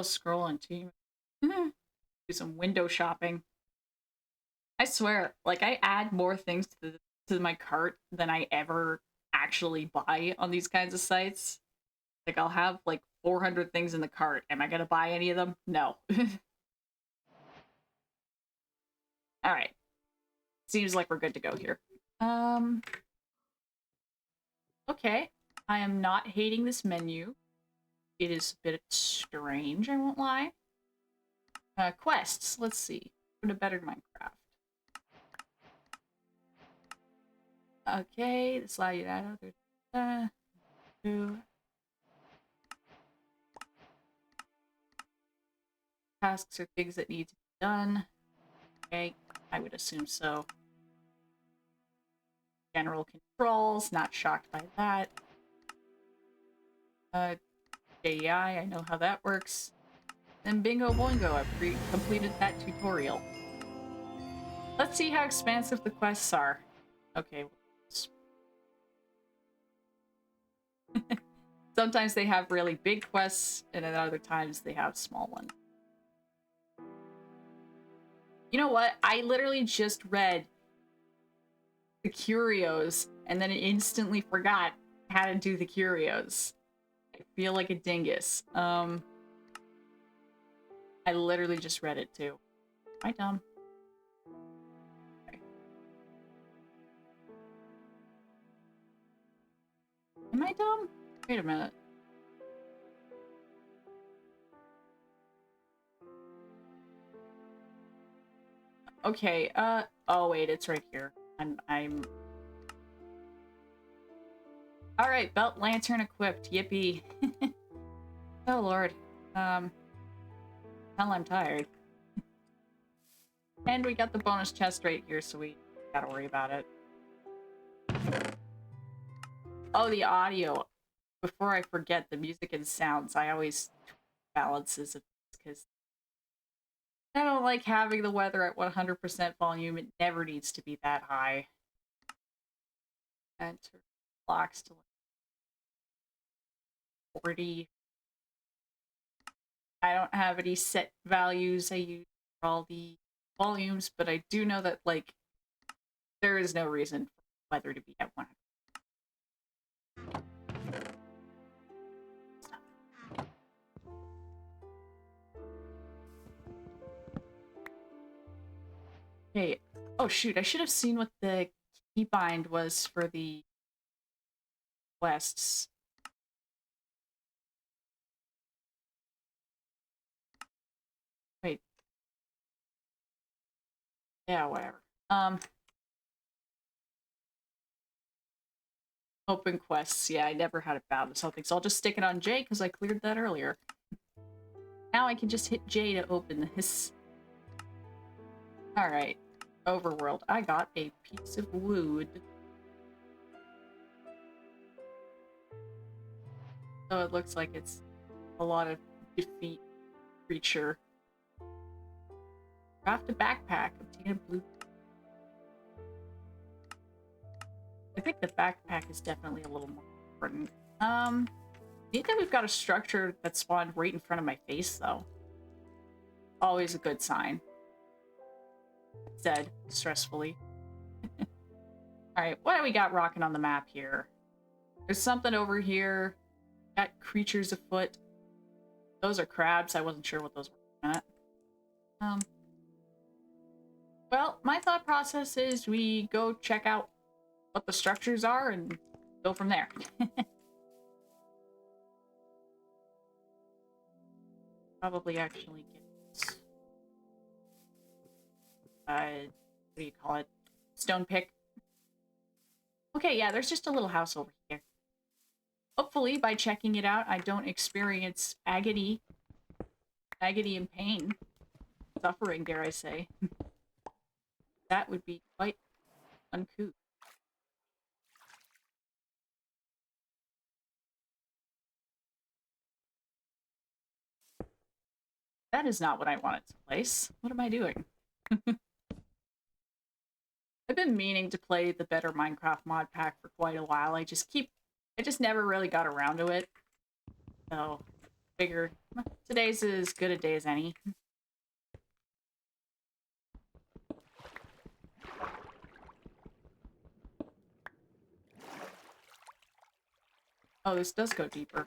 still scrolling too. Do some window shopping. I swear, like I add more things to my cart than I ever actually buy on these kinds of sites. Like I'll have like 400 things in the cart. Am I gonna buy any of them? No. All right. Seems like we're good to go here. Okay. I am not hating this menu. It is a bit strange, I won't lie. Quests. Let's see. Go to Better Minecraft. Okay, this allows you to add other tasks or things that need to be done. Okay, I would assume so. General controls, not shocked by that. JEI, I know how that works. And bingo boingo, I've completed that tutorial. Let's see how expansive the quests are. Okay. Sometimes they have really big quests, and at other times they have small ones. You know what? I literally just read the curios, and then instantly forgot how to do the curios. I feel like a dingus. I literally just read it too. Am I dumb? Okay. Am I dumb? Wait a minute. Okay, oh wait, it's right here. I'm... Alright, belt lantern equipped, yippee. Oh lord. Hell, I'm tired. And we got the bonus chest right here, so we gotta worry about it. Oh, the audio. Before I forget the music and sounds, I always balances it because I don't like having the weather at 100% volume. It never needs to be that high. Enter blocks to 40. I don't have any set values I use for all the volumes, but I do know that, like, there is no reason for weather to be at 100. Okay. Oh shoot, I should have seen what the keybind was for the quests. Wait. Yeah, whatever. Open quests. Yeah, I never had it bound to something, so I'll just stick it on J because I cleared that earlier. Now I can just hit J to open this. Alright. Overworld. I got a piece of wood. So it looks like it's a lot of defeat creature. Craft a backpack. Obtain a blue. I think the backpack is definitely a little more important. Neat that we've got a structure that spawned right in front of my face, though. Always a good sign. Said stressfully. Alright, what do we got rocking on the map here? There's something over here. Got creatures afoot. Those are crabs. I wasn't sure what those were at. Well, my thought process is we go check out what the structures are and go from there. Probably actually get what do you call it? Stone pick. Okay, yeah, there's just a little house over here. Hopefully, by checking it out, I don't experience agony and pain. Suffering, dare I say. That would be quite uncouth. That is not what I wanted to place. What am I doing? I've been meaning to play the Better Minecraft mod pack for quite a while. I just never really got around to it. So, figure today's as good a day as any. Oh, this does go deeper.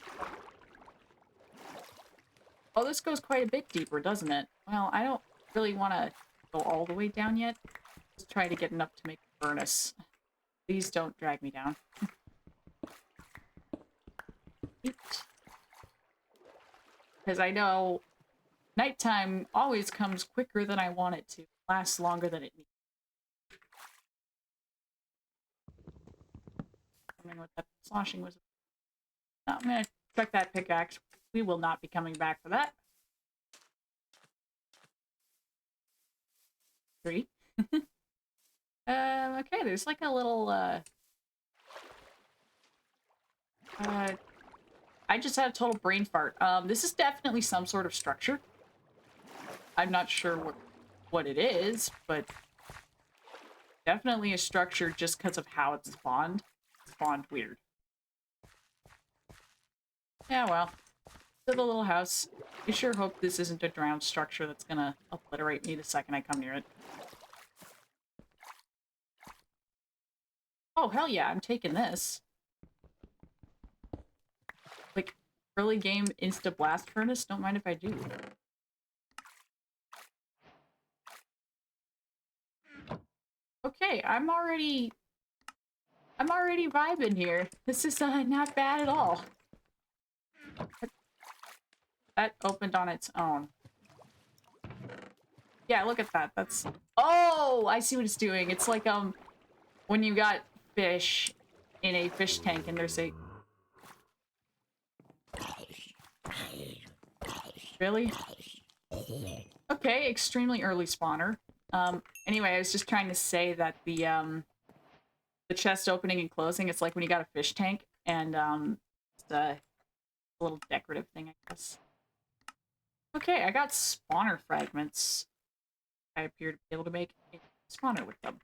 Oh, this goes quite a bit deeper, doesn't it? Well, I don't really want to go all the way down yet. Let's try to get enough to make a furnace. Please don't drag me down. Because I know nighttime always comes quicker than I want it to. Lasts longer than it needs. I mean, what that sloshing was. No, I'm gonna check that pickaxe. We will not be coming back for that. 3. Okay, there's like a little, I just had a total brain fart. This is definitely some sort of structure. I'm not sure what it is, but definitely a structure just because of how it's spawned. It's spawned weird. Yeah, well. To the little house. I sure hope this isn't a drowned structure that's gonna obliterate me the second I come near it. Oh, hell yeah, I'm taking this. Like, early game insta-blast furnace? Don't mind if I do. Okay, I'm already vibing here. This is not bad at all. That opened on its own. Yeah, look at that. That's... Oh, I see what it's doing. It's like, when you got fish in a fish tank and there's a... Really? Okay, extremely early spawner. Anyway, I was just trying to say that the chest opening and closing, it's like when you got a fish tank, and, it's a little decorative thing, I guess. Okay, I got spawner fragments. I appear to be able to make a spawner with them.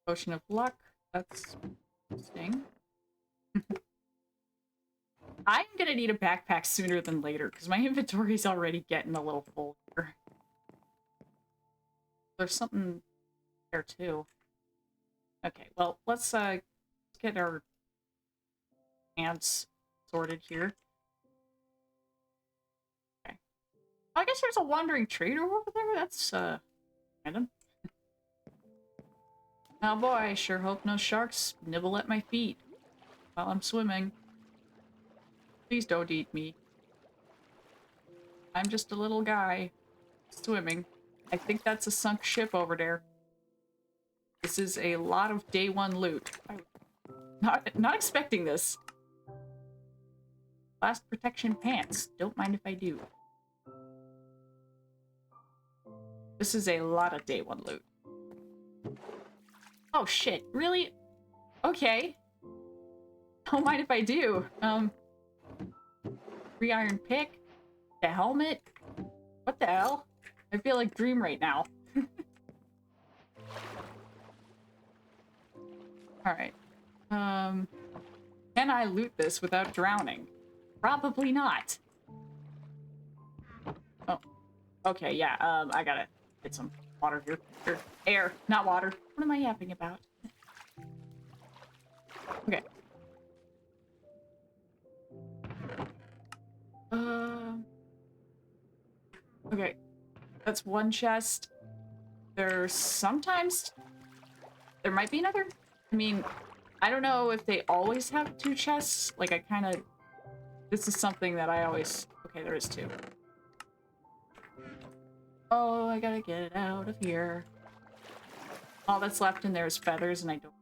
Potion of luck. That's interesting. I'm gonna need a backpack sooner than later, because my inventory's already getting a little full here. There's something there, too. Okay, well, let's get our ants sorted here. Okay. I guess there's a wandering trader over there? That's, random. Oh boy, I sure hope no sharks nibble at my feet while I'm swimming. Please don't eat me. I'm just a little guy swimming. I think that's a sunk ship over there. This is a lot of day 1 loot. I'm not expecting this. Blast protection pants. Don't mind if I do. This is a lot of day 1 loot. Oh shit, really? Okay. Don't mind if I do. 3 iron pick. The helmet. What the hell? I feel like Dream right now. Alright. Can I loot this without drowning? Probably not. Oh. Okay, yeah, I gotta get some water here. Or air, not water. What am I yapping about? Okay. Okay. That's one chest. There's sometimes... There might be another? I mean, I don't know if they always have 2 chests. Like, I kind of... This is something that I always... Okay, there is 2. Oh, I gotta get it out of here. All that's left in there is feathers, and I don't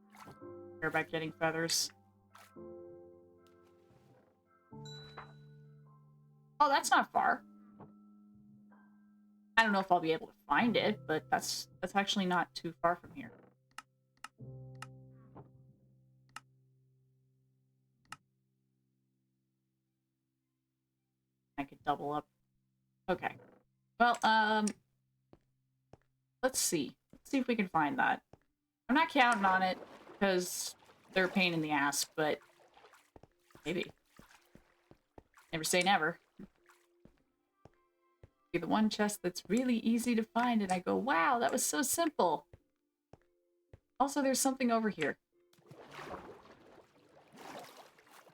care about getting feathers. Oh, that's not far. I don't know if I'll be able to find it, but that's actually not too far from here. I could double up. Okay. Well, let's see. Let's see if we can find that. I'm not counting on it, because They're a pain in the ass, but maybe. Never say never. Be the one chest that's really easy to find, and I go, wow, that was so simple. Also, there's something over here.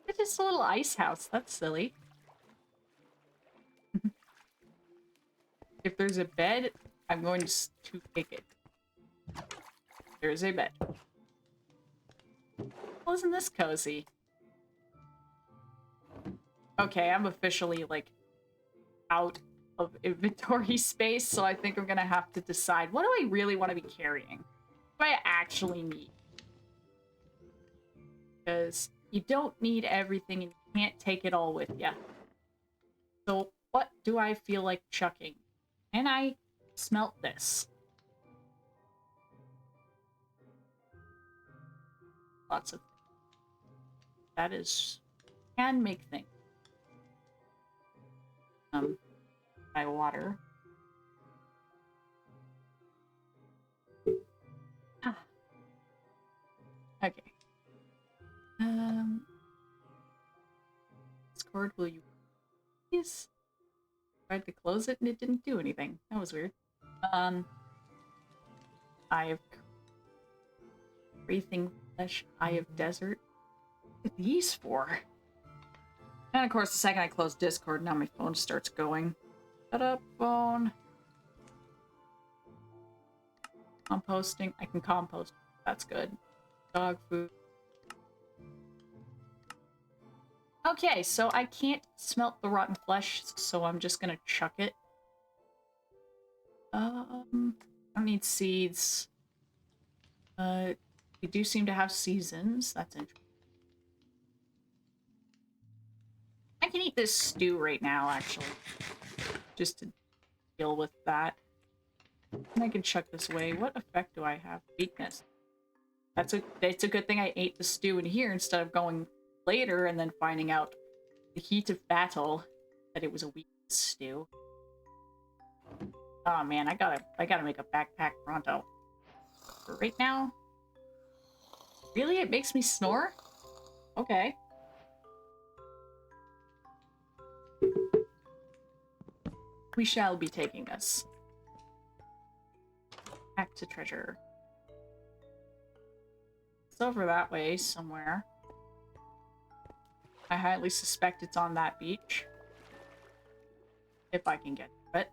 It's just a little ice house. That's silly. If there's a bed, I'm going to take it. There's a bed. Well, isn't this cozy? Okay, I'm officially, like, out of inventory space, so I think I'm gonna have to decide, what do I really want to be carrying? What do I actually need? Because you don't need everything and you can't take it all with you. So what do I feel like chucking? Can I smelt this? Lots of things. That is... can make things. My water. Ah. Okay. Discord, will you please? Tried to close it and it didn't do anything. That was weird. Eye of breathing flesh, eye of desert. What are these for? And of course, the second I close Discord, now my phone starts going. Shut up, phone. Composting. I can compost. That's good. Dog food. Okay, so I can't smelt the rotten flesh, so I'm just gonna chuck it. I don't need seeds. We do seem to have seasons. That's interesting. I can eat this stew right now, actually. Just to deal with that. And I can chuck this away. What effect do I have? Weakness. It's a good thing I ate the stew in here instead of going later and then finding out the heat of battle that it was a weakness stew. Oh man, I gotta make a backpack pronto. For right now? Really? It makes me snore? Okay. We shall be taking this. Back to treasure. It's over that way somewhere. I highly suspect it's on that beach. If I can get to it.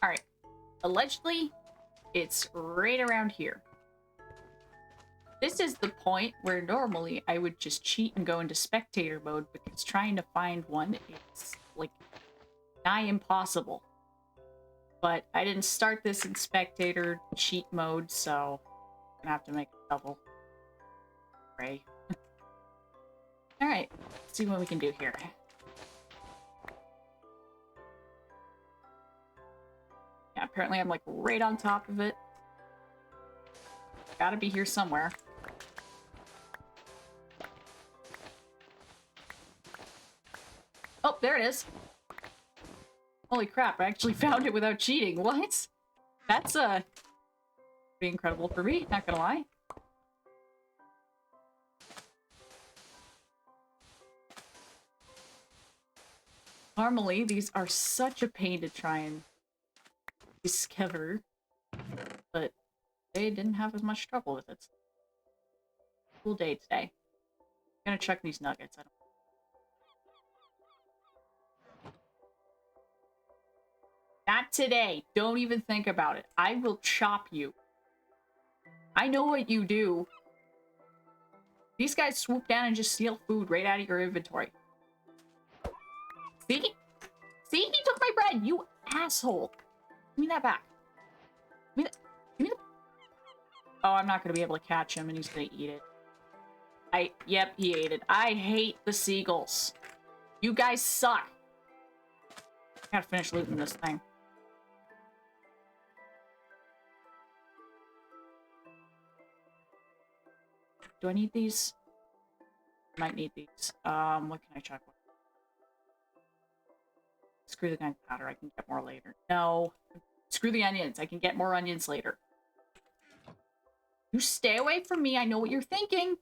Alright. Allegedly, it's right around here. This is the point where normally I would just cheat and go into spectator mode, because trying to find one is, like, nigh impossible. But I didn't start this in spectator cheat mode, so I'm gonna have to make a double. Pray. Alright, let's see what we can do here. Yeah, apparently I'm, like, right on top of it. Gotta be here somewhere. Oh, there it is. Holy crap, I actually found it without cheating. What? That's, pretty incredible for me, not gonna lie. Normally, these are such a pain to try and discover, but they didn't have as much trouble with it. Cool day today. I'm gonna check these nuggets. I don't... Not today. Don't even think about it. I will chop you. I know what you do. These guys swoop down and just steal food right out of your inventory. See? See? He took my bread, you asshole. Give me that back. Give me that. Give me the... Oh, I'm not going to be able to catch him and he's going to eat it. Yep, he ate it. I hate the seagulls. You guys suck. I gotta finish looting this thing. Do I need these? I might need these. What can I check with? Screw the gunpowder, I can get more later. No. Screw the onions. I can get more onions later. You stay away from me. I know what you're thinking.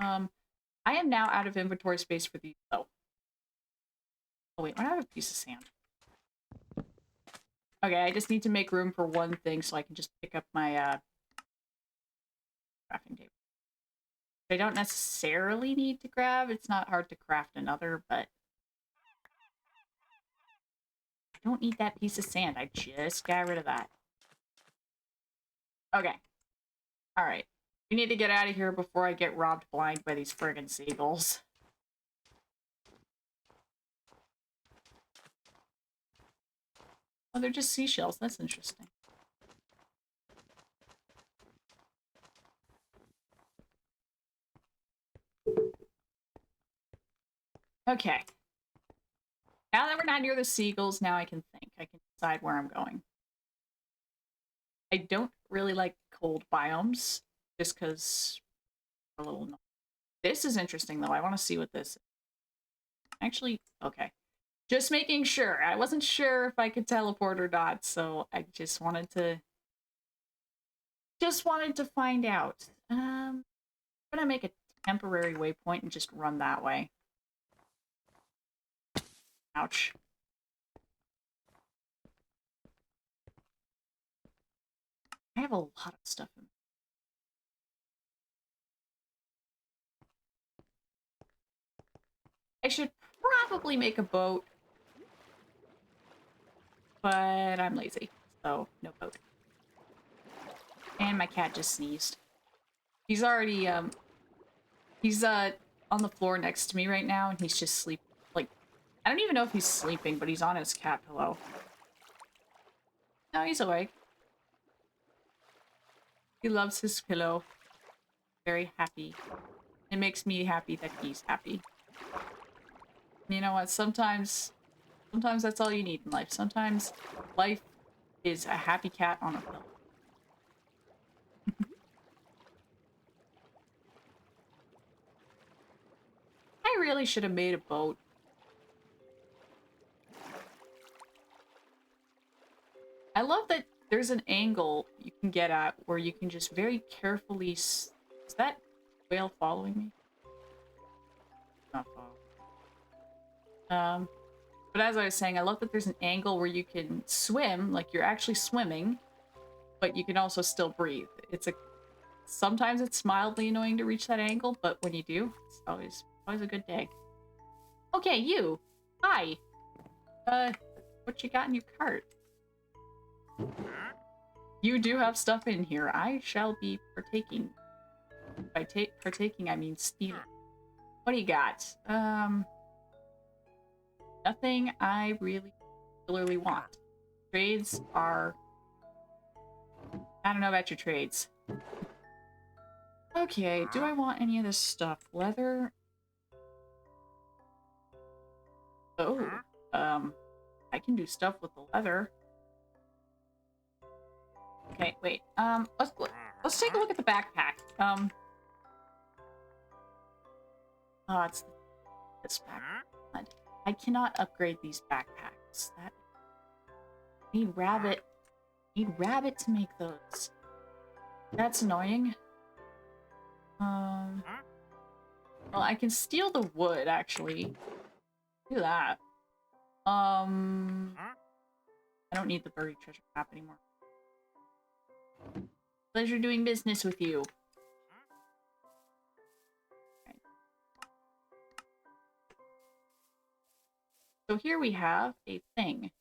I am now out of inventory space for these. Oh wait, I have a piece of sand. Okay, I just need to make room for one thing so I can just pick up my crafting table. I don't necessarily need to grab. It's not hard to craft another, but I don't need that piece of sand. I just got rid of that. Okay. All right. We need to get out of here before I get robbed blind by these friggin' seagulls. Oh, they're just seashells. That's interesting. Okay. Now that we're not near the seagulls, now I can think. I can decide where I'm going. I don't really like cold biomes, just because a little... This is interesting, though. I want to see what this is. Actually, okay. Just making sure. I wasn't sure if I could teleport or not, so I just wanted to... find out. I'm gonna make a temporary waypoint and just run that way. Ouch. I have a lot of stuff in. I should probably make a boat, but I'm lazy, so no boat. And my cat just sneezed. He's already, he's, on the floor next to me right now, and he's just sleeping. Like, I don't even know if he's sleeping, but he's on his cat pillow. No, he's awake. He loves his pillow. Very happy. It makes me happy that he's happy. You know what? Sometimes that's all you need in life. Sometimes life is a happy cat on a pillow. I really should have made a boat. I love that there's an angle you can get at where you can just very carefully... Is that whale following me? Not following. But as I was saying, I love that there's an angle where you can swim, like you're actually swimming, but you can also still breathe. Sometimes it's mildly annoying to reach that angle, but when you do, it's always a good day. Okay, you. Hi. What you got in your cart? You do have stuff in here. I shall be partaking. By partaking, I mean stealing. What do you got? Nothing I really particularly want. Trades are... I don't know about your trades. Okay, do I want any of this stuff? Leather? Oh, I can do stuff with the leather. Okay, wait. Let's take a look at the backpack. Oh, it's this backpack. I cannot upgrade these backpacks. I need rabbit. I need rabbit to make those. That's annoying. Well, I can steal the wood, actually. Do that. I don't need the buried treasure map anymore. Pleasure doing business with you. Okay. So here we have a thing.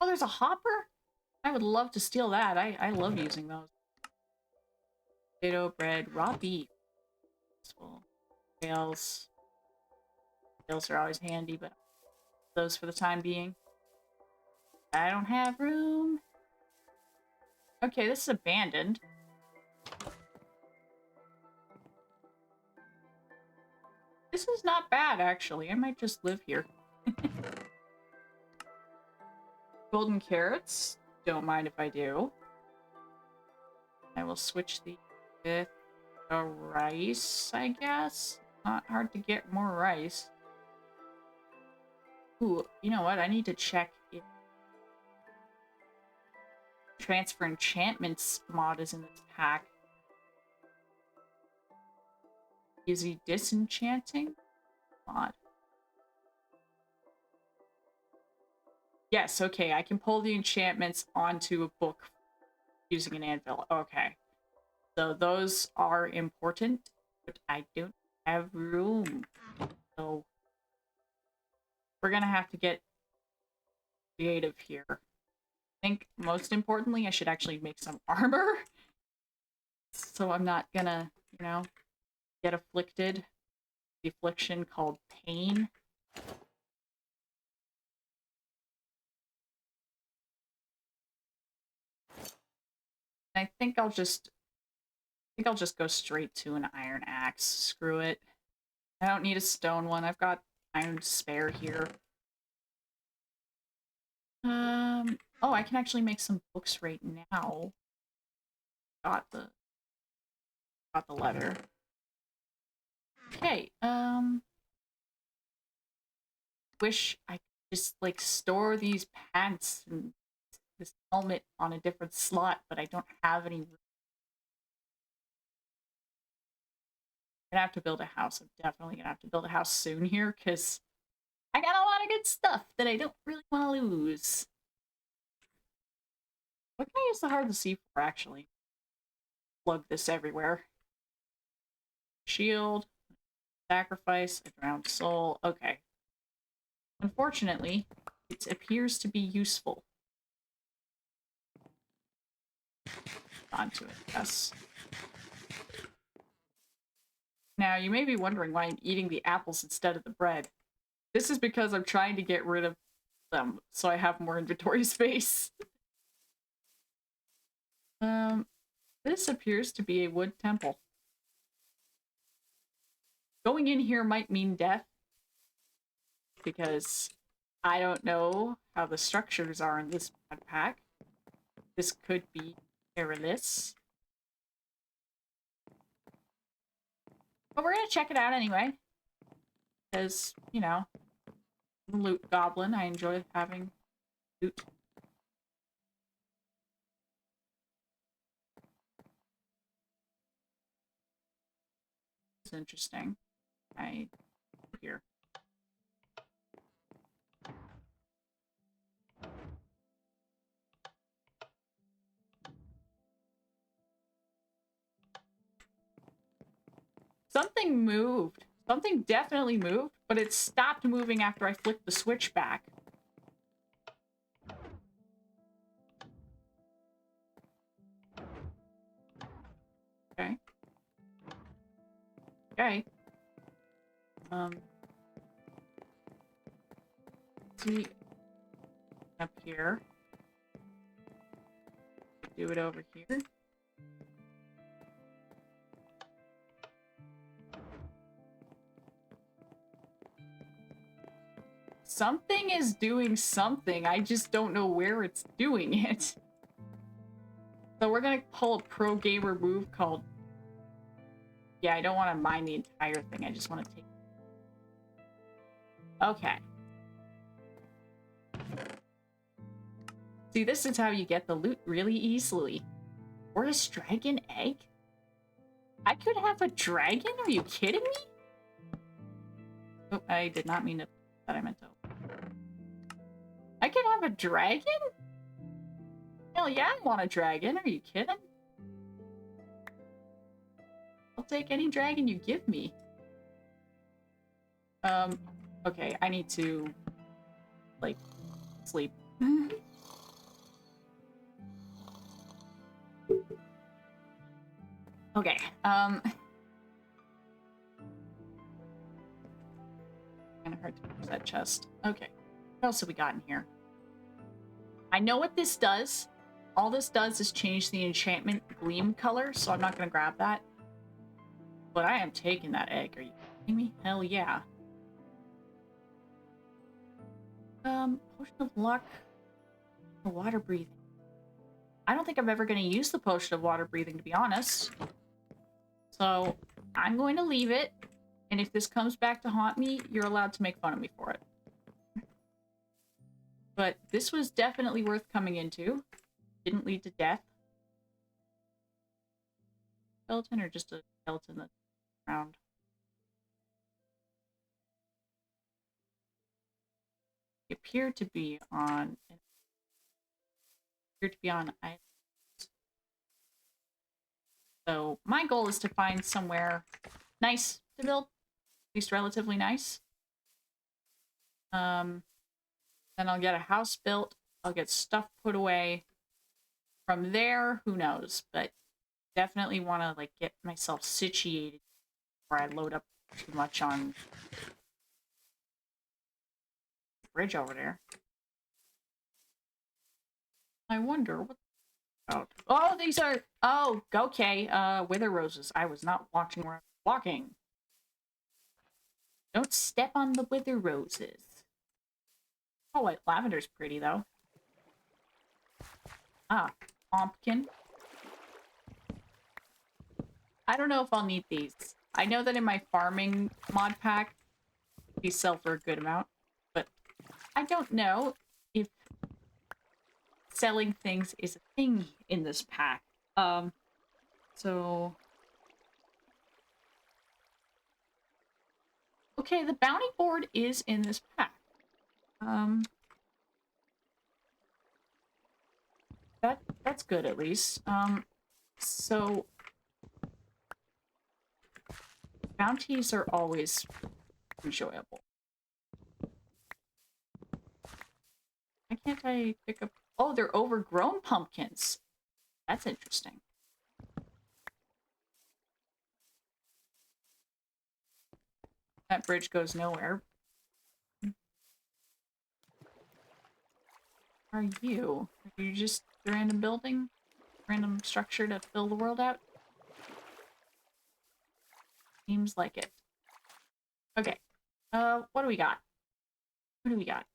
Oh, there's a hopper? I would love to steal that. I love using those. Potato, bread, raw beef. Tails. Tails are always handy, but those for the time being. I don't have room. Okay, this is abandoned. This is not bad, actually. I might just live here. Golden carrots. Don't mind if I do. I will switch with the rice, I guess. Not hard to get more rice. Ooh, you know what? I need to check if Transfer Enchantments mod is in this pack. Is he disenchanting? Mod. Yes, okay, I can pull the enchantments onto a book using an anvil. Okay. So those are important, but I don't have room. So we're gonna have to get creative here. I think most importantly, I should actually make some armor. So I'm not gonna, you know, get afflicted. The affliction called pain. I think I'll just go straight to an iron axe. Screw it. I don't need a stone one. I've got iron spare here. Oh, I can actually make some books right now. Got the letter. Okay, wish I could just, like, store these pants and this helmet on a different slot, but I don't have any room. I'm gonna have to build a house. I'm definitely gonna have to build a house soon here, because I got a lot of good stuff that I don't really want to lose. What can I use the heart of the sea for, actually? Plug this everywhere. Shield. Sacrifice. A drowned soul. Okay. Unfortunately, it appears to be useful. Onto it, yes. Now, you may be wondering why I'm eating the apples instead of the bread. This is because I'm trying to get rid of them, so I have more inventory space. This appears to be a wood temple. Going in here might mean death, because I don't know how the structures are in this pack. This could be perilous. But we're gonna check it out anyway. Because, you know, loot goblin, I enjoy having loot. It's interesting. Here. Something moved. Something definitely moved, but it stopped moving after I flicked the switch back. Okay. Okay. See up here. Do it over here. Something is doing something. I just don't know where it's doing it. So we're gonna pull a pro gamer move called... Yeah, I don't want to mine the entire thing. I just want to take... Okay. See, this is how you get the loot really easily. Or a dragon egg? I could have a dragon? Are you kidding me? Oh, I did not mean to... That I meant to... I could have a dragon? Hell yeah, I want a dragon. Are you kidding? I'll take any dragon you give me. Okay, I need to, like, sleep. Okay, kinda hard to push that chest. Okay, what else have we got in here? I know what this does. All this does is change the enchantment gleam color, so I'm not gonna grab that. But I am taking that egg. Are you kidding me? Hell yeah. Potion of luck. Water breathing. I don't think I'm ever gonna use the potion of water breathing, to be honest. So I'm going to leave it. And if this comes back to haunt me, you're allowed to make fun of me for it. But this was definitely worth coming into. Didn't lead to death. Skeleton or just a skeleton that's around? It appeared to be on islands. So my goal is to find somewhere nice to build, at least relatively nice. Then I'll get a house built. I'll get stuff put away. From there, who knows? But definitely want to like get myself situated before I load up too much on the bridge over there. I wonder what about. Oh, these are. Oh, okay. Wither roses. I was not watching where I was walking. Don't step on the wither roses. Oh, wait, lavender's pretty though. Ah, pumpkin. I don't know if I'll need these. I know that in my farming mod pack, these sell for a good amount, but I don't know if selling things is a thing in this pack. So... Okay, the bounty board is in this pack. That's good at least. So bounties are always enjoyable. Why can't I pick up? Oh, they're overgrown pumpkins. That's interesting. That bridge goes nowhere. Are you? Are you just a random building? Random structure to fill the world out? Seems like it. Okay. What do we got? What do we got?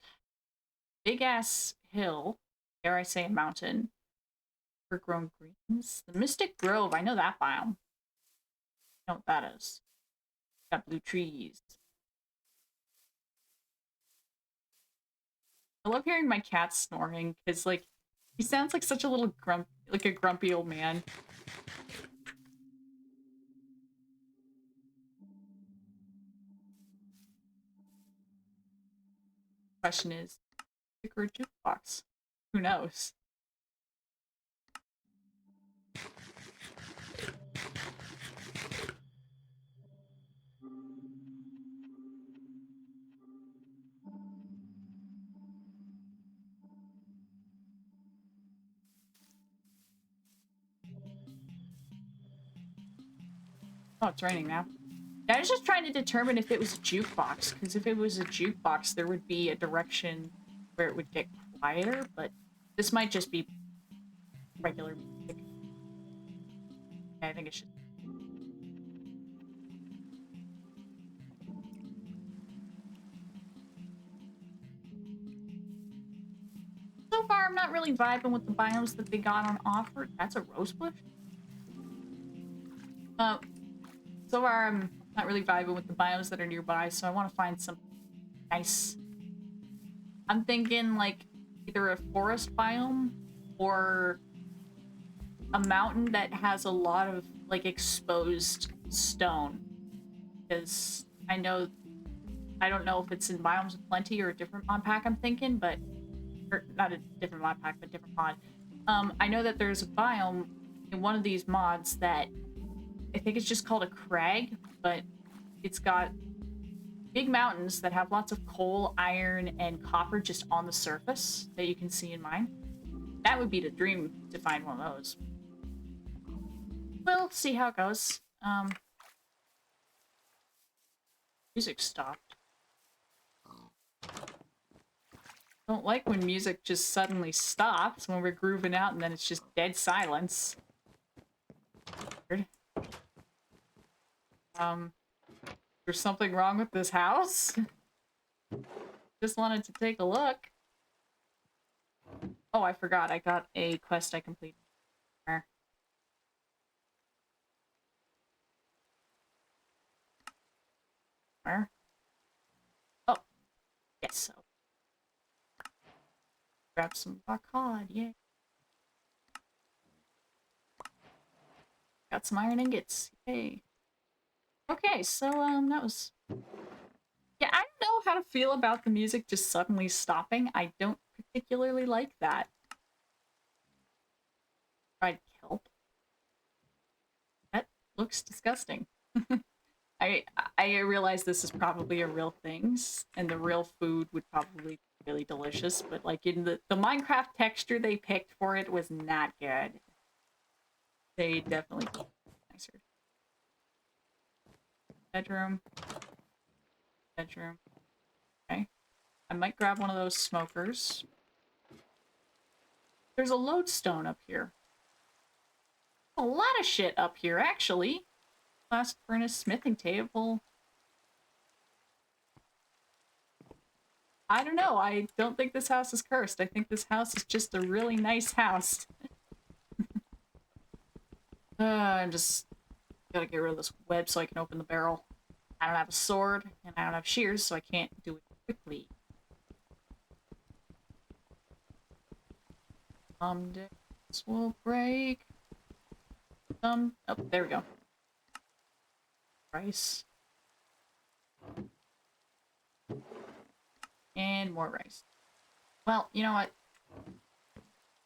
Big ass hill. Dare I say a mountain. Overgrown greens. The Mystic Grove. I know that biome. I know what that is. Got blue trees. I love hearing my cat snoring because, like, he sounds like such a little like a grumpy old man. Question is, stick or jukebox? Who knows? Oh, it's raining now. I was just trying to determine if it was a jukebox, because if it was a jukebox, there would be a direction where it would get quieter, but this might just be regular music. Okay, I think it should. So far, I'm not really vibing with the biomes that they got on offer. That's a rosebush? So far, I'm not really vibing with the biomes that are nearby, so I want to find something nice. I'm thinking, like, either a forest biome or a mountain that has a lot of, like, exposed stone. Because I don't know if it's in Biomes of Plenty or a different mod pack I'm thinking, but... Or, not a different mod pack, but different mod. I know that there's a biome in one of these mods that I think it's just called a crag, but it's got big mountains that have lots of coal, iron, and copper just on the surface that you can see in mine. That would be the dream to find one of those. We'll see how it goes. Music stopped. Don't like when music just suddenly stops when we're grooving out and then it's just dead silence. Weird. There's something wrong with this house? Just wanted to take a look. Oh, I forgot. I got a quest I completed. Where? Oh, yes. So grab some rock cod. Yay. Got some iron ingots. Yay. Okay, so that was. Yeah, I don't know how to feel about the music just suddenly stopping. I don't particularly like that. Fried kelp. That looks disgusting. I I realize this is probably a real thing, and the real food would probably be really delicious, but like in the Minecraft texture they picked for it was not good. They definitely nicer. Bedroom. Bedroom. Okay. I might grab one of those smokers. There's a lodestone up here. A lot of shit up here, actually. Blast furnace, smithing table. I don't know. I don't think this house is cursed. I think this house is just a really nice house. I'm just gotta get rid of this web so I can open the barrel. I don't have a sword, and I don't have shears, so I can't do it quickly. This will break. Oh, there we go. Rice. And more rice. Well, you know what?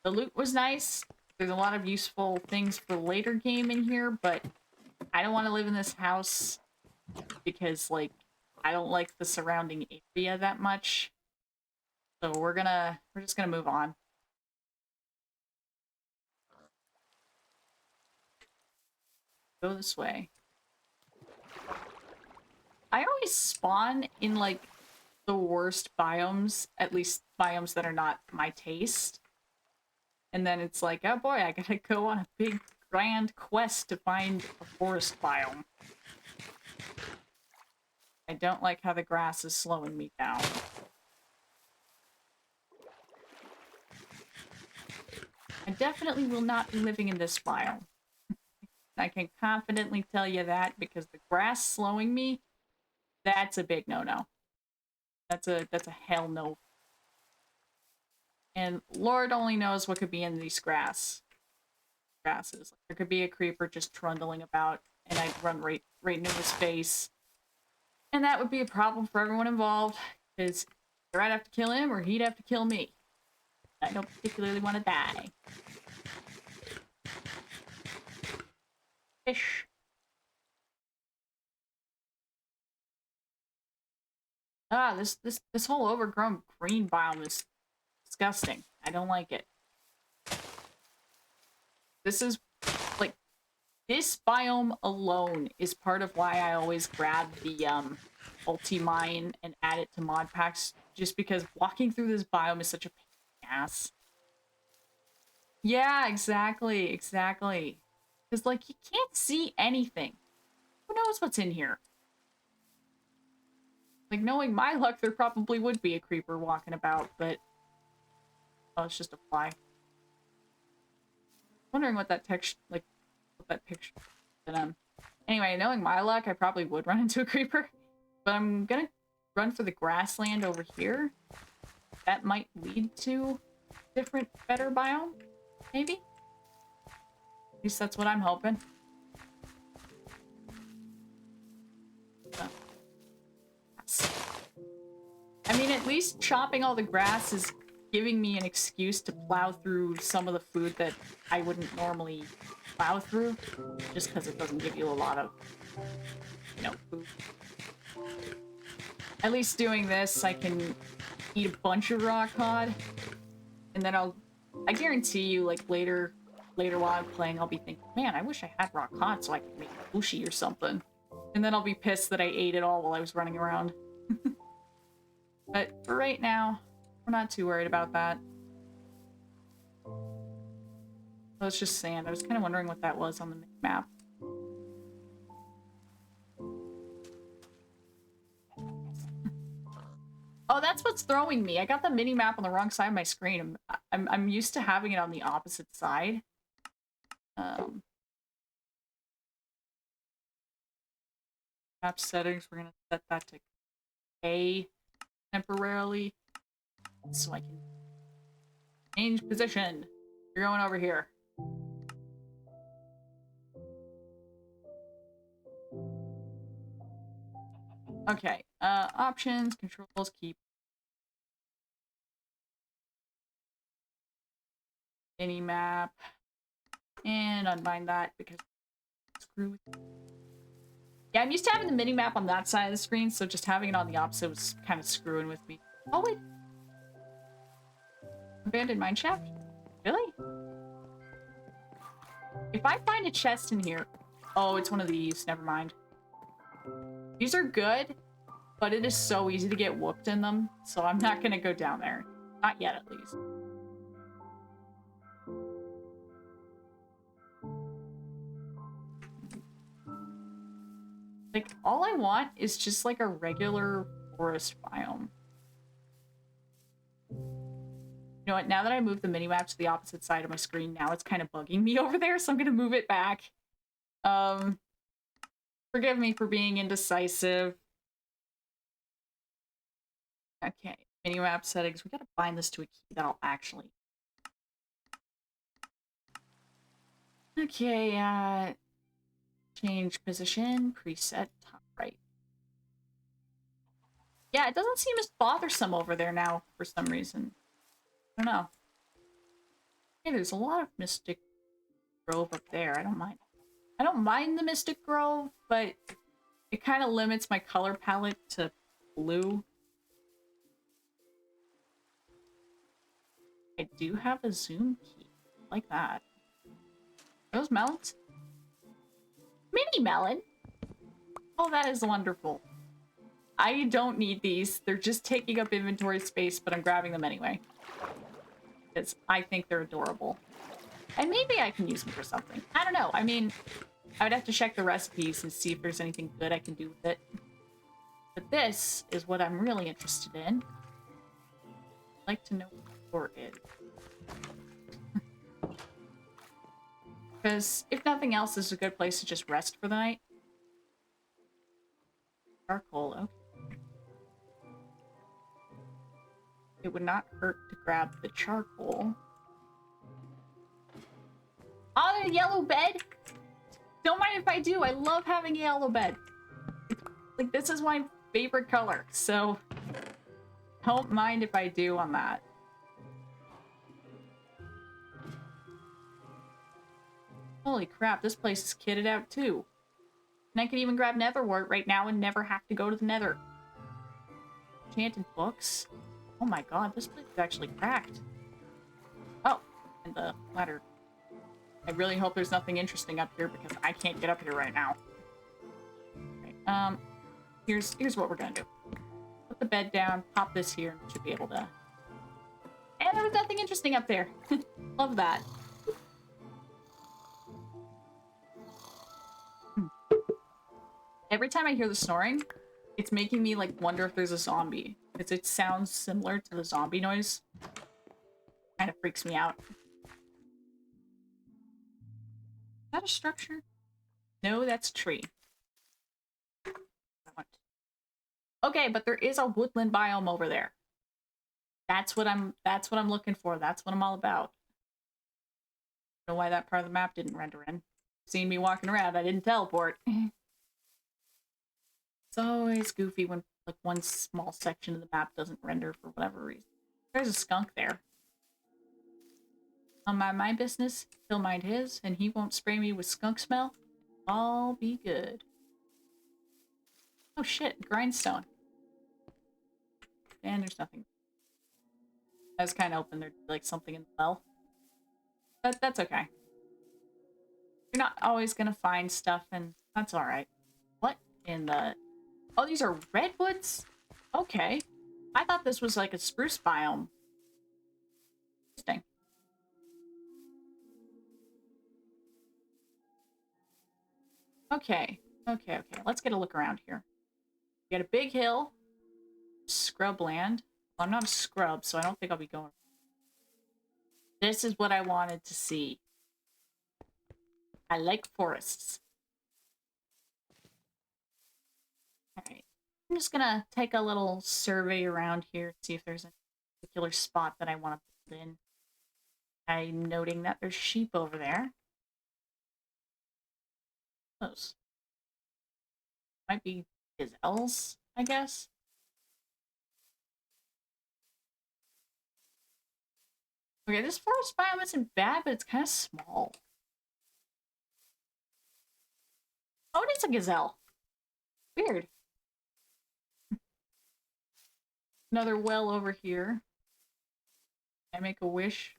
The loot was nice. There's a lot of useful things for later game in here, but I don't want to live in this house because, like, I don't like the surrounding area that much. So we're just gonna move on. Go this way. I always spawn in, like, the worst biomes, at least biomes that are not my taste. And then it's like, oh boy, I gotta go on a big grand quest to find a forest biome. I don't like how the grass is slowing me down. I definitely will not be living in this biome. I can confidently tell you that because the grass slowing me, that's a big no-no. That's a hell no. And Lord only knows what could be in these grasses. There could be a creeper just trundling about, and I'd run right into his face. And that would be a problem for everyone involved, because either I'd have to kill him or he'd have to kill me. I don't particularly want to die. Fish. Ah, this whole overgrown green biome is disgusting. I don't like it. This is, like, this biome alone is part of why I always grab the ulti-mine and add it to mod packs, just because walking through this biome is such a pain in the ass. Yeah, exactly. Because, like, you can't see anything. Who knows what's in here? Like, knowing my luck, there probably would be a creeper walking about, but... Oh, it's just a fly. Wondering what that text, like, what that picture... But, anyway, knowing my luck, I probably would run into a creeper. But I'm gonna run for the grassland over here. That might lead to different, better biome, maybe? At least that's what I'm hoping. I mean, at least chopping all the grass is giving me an excuse to plow through some of the food that I wouldn't normally plow through, just because it doesn't give you a lot of, you know, food. At least doing this, I can eat a bunch of raw cod, and then I guarantee you, like, later while I'm playing, I'll be thinking, man, I wish I had raw cod so I could make sushi or something. And then I'll be pissed that I ate it all while I was running around. But for right now, we're not too worried about that. Oh, it's just sand. I was kind of wondering what that was on the map. Oh, that's what's throwing me. I got the mini map on the wrong side of my screen. I'm used to having it on the opposite side. Map settings, we're gonna set that to A temporarily. So I can change position. You're going over here. Okay, options, controls, keep. Mini map. And unbind that because screw with it. Yeah, I'm used to having the mini map on that side of the screen, so just having it on the opposite was kind of screwing with me. Oh wait. Abandoned mineshaft? Really? If I find a chest in here... Oh, it's one of these. Never mind. These are good, but it is so easy to get whooped in them, so I'm not gonna go down there. Not yet, at least. Like, all I want is just like a regular forest biome. You know what, now that I moved the minimap to the opposite side of my screen, now it's kind of bugging me over there, so I'm gonna move it back. Forgive me for being indecisive. Okay, minimap settings. We gotta bind this to a key that I'll actually... Okay, change position, preset, top right. Yeah, it doesn't seem as bothersome over there now for some reason. I don't know. Hey, there's a lot of Mystic Grove up there. I don't mind. I don't mind the Mystic Grove, but it kind of limits my color palette to blue. I do have a zoom key. Like that. Are those melons? Mini melon? Oh, that is wonderful. I don't need these. They're just taking up inventory space, but I'm grabbing them anyway. Because I think they're adorable. And maybe I can use them for something. I don't know. I mean, I would have to check the recipes and see if there's anything good I can do with it. But this is what I'm really interested in. I'd like to know what the door is. Because if nothing else, this is a good place to just rest for the night. Charcoal, okay. It would not hurt to grab the charcoal. Oh, a yellow bed! Don't mind if I do. I love having a yellow bed. Like, this is my favorite color, so don't mind if I do on that. Holy crap, this place is kitted out too. And I can even grab netherwort right now and never have to go to the nether. Enchanted books. Oh my god, this place is actually cracked. Oh, and the ladder. I really hope there's nothing interesting up here because I can't get up here right now. Okay, here's what we're gonna do. Put the bed down, pop this here, and we should be able to... And there was nothing interesting up there. Love that. Every time I hear the snoring, it's making me, like, wonder if there's a zombie. Because it sounds similar to the zombie noise. Kind of freaks me out. Is that a structure? No, that's a tree. Okay, but there is a woodland biome over there. That's what I'm looking for. That's what I'm all about. I don't know why that part of the map didn't render in. Seeing me walking around, I didn't teleport. It's always goofy when like one small section of the map doesn't render for whatever reason. There's a skunk there. I'll mind my business, he'll mind his, and he won't spray me with skunk smell. All be good. Oh shit, grindstone. And there's nothing. I was kind of hoping there'd be like something in the well. But that's okay. You're not always gonna find stuff, and that's alright. What in the... Oh, these are redwoods? Okay. I thought this was like a spruce biome. Interesting. Okay. Okay. Let's get a look around here. We got a big hill. Scrubland. Well, I'm not a scrub, so I don't think I'll be going. This is what I wanted to see. I like forests. I'm just gonna take a little survey around here, see if there's a particular spot that I want to build in. I'm noting that there's sheep over there. Those might be gazelles, I guess. Okay, this forest biome isn't bad, but it's kind of small. Oh, it is a gazelle. Weird. Another well over here. I make a wish.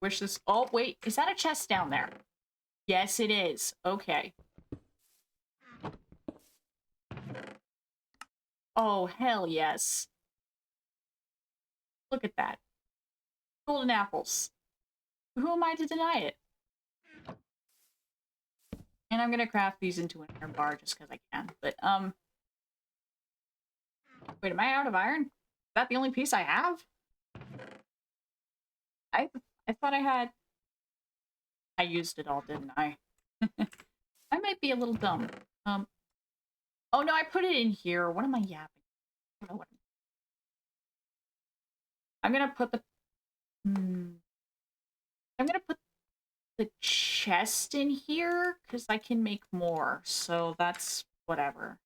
Wish this. Oh, wait. Is that a chest down there? Yes, it is. Okay. Oh, hell yes. Look at that. Golden apples. Who am I to deny it? And I'm gonna craft these into an iron bar just because I can. But, wait, am I out of iron? Is that the only piece I have? I thought I had... I used it all, didn't I? I might be a little dumb. Oh no, I put it in here. What am I yapping? I don't know what I'm gonna put the... I'm gonna put the chest in here because I can make more. So that's whatever.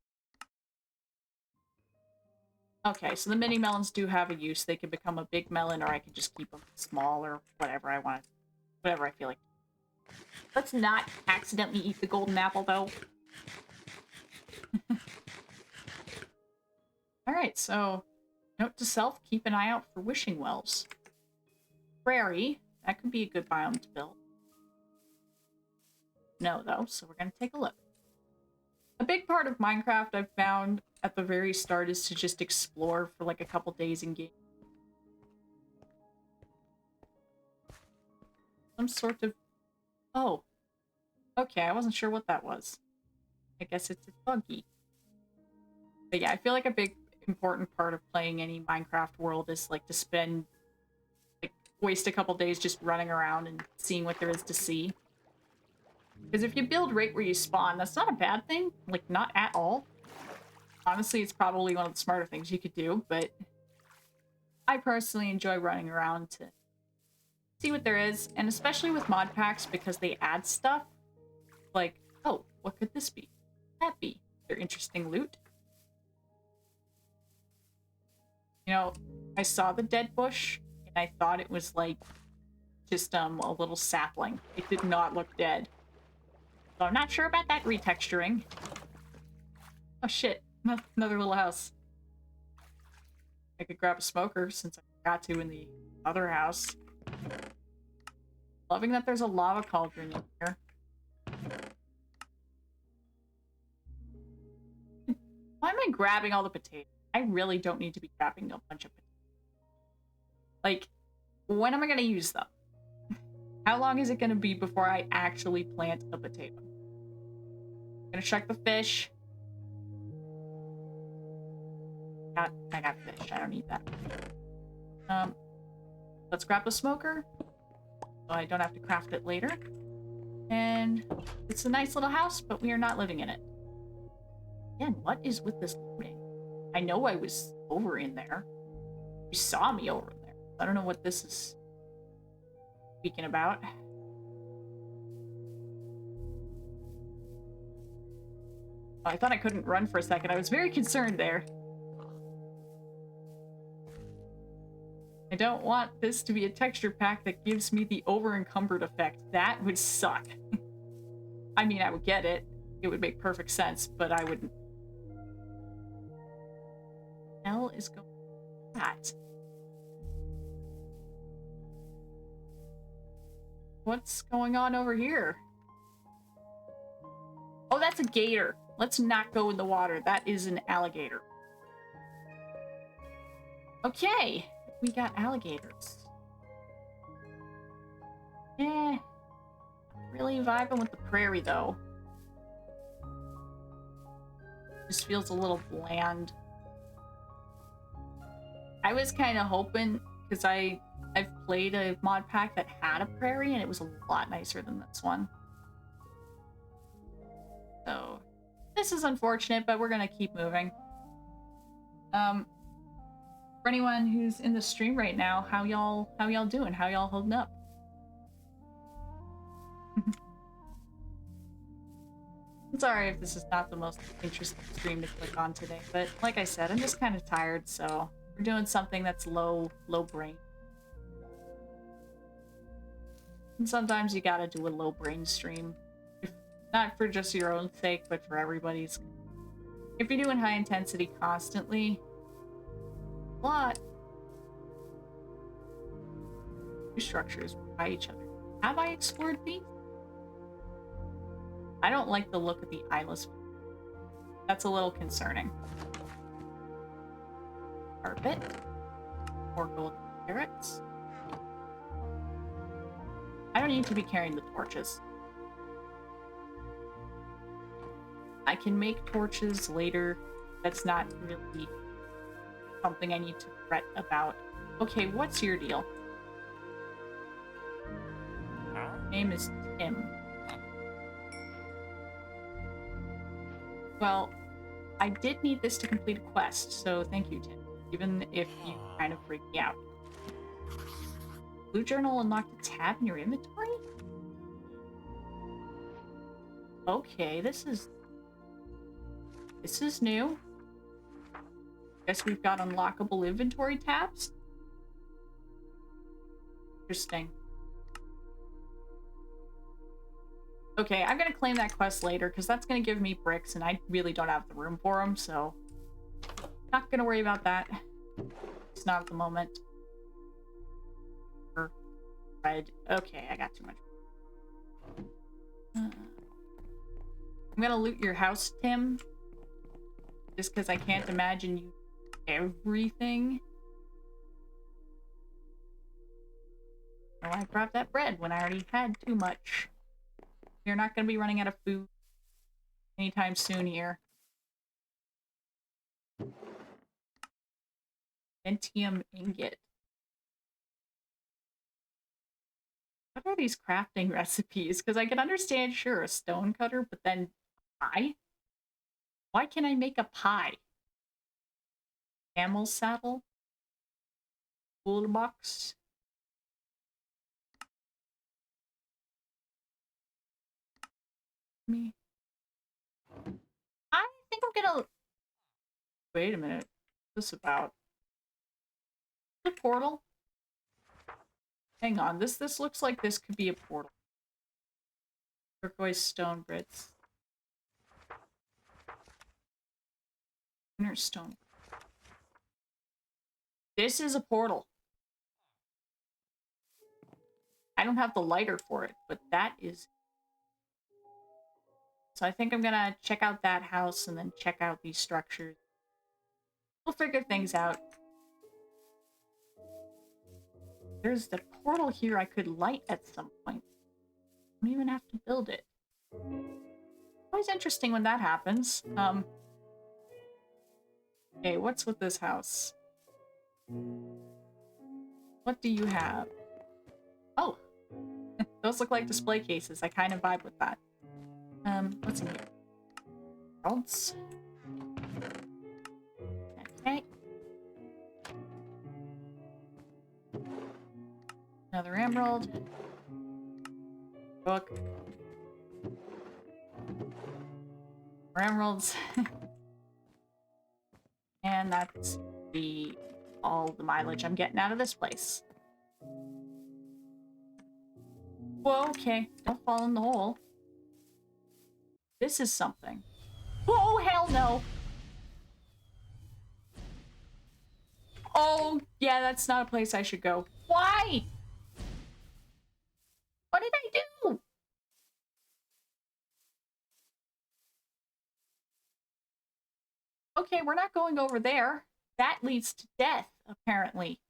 Okay, so the mini melons do have a use. They can become a big melon, or I can just keep them small, or whatever I want. Whatever I feel like. Let's not accidentally eat the golden apple, though. Alright, so... Note to self, keep an eye out for wishing wells. Prairie. That could be a good biome to build. No, though, so we're gonna take a look. A big part of Minecraft I've found at the very start is to just explore for like a couple days in game. Some sort of... Oh. Okay, I wasn't sure what that was. I guess it's a buggy. But yeah, I feel like a big important part of playing any Minecraft world is like to spend... like, waste a couple days just running around and seeing what there is to see. Because if you build right where you spawn, that's not a bad thing. Like, not at all. Honestly, it's probably one of the smarter things you could do, but I personally enjoy running around to see what there is, and especially with mod packs because they add stuff. Like, oh, what could this be? That be? They're interesting loot. You know, I saw the dead bush, and I thought it was like just a little sapling. It did not look dead. So I'm not sure about that retexturing. Oh shit, another little house. I could grab a smoker since I forgot to in the other house. Loving that there's a lava cauldron in here. Why am I grabbing all the potatoes? I really don't need to be grabbing a bunch of potatoes. Like, when am I gonna use them? How long is it gonna be before I actually plant a potato? I'm gonna check the fish. I got fish. I don't need that. Let's grab the smoker, so I don't have to craft it later. And it's a nice little house, but we are not living in it. Again, what is with this loading? I know I was over in there. You saw me over there. I don't know what this is speaking about. Oh, I thought I couldn't run for a second. I was very concerned there. I don't want this to be a texture pack that gives me the over-encumbered effect. That would suck. I mean, I would get it. It would make perfect sense, but I wouldn't. What the hell is going on with that? What's going on over here? Oh, that's a gator. Let's not go in the water. That is an alligator. Okay. We got alligators. Eh. Really vibing with the prairie, though. Just feels a little bland. I was kind of hoping, because I've played a mod pack that had a prairie, and it was a lot nicer than this one. So, This is unfortunate, but we're gonna keep moving. For anyone who's in the stream right now, how y'all doing? How y'all holding up? I'm sorry if this is not the most interesting stream to click on today, but like I said, I'm just kind of tired, so we're doing something that's low brain. And sometimes you gotta do a low brain stream. Not for just your own sake, but for everybody's. If you're doing high intensity constantly, a lot. Two structures by each other. Have I explored these? I don't like the look of the eyeless. That's a little concerning. Carpet. More gold carrots. I don't need to be carrying the torches. I can make torches later. That's not really something I need to fret about. Okay, what's your deal? Name is Tim. Well, I did need this to complete a quest, so thank you, Tim. Even if you kind of freaked me out. Blue Journal unlocked a tab in your inventory? Okay, this is new. Guess we've got unlockable inventory tabs? Interesting. Okay, I'm gonna claim that quest later, because that's gonna give me bricks, and I really don't have the room for them, so... Not gonna worry about that. It's not at the moment. Red. Okay, I got too much. I'm gonna loot your house, Tim. Just because I can't imagine you everything. Oh, I grabbed that bread when I already had too much. You're not gonna be running out of food anytime soon here. Pentium ingot. What are these crafting recipes? Because I can understand, sure, a stone cutter, but then pie? Why can I make a pie? Camel saddle? Toolbox? Me? I think I'm gonna... Wait a minute. What's this about? The portal? Hang on, this looks like this could be a portal. Turquoise stone bricks. Inner stone. This is a portal. I don't have the lighter for it, but that is... So I think I'm gonna check out that house and then check out these structures. We'll figure things out. There's the portal here I could light at some point. I don't even have to build it. Always interesting when that happens. Okay, what's with this house? What do you have? Oh! Those look like display cases. I kind of vibe with that. What's in here? Emeralds. Okay. Another emerald. Book. More emeralds. And that's all the mileage I'm getting out of this place. Whoa, okay. Don't fall in the hole. This is something. Oh, hell no! Oh, yeah, that's not a place I should go. Why? What did I do? Okay, we're not going over there. That leads to death, apparently.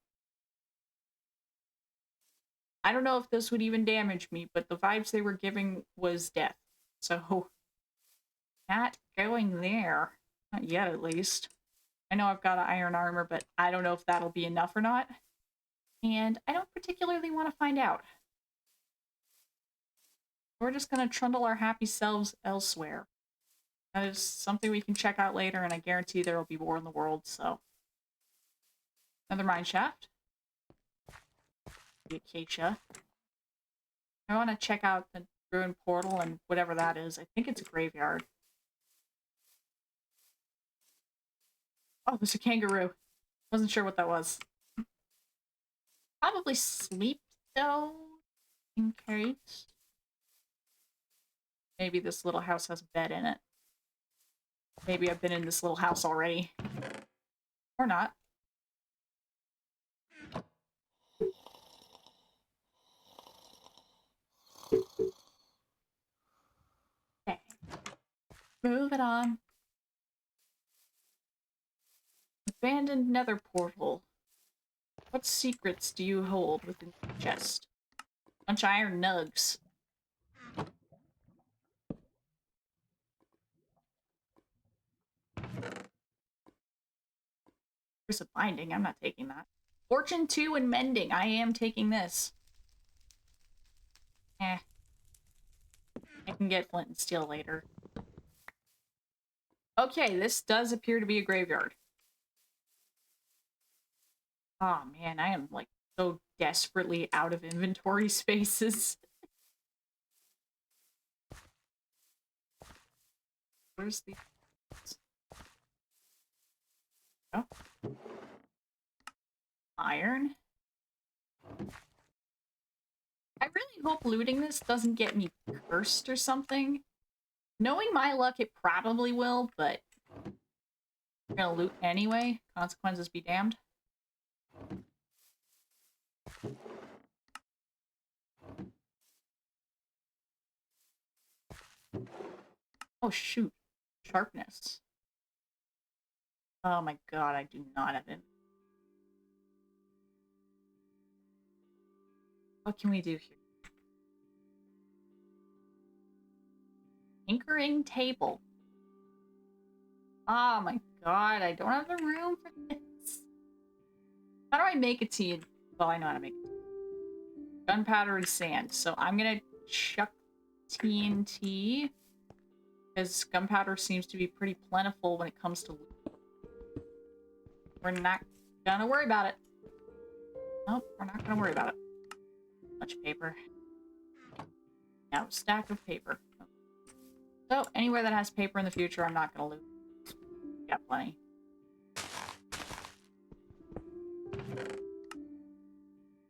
I don't know if this would even damage me, but the vibes they were giving was death. So, not going there. Not yet, at least. I know I've got an iron armor, but I don't know if that'll be enough or not. And I don't particularly want to find out. We're just gonna trundle our happy selves elsewhere. That is something we can check out later, and I guarantee there will be more in the world, so. Another mine shaft. The acacia. I want to check out the ruined portal and whatever that is. I think it's a graveyard. Oh, there's a kangaroo. Wasn't sure what that was. Probably sleep, though, in case. Maybe this little house has a bed in it. Maybe I've been in this little house already. Or not. Okay. Move it on. Abandoned nether portal. What secrets do you hold within the chest? Bunch of iron nugs. There's a binding. I'm not taking that. Fortune 2 and mending. I am taking this. Eh. I can get flint and steel later. Okay, this does appear to be a graveyard. Oh man, I am like so desperately out of inventory spaces. Where's the... Oh. Iron. I really hope looting this doesn't get me cursed or something. Knowing my luck, it probably will, but I'm gonna loot anyway. Consequences be damned. Oh shoot. Sharpness. Oh my god, I do not have it. What can we do here? Tinkering table. Oh my god, I don't have the room for this. How do I make a tea? Well, I know how to make it. Gunpowder and sand. So I'm gonna chuck TNT. Because gunpowder seems to be pretty plentiful when it comes to loot. We're not gonna worry about it. Nope, we're not gonna worry about it. Much paper. Now, stack of paper. So, anywhere that has paper in the future, I'm not gonna loot. Got plenty.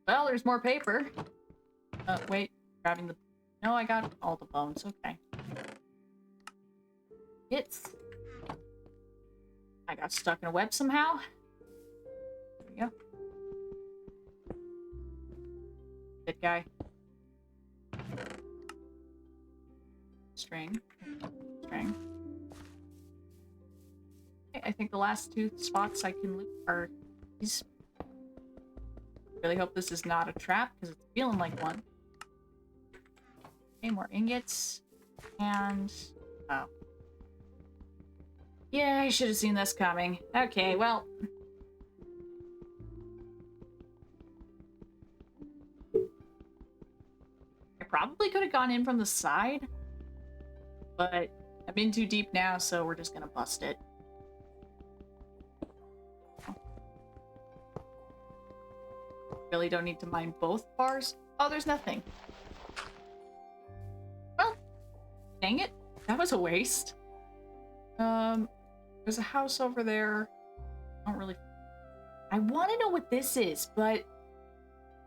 Well, there's more paper. Wait. Grabbing the... No, I got all the bones. Okay. I got stuck in a web somehow. There we go. Good guy. String. String. Okay, I think the last two spots I can loot are these. Really hope this is not a trap, because it's feeling like one. Okay, more ingots. And... oh. Yeah, I should have seen this coming. Okay, well... I probably could have gone in from the side. But I'm in too deep now, so we're just gonna bust it. Really don't need to mine both bars. Oh, there's nothing. Well, dang it. That was a waste. There's a house over there. I don't really... I want to know what this is, but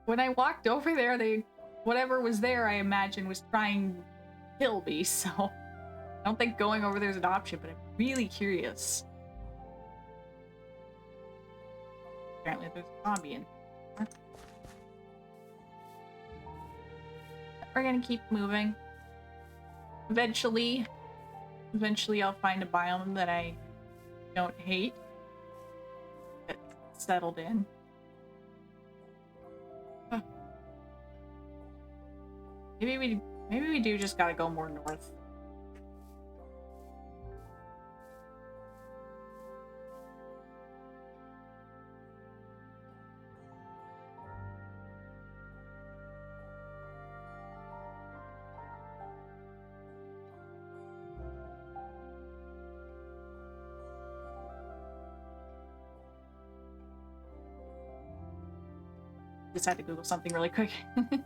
when I walked over there, whatever was there, I imagine, was trying to kill me, so I don't think going over there is an option, but I'm really curious. Apparently there's a zombie in there. We're gonna keep moving. Eventually I'll find a biome that I don't hate. That's settled in. Huh. Maybe we do just gotta go more north. just had to Google something really quick. It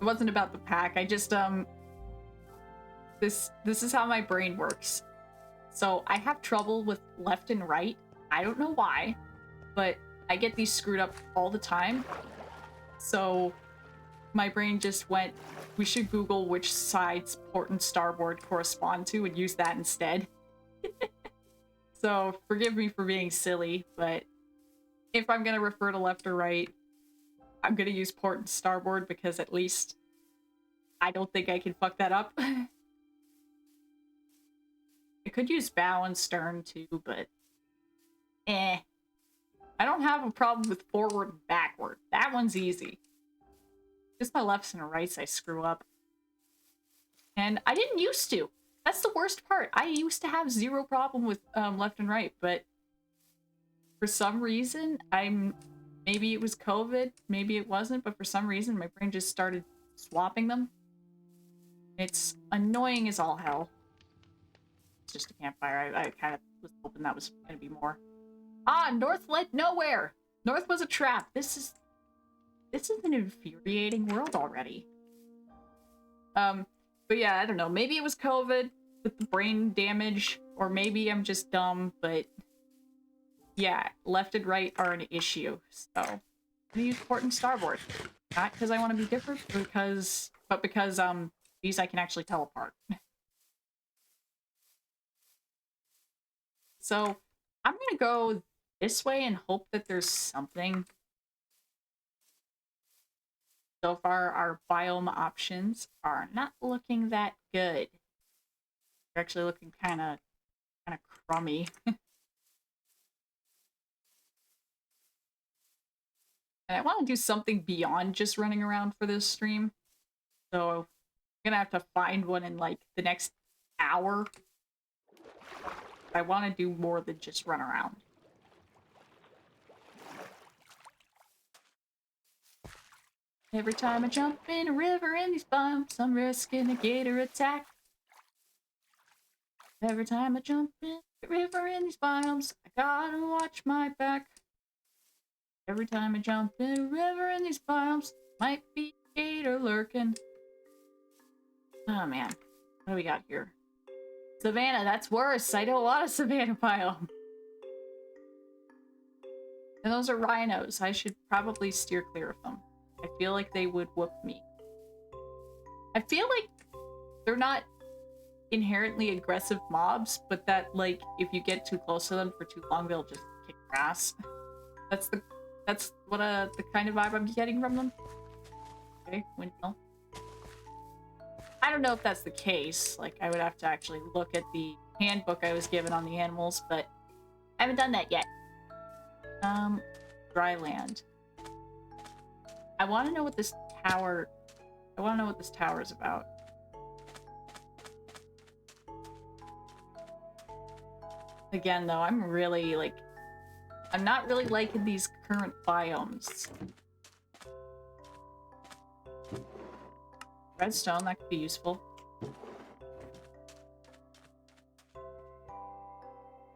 wasn't about the pack. I just this is how my brain works. So I have trouble with left and right. I don't know why, but I get these screwed up all the time. So my brain just went, we should Google which sides port and starboard correspond to and use that instead. So forgive me for being silly, but if I'm going to refer to left or right, I'm going to use port and starboard because at least I don't think I can fuck that up. I could use bow and stern too, but I don't have a problem with forward and backward. That one's easy. Just my lefts and rights I screw up. And I didn't used to. That's the worst part. I used to have zero problem with left and right, but for some reason, maybe it was COVID, maybe it wasn't, but for some reason my brain just started swapping them. It's annoying as all hell. It's just a campfire. I kind of was hoping that was going to be more. Ah, North led nowhere! North was a trap. This is an infuriating world already. But yeah, I don't know. Maybe it was COVID with the brain damage, or maybe I'm just dumb, but yeah, left and right are an issue. So I'm gonna use port and starboard. Not because I want to be different, but because these I can actually tell apart. So I'm gonna go this way and hope that there's something. So far, our biome options are not looking that good. They're actually looking kind of crummy. And I want to do something beyond just running around for this stream. So I'm gonna have to find one in like the next hour. I want to do more than just run around. Every time I jump in a river in these bumps, I'm risking a gator attack. Every time I jump in a river in these biomes, I gotta watch my back. Every time I jump in a river in these biomes, might be a gator lurking. Oh man, what do we got here? Savannah, that's worse. I know a lot of Savannah biome. And those are rhinos. I should probably steer clear of them. I feel like they would whoop me. I feel like they're not inherently aggressive mobs, but that, like, if you get too close to them for too long, they'll just kick your ass. That's what the kind of vibe I'm getting from them. Okay, windmill. I don't know if that's the case. Like, I would have to actually look at the handbook I was given on the animals, but I haven't done that yet. Dry land. I want to know what this tower... I want to know what this tower is about. Again, though, I'm really, like... I'm not really liking these current biomes. Redstone, that could be useful.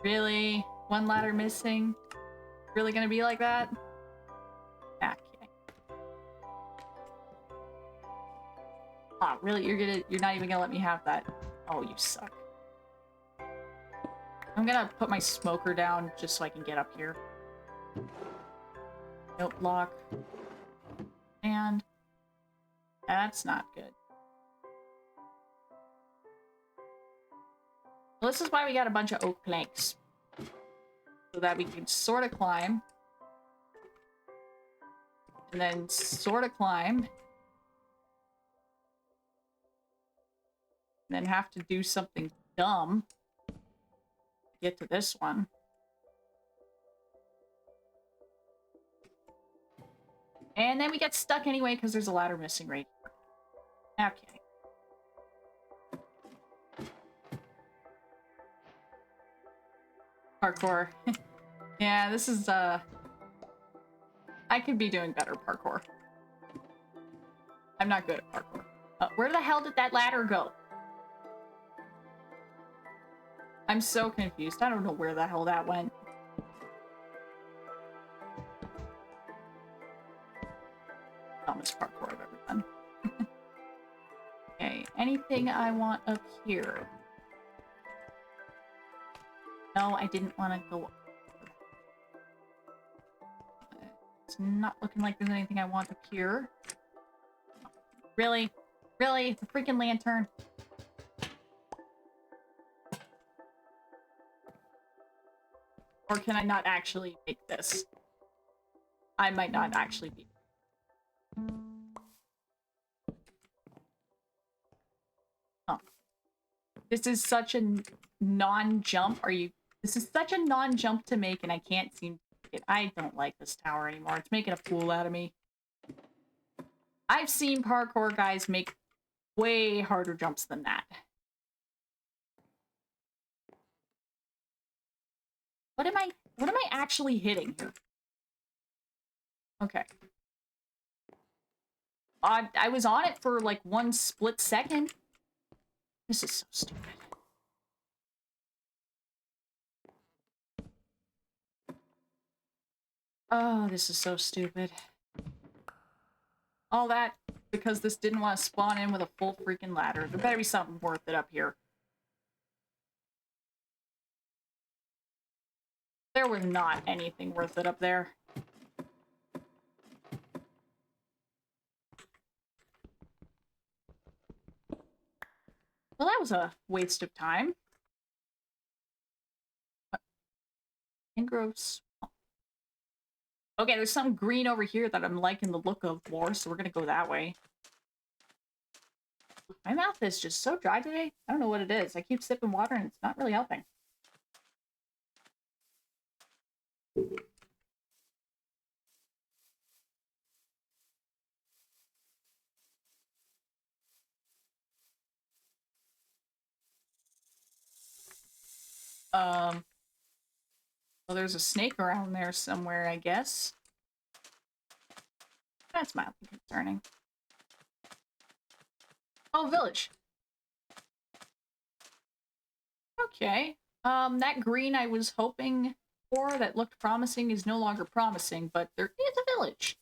Really? One ladder missing? Really gonna be like that? Okay. Ah, really? You're not even gonna let me have that? Oh, you suck. I'm gonna put my smoker down just so I can get up here. Note lock. And that's not good. Well, this is why we got a bunch of oak planks. So that we can sort of climb. And then sort of climb. And then have to do something dumb to get to this one. And then we get stuck anyway because there's a ladder missing right here. Okay. Parkour. Yeah, this is, I could be doing better parkour. I'm not good at parkour. Where the hell did that ladder go? I'm so confused. I don't know where the hell that went. anything I want up here? No, I didn't want to go up. It's not looking like there's anything I want up here. Really? Really? The freaking lantern? Or can I not actually make this? I might not actually be. Oh. This is such a non-jump. This is such a non-jump to make, and I can't seem to make it. I don't like this tower anymore. It's making a fool out of me. I've seen parkour guys make way harder jumps than that. What am I actually hitting here? Okay. I was on it for like one split second. This is so stupid. Oh, this is so stupid. All that because this didn't want to spawn in with a full freaking ladder. There better be something worth it up here. There was not anything worth it up there. Well, that was a waste of time. Mangroves. Okay, there's some green over here that I'm liking the look of more, so we're gonna go that way. My mouth is just so dry today. I don't know what it is. I keep sipping water and it's not really helping. Well, there's a snake around there somewhere, I guess. That's mildly concerning. Oh, village. Okay. That green I was hoping for that looked promising is no longer promising, but there is a village.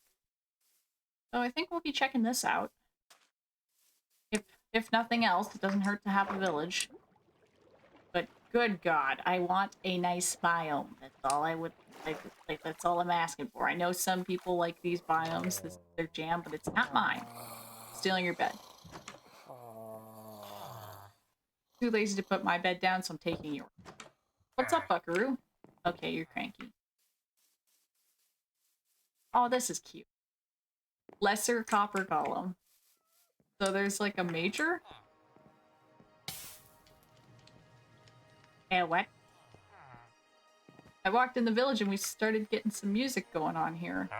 So I think we'll be checking this out. If nothing else, it doesn't hurt to have a village. But good God, I want a nice biome. That's all I would like. That's all I'm asking for. I know some people like these biomes. This is their jam, but it's not mine. Stealing your bed. Too lazy to put my bed down, so I'm taking yours. What's up, buckaroo? Okay, you're cranky. Oh, this is cute. Lesser copper golem. So there's like a major? What? I walked in the village and we started getting some music going on here.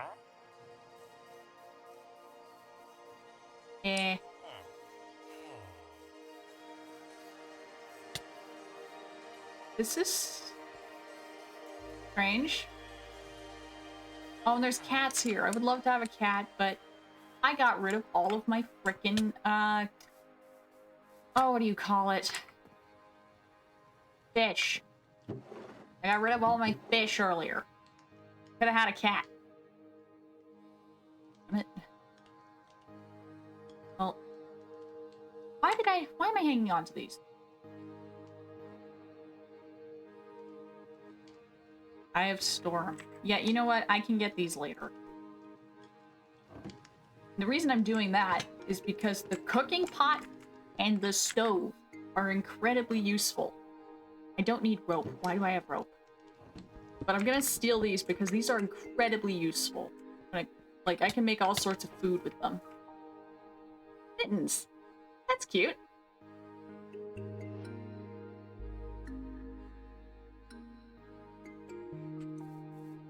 This is strange. Oh, and there's cats here. I would love to have a cat, but I got rid of all of my frickin' oh, what do you call it? Fish. I got rid of all my fish earlier. Could have had a cat. Damn it. Well, why am I hanging on to these? I have storm. Yeah, you know what? I can get these later. The reason I'm doing that is because the cooking pot and the stove are incredibly useful. I don't need rope. Why do I have rope? But I'm gonna steal these because these are incredibly useful. Like, I can make all sorts of food with them. Mittens. That's cute.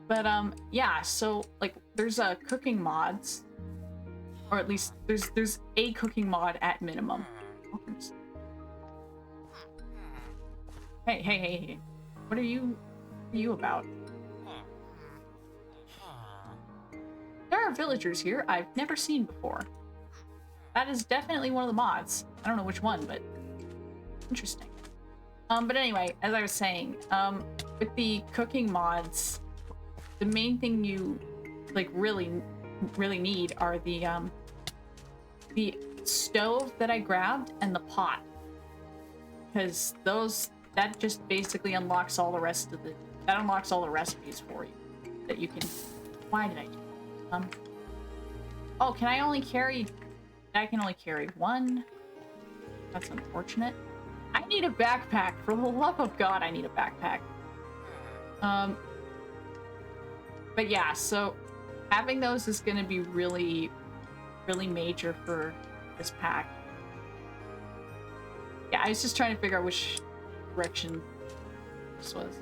But, yeah, so, like, there's cooking mods. Or at least, there's a cooking mod at minimum. Hey. What are you about? There are villagers here I've never seen before. That is definitely one of the mods. I don't know which one, but interesting. But anyway, as I was saying, with the cooking mods, the main thing you, like, really need are the stove that I grabbed and the pot. Because that just basically unlocks all the rest of that unlocks all the recipes for you. That you can, why did I do that? Oh, can I only carry, I can only carry one. That's unfortunate. I need a backpack, for the love of God, I need a backpack. But yeah, so having those is gonna be really, really major for this pack. Yeah, I was just trying to figure out which direction this was.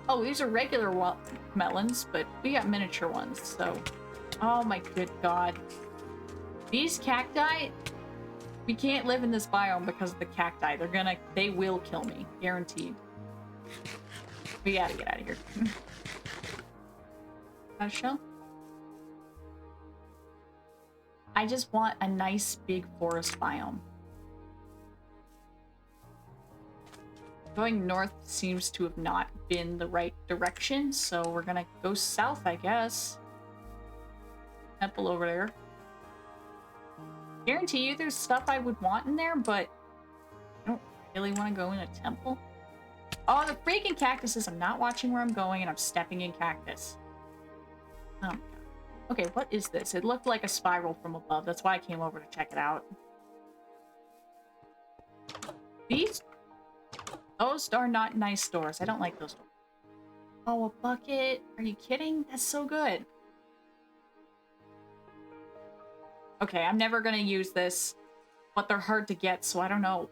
Oh, these are regular melons, but we got miniature ones, so... Oh my good god. These cacti, we can't live in this biome because of the cacti. They will kill me, guaranteed. We gotta get out of here. Got a shell? I just want a nice big forest biome. Going north seems to have not been the right direction, so we're gonna go south, I guess. Temple over there. Guarantee you there's stuff I would want in there, but I don't really want to go in a temple. Oh, the freaking cactuses! I'm not watching where I'm going, and I'm stepping in cactus. Oh my god. Okay, what is this? It looked like a spiral from above. That's why I came over to check it out. Those are not nice doors. I don't like those doors. Oh, a bucket? Are you kidding? That's so good. Okay, I'm never gonna use this, but they're hard to get, so I don't know.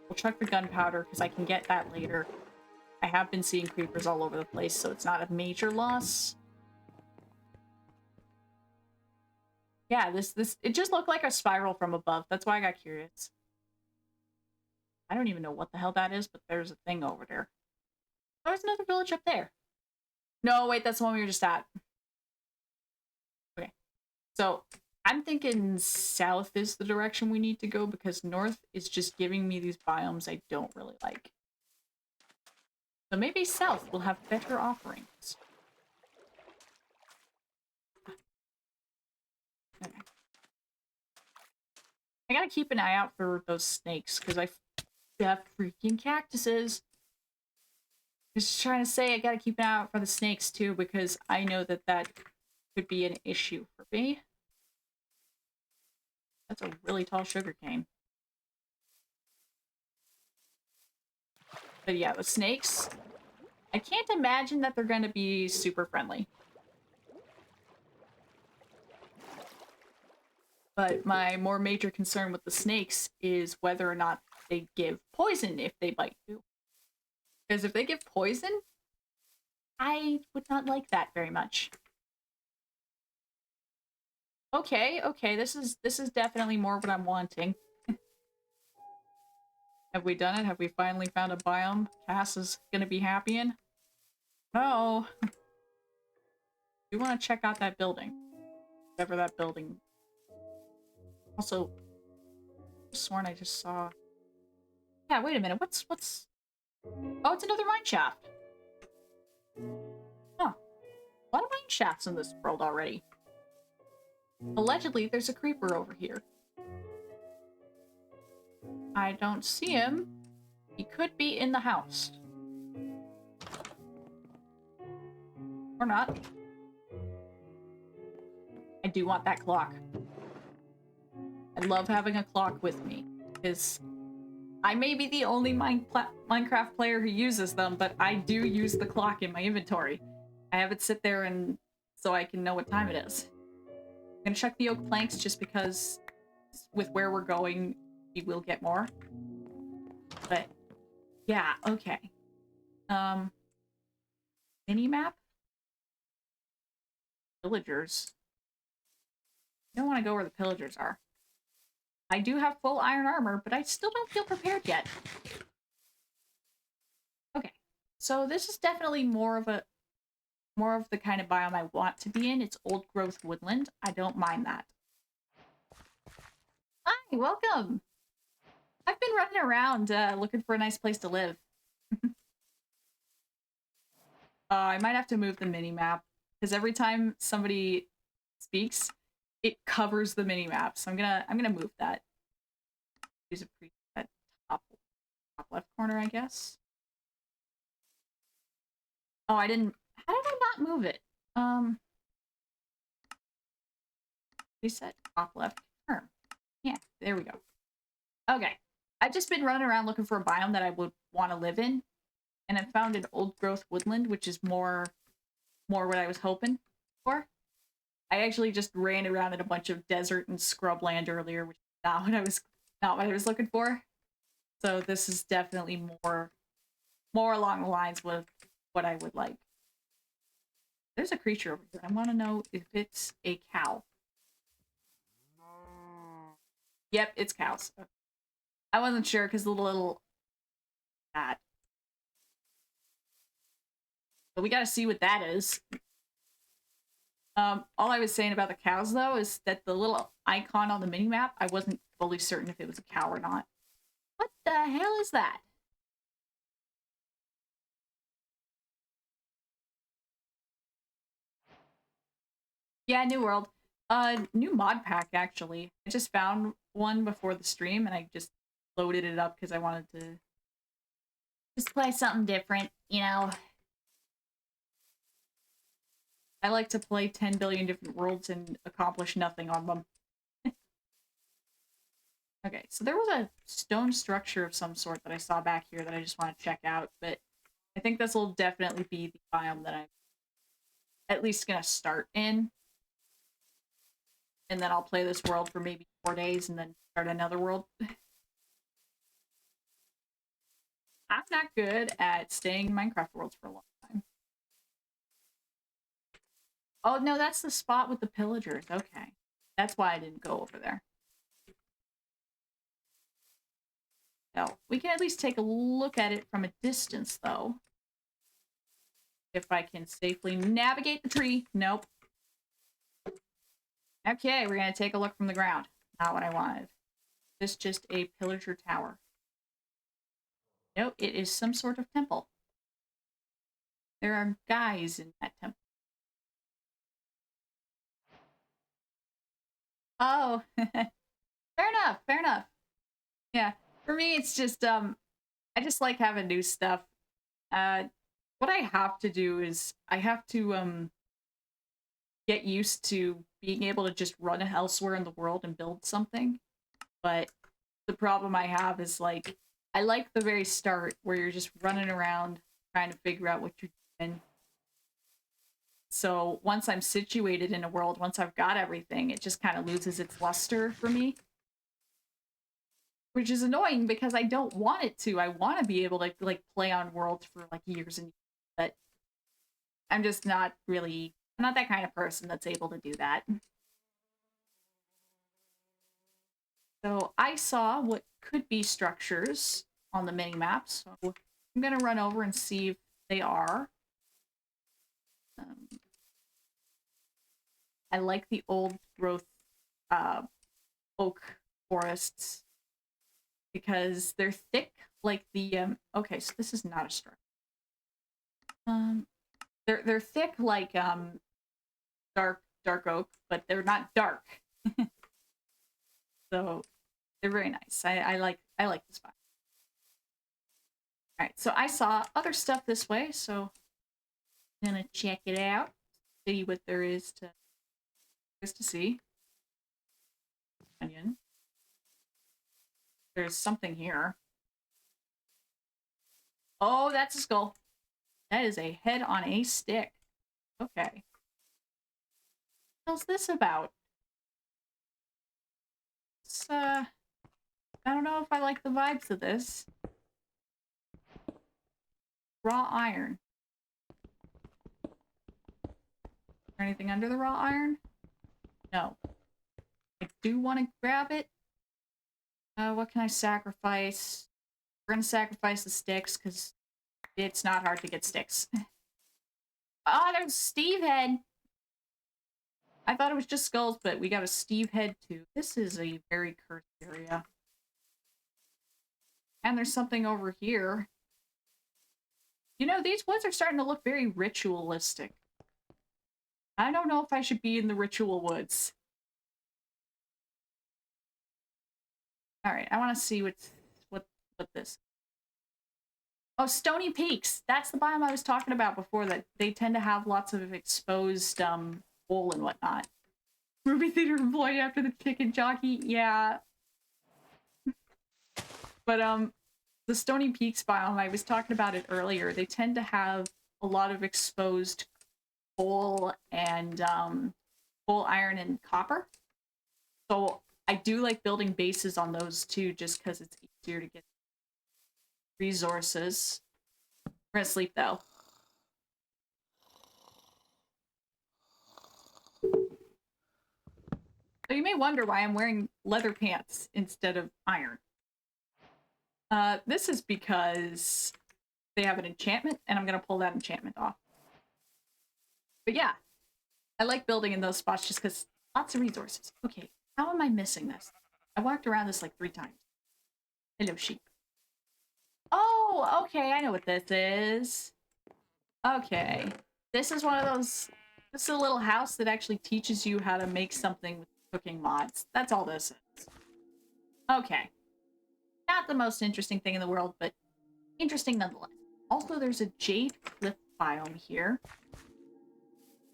We'll check the gunpowder, because I can get that later. I have been seeing creepers all over the place, so it's not a major loss. Yeah, it just looked like a spiral from above. That's why I got curious. I don't even know what the hell that is, but there's a thing over there. Oh, there's another village up there. No, wait, that's the one we were just at. Okay. So, I'm thinking south is the direction we need to go, because north is just giving me these biomes I don't really like. So maybe south will have better offerings. Okay. I gotta keep an eye out for those snakes, because I have freaking cactuses. Just trying to say I gotta keep an eye out for the snakes too, because I know that could be an issue for me. That's a really tall sugarcane. But yeah, the snakes, I can't imagine that they're gonna be super friendly. But my more major concern with the snakes is whether or not they give poison if they bite you. Because if they give poison, I would not like that very much. Okay, this is definitely more what I'm wanting. Have we done it? Have we finally found a biome Cass is gonna be happy in? No. We want to check out that building. Whatever that building. Also, I sworn I just saw. Yeah, wait a minute. What's? Oh, it's another mine shaft. Huh. A lot of mine shafts in this world already. Allegedly, there's a creeper over here. I don't see him. He could be in the house. Or not. I do want that clock. I love having a clock with me, because I may be the only Minecraft player who uses them, but I do use the clock in my inventory. I have it sit there and so I can know what time it is. I'm gonna check the oak planks just because with where we're going, we will get more. But yeah, okay. Mini-map? Villagers. I don't want to go where the pillagers are. I do have full iron armor, but I still don't feel prepared yet. Okay, so this is definitely more of the kind of biome I want to be in. It's old growth woodland. I don't mind that. Hi, welcome. I've been running around looking for a nice place to live. I might have to move the mini map because every time somebody speaks, it covers the mini map. So I'm gonna move that. Use a preset top left corner, I guess. Oh, I didn't. How did I not move it? Reset top left corner. Yeah, there we go. Okay, I've just been running around looking for a biome that I would want to live in, and I found an old growth woodland, which is more what I was hoping for. I actually just ran around in a bunch of desert and scrubland earlier, which is not what I was looking for. So this is definitely more along the lines with what I would like. There's a creature over here. I want to know if it's a cow. Yep, it's cows. I wasn't sure because the little cat. But we gotta see what that is. All I was saying about the cows, though, is that the little icon on the minimap, I wasn't fully certain if it was a cow or not. What the hell is that? Yeah, New World. New mod pack, actually. I just found one before the stream, and I just loaded it up because I wanted to just play something different, you know? I like to play 10 billion different worlds and accomplish nothing on them. Okay, so there was a stone structure of some sort that I saw back here that I just want to check out, but I think this will definitely be the biome that I'm at least gonna start in. And then I'll play this world for maybe 4 days and then start another world. I'm not good at staying in Minecraft worlds for a long time. Oh, no, that's the spot with the pillagers. Okay. That's why I didn't go over there. So, we can at least take a look at it from a distance, though. If I can safely navigate the tree. Nope. Okay, we're going to take a look from the ground. Not what I wanted. This just a pillager tower. Nope, it is some sort of temple. There are guys in that temple. Oh, fair enough, fair enough. Yeah, for me, it's just, I just like having new stuff. What I have to do is I have to, get used to being able to just run elsewhere in the world and build something. But the problem I have is, like, I like the very start where you're just running around trying to figure out what you're doing. So once I'm situated in a world, once I've got everything, it just kind of loses its luster for me. Which is annoying because I don't want it to. I want to be able to, like, play on worlds for, like, years and years. But I'm just not really... I'm not that kind of person that's able to do that. So I saw what could be structures on the mini-map. So I'm going to run over and see if they are. I like the old growth oak forests because they're thick like the okay, so this is not a structure. They're thick like dark oak, but they're not dark. So they're very nice. I like this spot. All right, so I saw other stuff this way, so I'm gonna check it out, see what there is to see. Onion. There's something here. Oh, that's a skull. That is a head on a stick. Okay. What's this about? It's, I don't know if I like the vibes of this. Raw iron. Is there anything under the raw iron? No. I do want to grab it. What can I sacrifice? We're gonna sacrifice the sticks because it's not hard to get sticks. Oh, there's Steve head. I thought it was just skulls, but we got a Steve head too. This is a very cursed area. And there's something over here. You know, these woods are starting to look very ritualistic. I don't know if I should be in the ritual woods. Alright, I want to see what this... Oh, Stony Peaks! That's the biome I was talking about before, that they tend to have lots of exposed, wool and whatnot. Movie theater employee after the chicken jockey? Yeah. But, the Stony Peaks biome, I was talking about it earlier, they tend to have a lot of exposed coal and, coal, iron, and copper. So I do like building bases on those too, just because it's easier to get resources. We're gonna sleep though. So you may wonder why I'm wearing leather pants instead of iron. This is because they have an enchantment, and I'm gonna pull that enchantment off. But yeah, I like building in those spots just because lots of resources. Okay, how am I missing this? I walked around this like 3 times. Hello, sheep. Oh, okay, I know what this is. Okay. This is one of those... This is a little house that actually teaches you how to make something with cooking mods. That's all this is. Okay. Not the most interesting thing in the world, but interesting nonetheless. Also, there's a Jade Cliff biome here.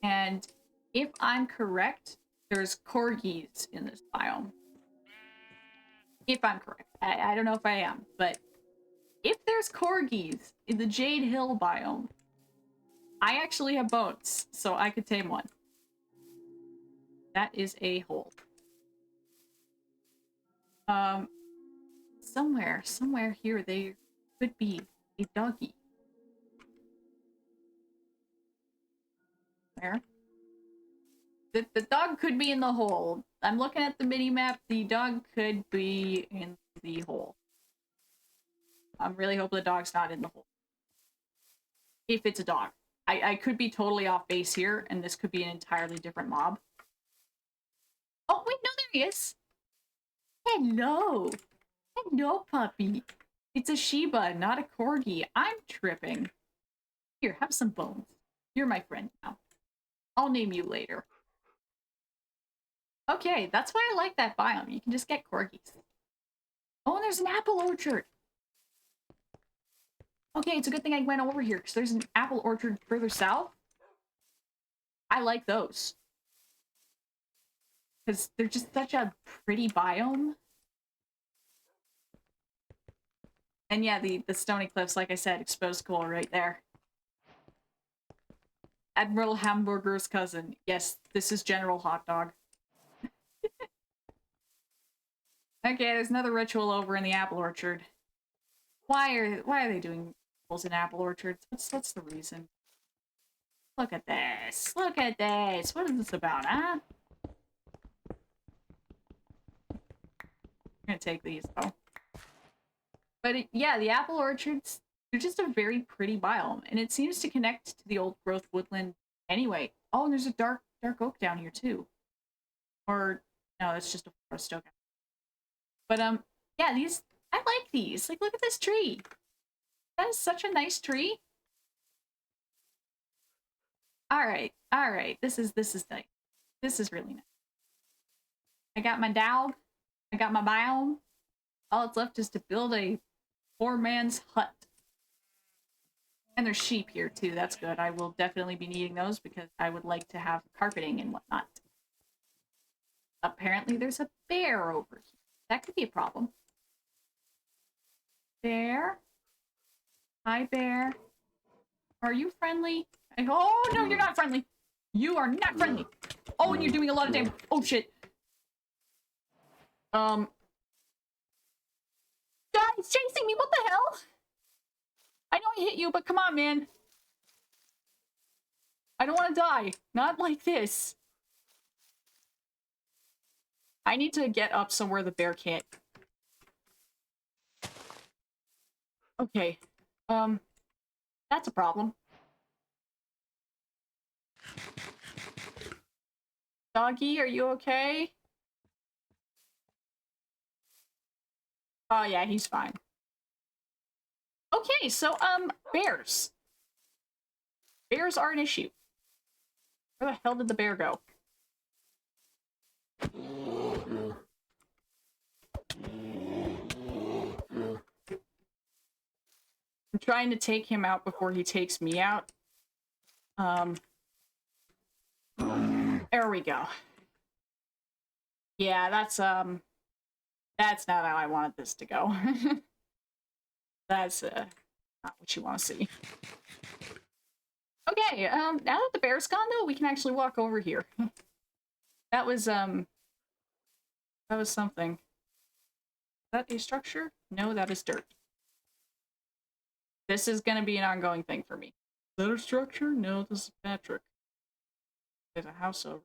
And if I'm correct, there's corgis in this biome. If I'm correct. I don't know if I am, but if there's corgis in the Jade Hill biome, I actually have bones, so I could tame one. That is a hole. Somewhere here there could be a doggy. Where? The dog could be in the hole. I'm looking at the mini-map. The dog could be in the hole. I'm really hoping the dog's not in the hole. If it's a dog. I could be totally off base here, and this could be an entirely different mob. Oh, wait, no, there he is! Hello! Hello, puppy! It's a Shiba, not a Corgi. I'm tripping. Here, have some bones. You're my friend now. I'll name you later. Okay, that's why I like that biome. You can just get Corgis. Oh, and there's an apple orchard! Okay, it's a good thing I went over here, because there's an apple orchard further south. I like those. Because they're just such a pretty biome. And yeah, the Stony Cliffs, like I said, exposed coal right there. Admiral Hamburger's cousin. Yes, this is General Hot Dog. Okay, there's another ritual over in the apple orchard. Why are they doing rituals in apple orchards? What's the reason? Look at this. Look at this. What is this about, huh? I'm gonna take these though. But yeah, the apple orchards, they're just a very pretty biome, and it seems to connect to the old growth woodland anyway. Oh, and there's a dark oak down here too. Or no, it's just a forest oak. But yeah, these, I like these. Like, look at this tree. That is such a nice tree. All right. This is nice. This is really nice. I got my dog. I got my biome. All that's left is to build a poor man's hut. And there's sheep here too. That's good. I will definitely be needing those because I would like to have carpeting and whatnot. Apparently there's a bear over here. That could be a problem. Bear? Hi, bear. Are you friendly? Oh, no, you're not friendly. You are not friendly. Oh, and you're doing a lot of damage. Oh, shit. God, he's chasing me. What the hell? I know I hit you, but come on, man. I don't want to die. Not like this. I need to get up somewhere the bear can't. Okay. That's a problem. Doggy, are you okay? Oh, yeah, he's fine. Okay, so, bears. Bears are an issue. Where the hell did the bear go? trying to take him out before he takes me out. There we go. Yeah, that's not how I wanted this to go. That's not what you want to see. Okay, now that the bear's gone though, we can actually walk over here. That was something. Is that a structure? No, that is dirt. This is gonna be an ongoing thing for me. Is that a structure? No, this is Patrick. There's a house over.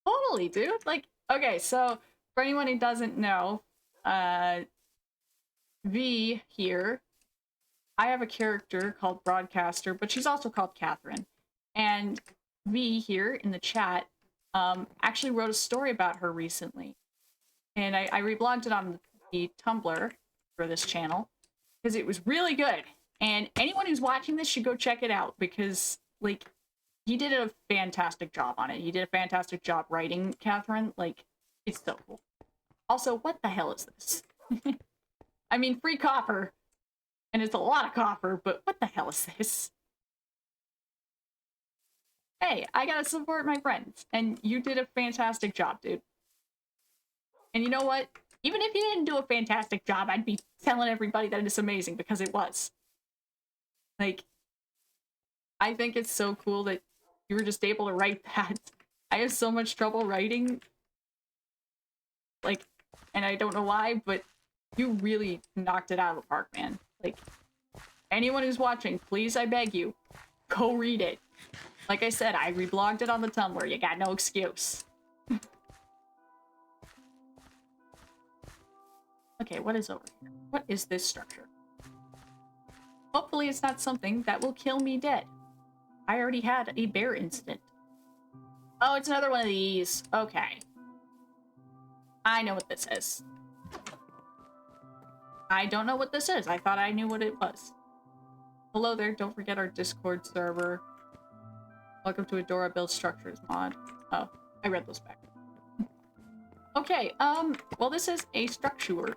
Totally, dude. Like, okay, so for anyone who doesn't know, V here, I have a character called Broadcaster, but she's also called Catherine. And V here in the chat actually wrote a story about her recently. And I reblogged it on the Tumblr for this channel because it was really good. And anyone who's watching this should go check it out because, like, he did a fantastic job on it. He did a fantastic job writing Catherine. Like, it's so cool. Also, what the hell is this? I mean, free copper. And it's a lot of copper, but what the hell is this? Hey, I gotta support my friends. And you did a fantastic job, dude. And you know what? Even if you didn't do a fantastic job, I'd be telling everybody that it's amazing because it was. Like, I think it's so cool that you were just able to write that. I have so much trouble writing. Like, and I don't know why, but you really knocked it out of the park, man. Like, anyone who's watching, please, I beg you, go read it. Like I said, I reblogged it on the Tumblr. You got no excuse. Okay, what is over here? What is this structure? Hopefully it's not something that will kill me dead. I already had a bear incident. Oh, it's another one of these. Okay. I know what this is. I don't know what this is. I thought I knew what it was. Hello there, don't forget our Discord server. Welcome to Adora Build Structures mod. Oh, I read those back. Okay, well this is a structure.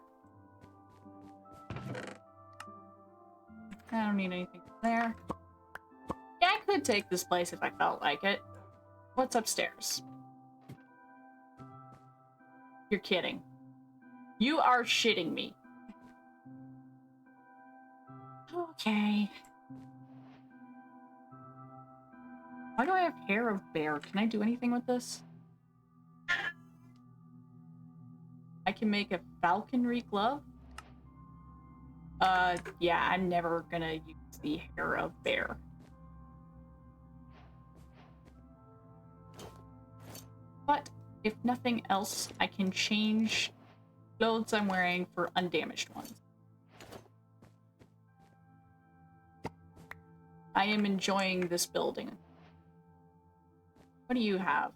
I don't need anything there. Yeah, I could take this place if I felt like it. What's upstairs? You're kidding. You are shitting me. Okay. Why do I have hair of bear? Can I do anything with this? I can make a falconry glove? Yeah, I'm never gonna use the hair of bear. But if nothing else, I can change clothes I'm wearing for undamaged ones. I am enjoying this building. What do you have?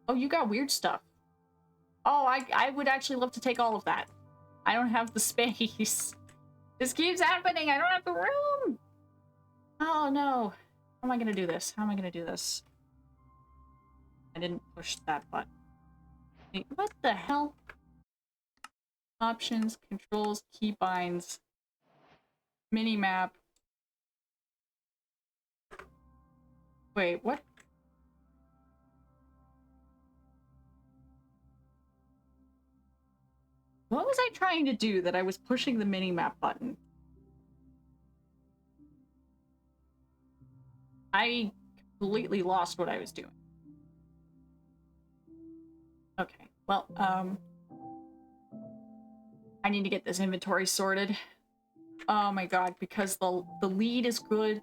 Oh, you got weird stuff. Oh, I would actually love to take all of that. I don't have the space. This keeps happening. I don't have the room. Oh, no. How am I going to do this? How am I going to do this? I didn't push that button. Wait, what the hell? Options, controls, keybinds, minimap. Wait, what? What was I trying to do that I was pushing the minimap button? I completely lost what I was doing. Okay, well, I need to get this inventory sorted. Oh my god, because the lead is good.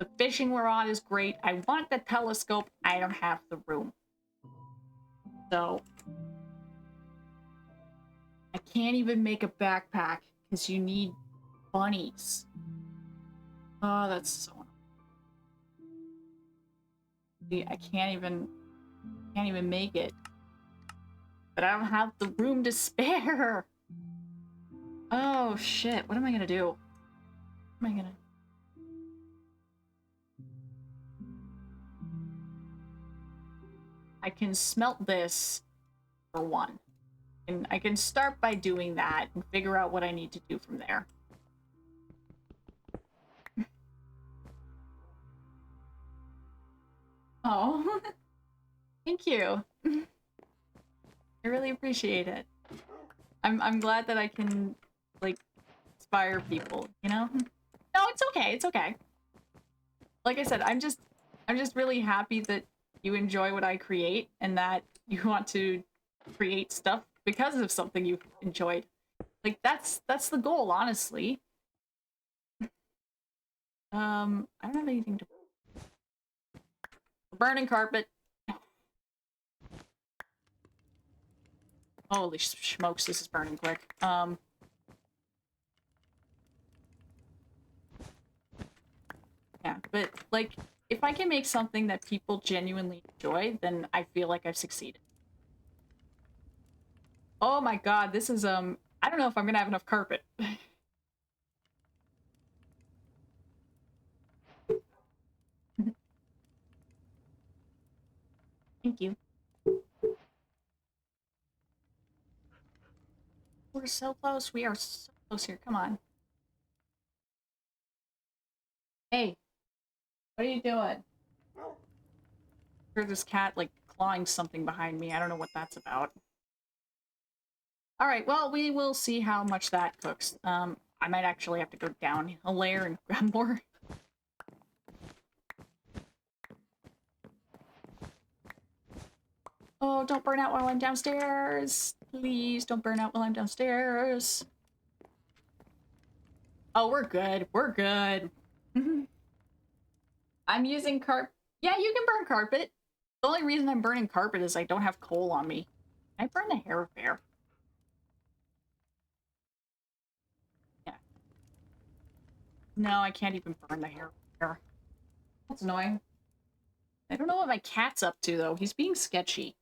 The fishing we're on is great. I want the telescope. I don't have the room. So I can't even make a backpack because you need bunnies. Oh, that's so annoying. I can't even make it. But I don't have the room to spare. Oh shit, what am I gonna do? What am I gonna... I can smelt this for one. I can start by doing that and figure out what I need to do from there. Oh, thank you. I really appreciate it. I'm glad that I can, like, inspire people, you know? No, it's okay. It's okay. Like I said, I'm just really happy that you enjoy what I create and that you want to create stuff because of something you've enjoyed. Like, that's the goal, honestly. I don't have anything to... Burning carpet. Holy smokes, this is burning quick. Yeah, but, like, if I can make something that people genuinely enjoy, then I feel like I've succeeded. Oh my god, this is, I don't know if I'm gonna have enough carpet. Thank you. We're so close. We are so close here. Come on. Hey, what are you doing? I heard this cat, like, clawing something behind me. I don't know what that's about. Alright, well, we will see how much that cooks. I might actually have to go down a layer and grab more. Oh, don't burn out while I'm downstairs. Please don't burn out while I'm downstairs. Oh, we're good. We're good. I'm using Yeah, you can burn carpet. The only reason I'm burning carpet is I don't have coal on me. Can I burn the hair of bear? Yeah. No, I can't even burn the hair of bear. That's annoying. I don't know what my cat's up to, though. He's being sketchy.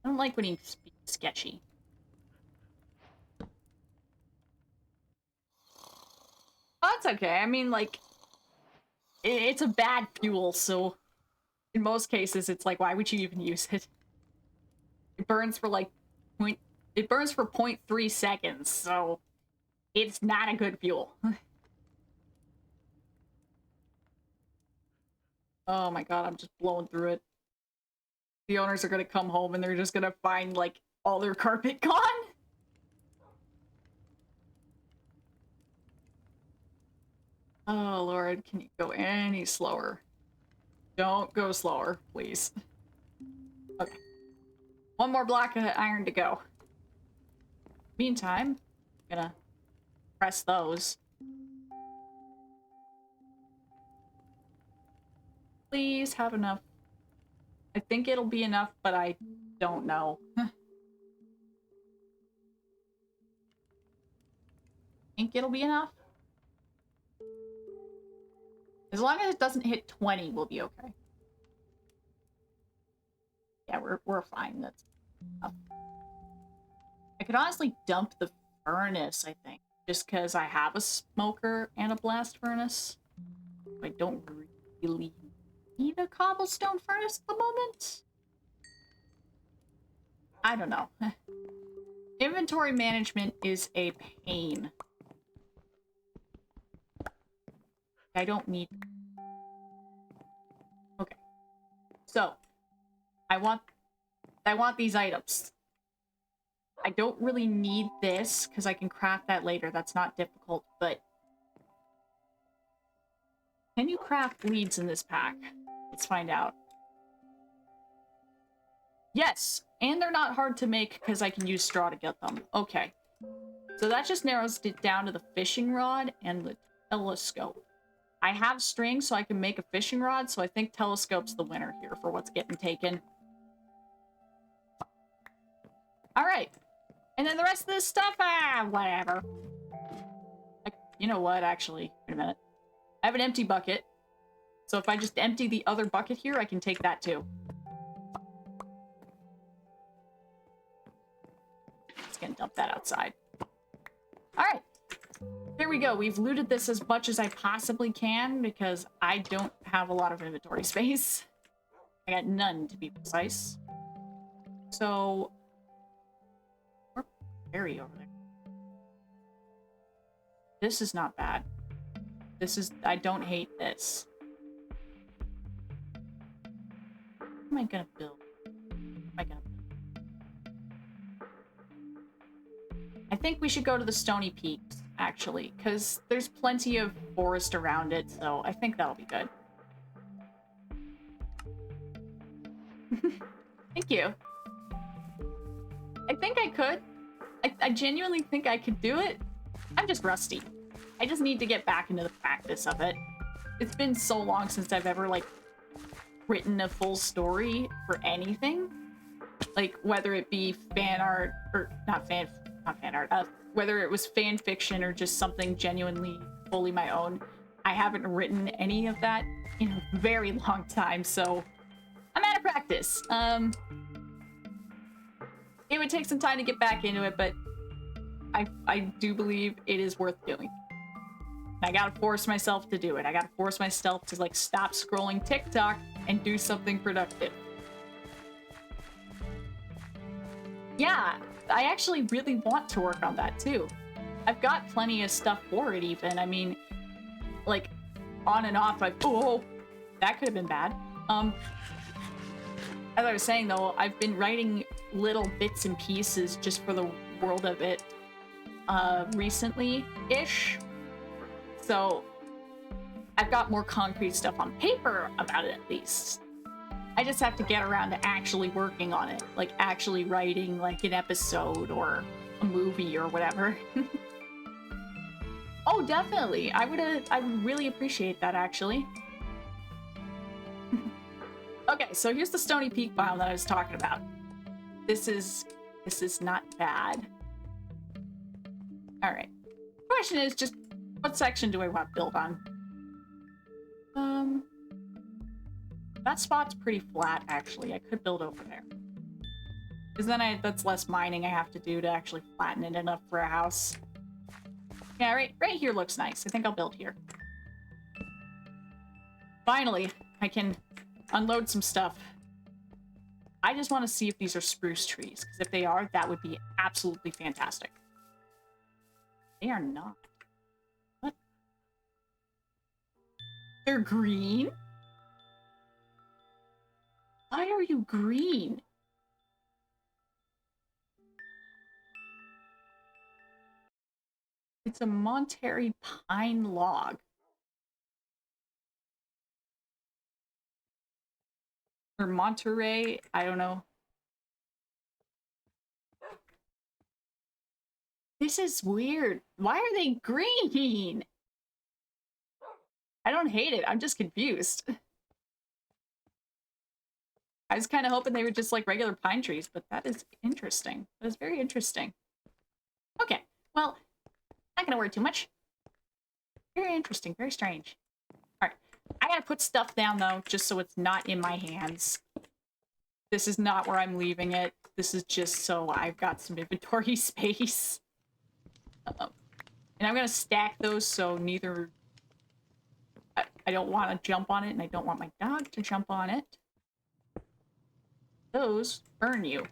I don't like when he's being sketchy. Oh, that's okay. I mean, like, it's a bad fuel, so in most cases, it's like, why would you even use it? It burns for, like, it burns for 0.3 seconds, so it's not a good fuel. Oh my god, I'm just blowing through it. The owners are gonna come home and they're just gonna find, like, all their carpet gone. Oh lord, can you go any slower? Don't go slower, please. Okay. One more block of iron to go. Meantime, I'm gonna press those. Please have enough. I think it'll be enough, but I don't know. Think it'll be enough? As long as it doesn't hit 20, we'll be okay. Yeah, we're fine. That's enough. I could honestly dump the furnace, I think. Just because I have a smoker and a blast furnace. I don't really need a cobblestone furnace at the moment. I don't know. Inventory management is a pain. I don't need... Okay. So, I want these items. I don't really need this, because I can craft that later. That's not difficult, but... Can you craft leads in this pack? Let's find out. Yes! And they're not hard to make, because I can use straw to get them. Okay. So that just narrows it down to the fishing rod and the telescope. I have string, so I can make a fishing rod, so I think telescope's the winner here for what's getting taken. Alright. And then the rest of this stuff, whatever. You know what, actually? Wait a minute. I have an empty bucket. So if I just empty the other bucket here, I can take that too. Just gonna dump that outside. Alright. There we go. We've looted this as much as I possibly can because I don't have a lot of inventory space. I got none, to be precise. So... berry over there. This is not bad. This is... I don't hate this. What am I gonna build? I think we should go to the Stony Peaks, actually, because there's plenty of forest around it, so I think that'll be good. Thank you. I think I could. I genuinely think I could do it. I'm just rusty. I just need to get back into the practice of it. It's been so long since I've ever, like, written a full story for anything. Like, whether it be fan art, or not fan art, whether it was fan fiction or just something genuinely fully my own. I haven't written any of that in a very long time, so I'm out of practice. It would take some time to get back into it, but I do believe it is worth doing. I gotta force myself to do it. I gotta force myself to, like, stop scrolling TikTok and do something productive. Yeah, I actually really want to work on that too. I've got plenty of stuff for it even. I mean, like, on and off, oh, that could have been bad. As I was saying though, I've been writing little bits and pieces just for the world of it recently-ish. So I've got more concrete stuff on paper about it at least. I just have to get around to actually working on it, like actually writing like an episode or a movie or whatever. Oh, definitely. I would really appreciate that actually. Okay, so here's the Stony Peak biome that I was talking about. This is not bad. All right. Question is just what section do I want to build on? That spot's pretty flat actually. I could build over there. Because then that's less mining I have to do to actually flatten it enough for a house. Yeah, right here looks nice. I think I'll build here. Finally, I can unload some stuff. I just want to see if these are spruce trees, because if they are, that would be absolutely fantastic. They are not. What? They're green? Why are you green? It's a Monterey pine log. Or Monterey, I don't know. This is weird. Why are they green? I don't hate it. I'm just confused. I was kind of hoping they were just like regular pine trees, but that is interesting. That is very interesting. Okay, well, not gonna worry too much. Very interesting, very strange. All right, I gotta put stuff down though, just so it's not in my hands. This is not where I'm leaving it. This is just so I've got some inventory space. And I'm gonna stack those so neither... I don't want to jump on it, and I don't want my dog to jump on it. Those burn you.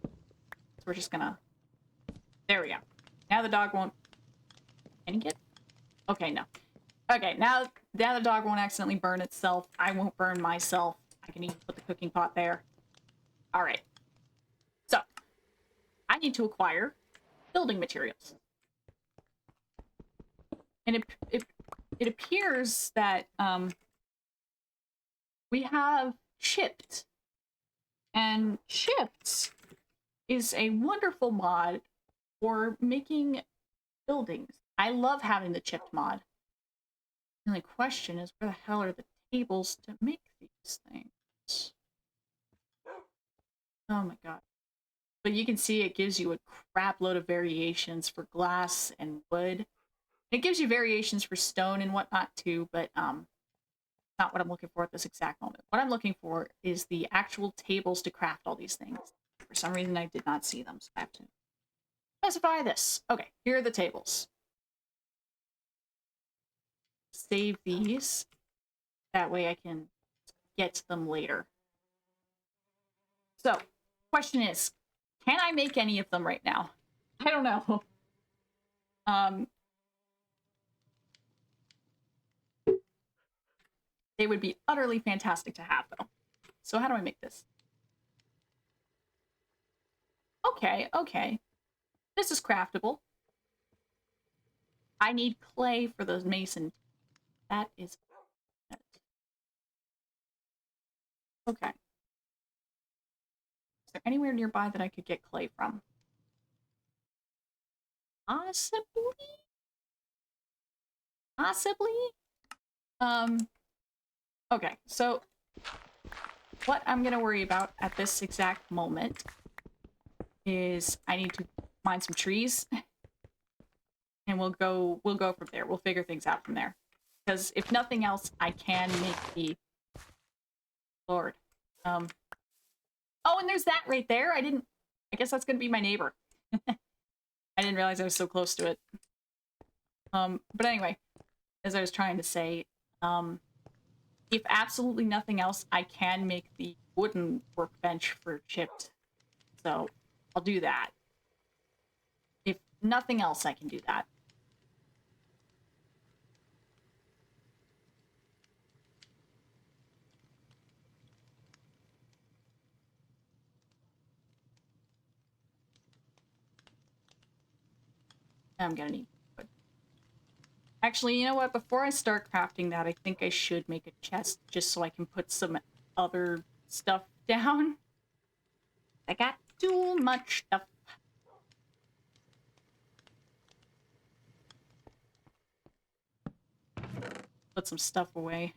So we're just gonna... There we go. Now the dog won't... Can he get... Okay, no. Okay, now the dog won't accidentally burn itself. I won't burn myself. I can even put the cooking pot there. Alright. So, I need to acquire building materials. And it appears that we have Chipped. And Chipped is a wonderful mod for making buildings. I love having the Chipped mod. The only question is, where the hell are the tables to make these things? Oh my god. But you can see it gives you a crap load of variations for glass and wood. It gives you variations for stone and whatnot too, but not what I'm looking for at this exact moment. What I'm looking for is the actual tables to craft all these things. For some reason I did not see them, so I have to specify this. Okay, here are the tables. Save these. That way I can get to them later. So, question is, Can I make any of them right now? I don't know. They would be utterly fantastic to have, though. So how do I make this? Okay, okay. This is craftable. I need clay for those mason. That is... Okay. Is there anywhere nearby that I could get clay from? Possibly? Possibly? Okay, so what I'm gonna worry about at this exact moment is I need to find some trees and we'll go from there. We'll figure things out from there. Because if nothing else, I can make the Lord. Oh, and there's that right there. I guess that's gonna be my neighbor. I didn't realize I was so close to it. But anyway, as I was trying to say, if absolutely nothing else, I can make the wooden workbench for Chipped. So I'll do that. If nothing else, I can do that. I'm gonna need wood. Actually, you know what? Before I start crafting that, I think I should make a chest just so I can put some other stuff down. I got too much stuff. Put some stuff away.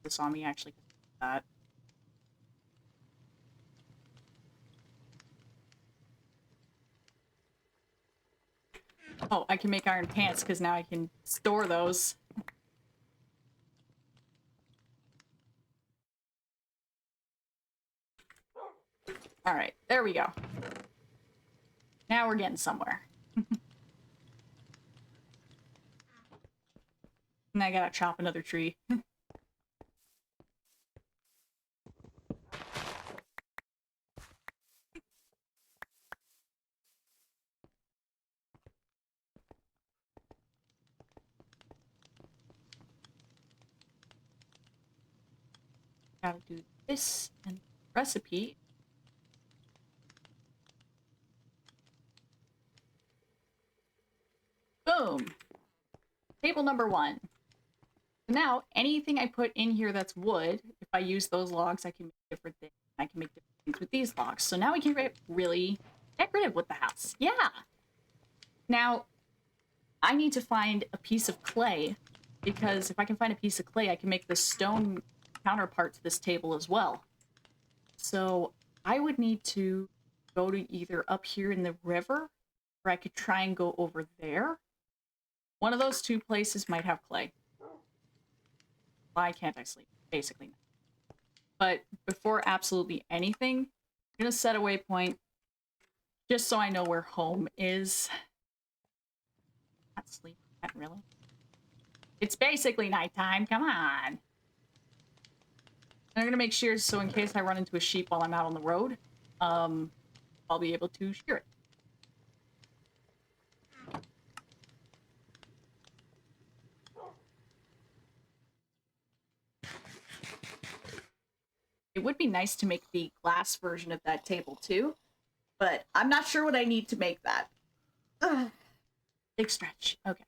This on me actually can do that. Oh, I can make iron pants because now I can store those. Alright, there we go. Now we're getting somewhere. And I gotta chop another tree. Gotta do this and recipe. Boom! Table number 1. Now, anything I put in here that's wood, if I use those logs, I can make different things. I can make different things with these logs. So now we can get really decorative with the house. Yeah! Now, I need to find a piece of clay, because if I can find a piece of clay, I can make the stone counterpart to this table as well. So I would need to go to either up here in the river, or I could try and go over there. One of those two places might have clay. Why can't I sleep? Basically not. But before absolutely anything, I'm gonna set a waypoint just so I know where home is. Not sleep, not really. It's basically nighttime, come on. And I'm gonna make shears so in case I run into a sheep while I'm out on the road, I'll be able to shear it. It would be nice to make the glass version of that table too, but I'm not sure what I need to make that. Ugh. Big stretch. Okay.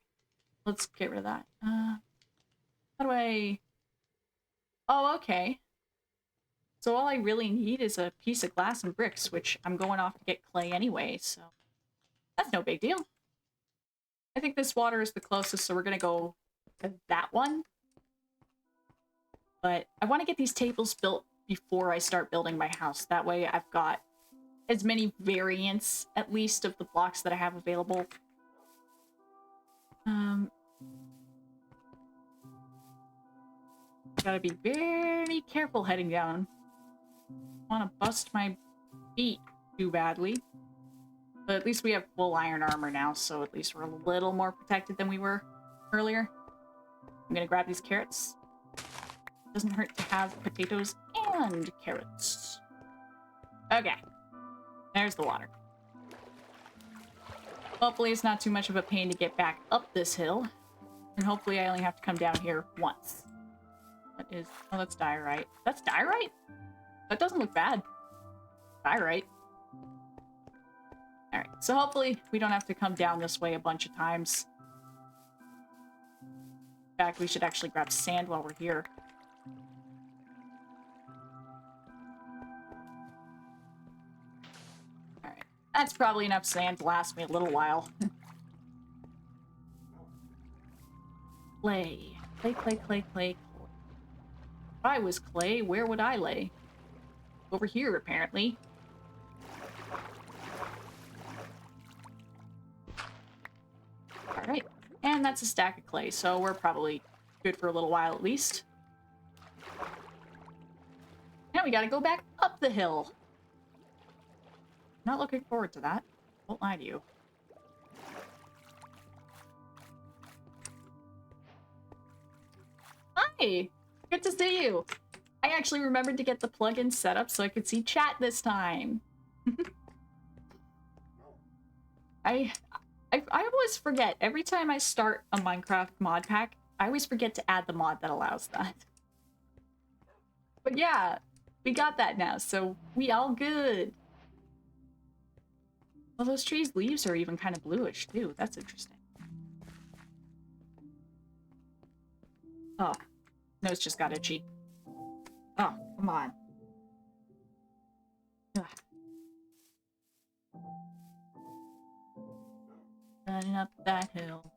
Let's get rid of that. How do I... Oh, okay. So all I really need is a piece of glass and bricks, which I'm going off to get clay anyway, so... That's no big deal. I think this water is the closest, so we're gonna go to that one. But I want to get these tables built before I start building my house. That way I've got as many variants, at least, of the blocks that I have available. Gotta be very careful heading down. I want to bust my feet too badly. But at least we have full iron armor now, so at least we're a little more protected than we were earlier. I'm gonna grab these carrots. Doesn't hurt to have potatoes and carrots. Okay. There's the water. Hopefully it's not too much of a pain to get back up this hill. And hopefully I only have to come down here once. What is... Oh, that's diorite. That's diorite? That doesn't look bad. Diorite. Alright, so hopefully we don't have to come down this way a bunch of times. In fact, we should actually grab sand while we're here. Alright, that's probably enough sand to last me a little while. Clay. Clay, clay, clay, clay. If I was clay, where would I lay? Over here, apparently. Alright. And that's a stack of clay, so we're probably good for a little while at least. Now we gotta go back up the hill. Not looking forward to that. Won't lie to you. Hi! Good to see you! I actually remembered to get the plugin set up so I could see chat this time. I always forget. Every time I start a Minecraft mod pack, I always forget to add the mod that allows that. But yeah, we got that now, so we all good. Well, those trees' leaves are even kind of bluish, too. That's interesting. Oh, nose just got itchy. Oh, come on. Ugh. Running up that hill.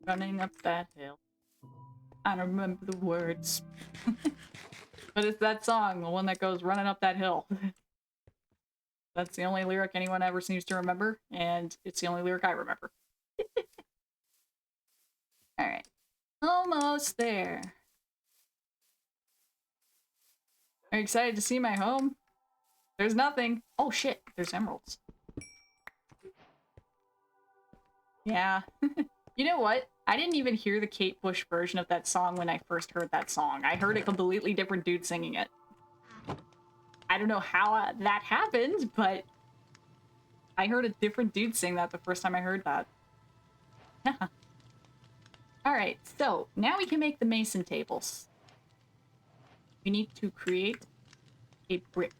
Running up that hill. I don't remember the words. But it's that song, the one that goes running up that hill. That's the only lyric anyone ever seems to remember, and it's the only lyric I remember. Alright. Almost there. Are you excited to see my home? There's nothing. Oh shit, there's emeralds. Yeah. You know what? I didn't even hear the Kate Bush version of that song when I first heard that song. I heard a completely different dude singing it. I don't know how that happened, but I heard a different dude sing that the first time I heard that. Alright, so now we can make the mason tables. We need to create a brick.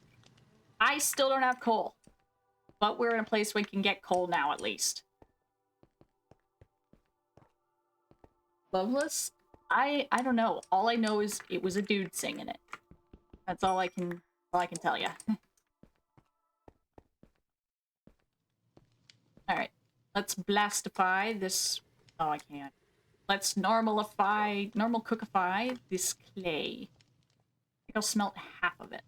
I still don't have coal, but we're in a place where we can get coal now at least. Loveless? I don't know. All I know is it was a dude singing it. That's all I can tell you. Alright. Let's blastify this. Oh, I can't. Let's normal cookify this clay. I think I'll smelt half of it.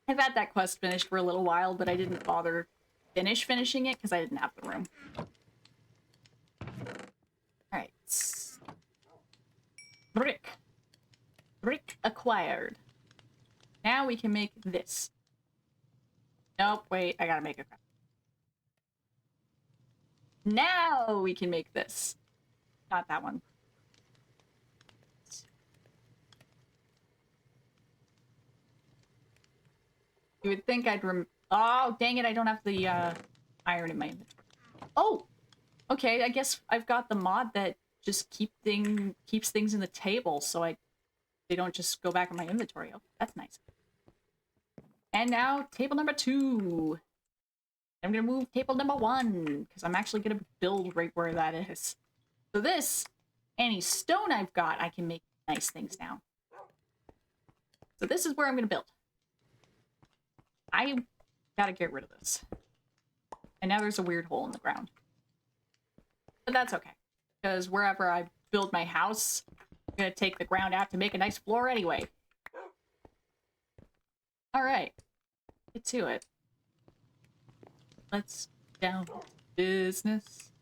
I've had that quest finished for a little while, but I didn't bother finishing it because I didn't have the room. Alright. Brick. Brick acquired. Now we can make this. Nope, wait, I gotta make a... Now we can make this. Not that one. You would think I'd oh, dang it, I don't have the iron in my inventory. Oh! Okay, I guess I've got the mod that just keeps things in the table so they don't just go back in my inventory. Oh, that's nice. And now, table number 2. I'm gonna move table number 1, because I'm actually gonna build right where that is. So this, any stone I've got, I can make nice things now. So this is where I'm gonna build. I gotta get rid of this. And now there's a weird hole in the ground. But that's okay. Because wherever I build my house, I'm gonna take the ground out to make a nice floor anyway. Alright. Get to it. Let's down business.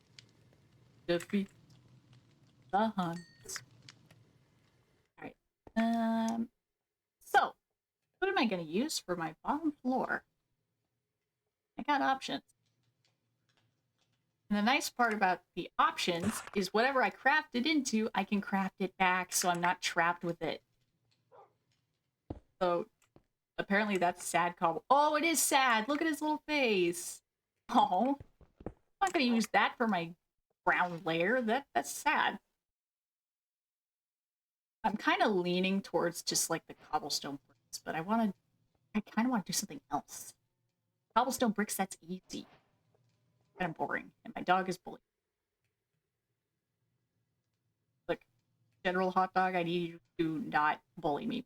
Defeat the Huns. Alright. So, what am I going to use for my bottom floor? I got options. And the nice part about the options is whatever I craft it into, I can craft it back so I'm not trapped with it. So apparently that's sad cobble. Oh, it is sad. Look at his little face. Oh, I'm not going to use that for my ground layer. That's sad. I'm kind of leaning towards just like the cobblestone bricks, but I kind of want to do something else. Cobblestone bricks, that's easy. Kind of boring. And my dog is bullied. Look, General Hot Dog, I need you to not bully me.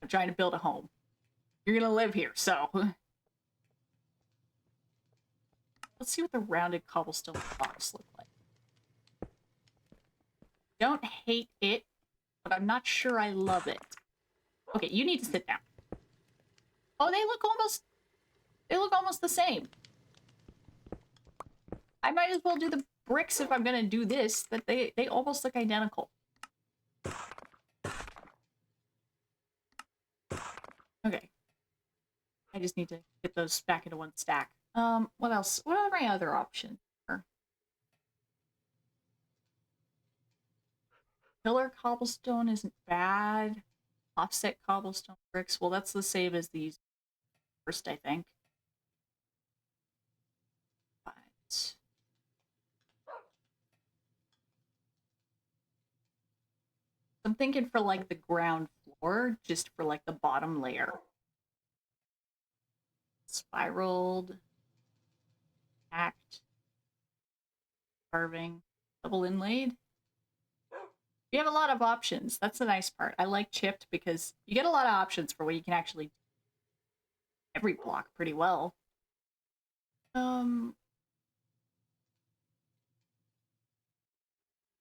I'm trying to build a home. You're gonna live here, so. Let's see what the rounded cobblestone blocks look like. Don't hate it, but I'm not sure I love it. Okay, you need to sit down. Oh, they look almost the same. I might as well do the bricks if I'm gonna do this, that they almost look identical. Okay. I just need to get those back into one stack. What else? What are my other options? Pillar cobblestone isn't bad. Offset cobblestone bricks. Well, that's the same as these first, I think. But I'm thinking for like the ground floor, just for like the bottom layer. Spiraled, hacked, carving, double inlaid. You have a lot of options. That's the nice part. I like chipped because you get a lot of options for what you can actually do every block pretty well.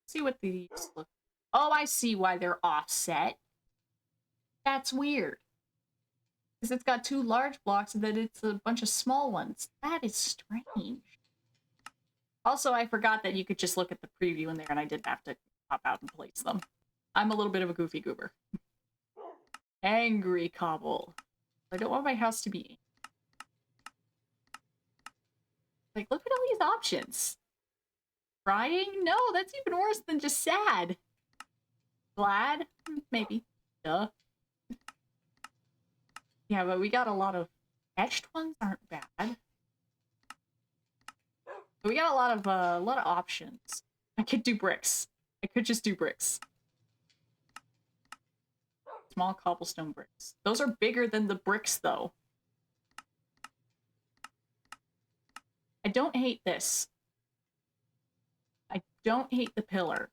See what these look. Oh, I see why they're offset. That's weird. Because it's got two large blocks and then it's a bunch of small ones. That is strange. Also, I forgot that you could just look at the preview in there and I didn't have to pop out and place them. I'm a little bit of a goofy goober. Angry cobble. I don't want my house to be... Like, look at all these options. Crying? No, that's even worse than just sad. Glad? Maybe. Duh. Yeah, but we got a lot of... Etched ones aren't bad. But we got a lot of options. I could do bricks. I could just do bricks. Small cobblestone bricks. Those are bigger than the bricks, though. I don't hate this. I don't hate the pillar.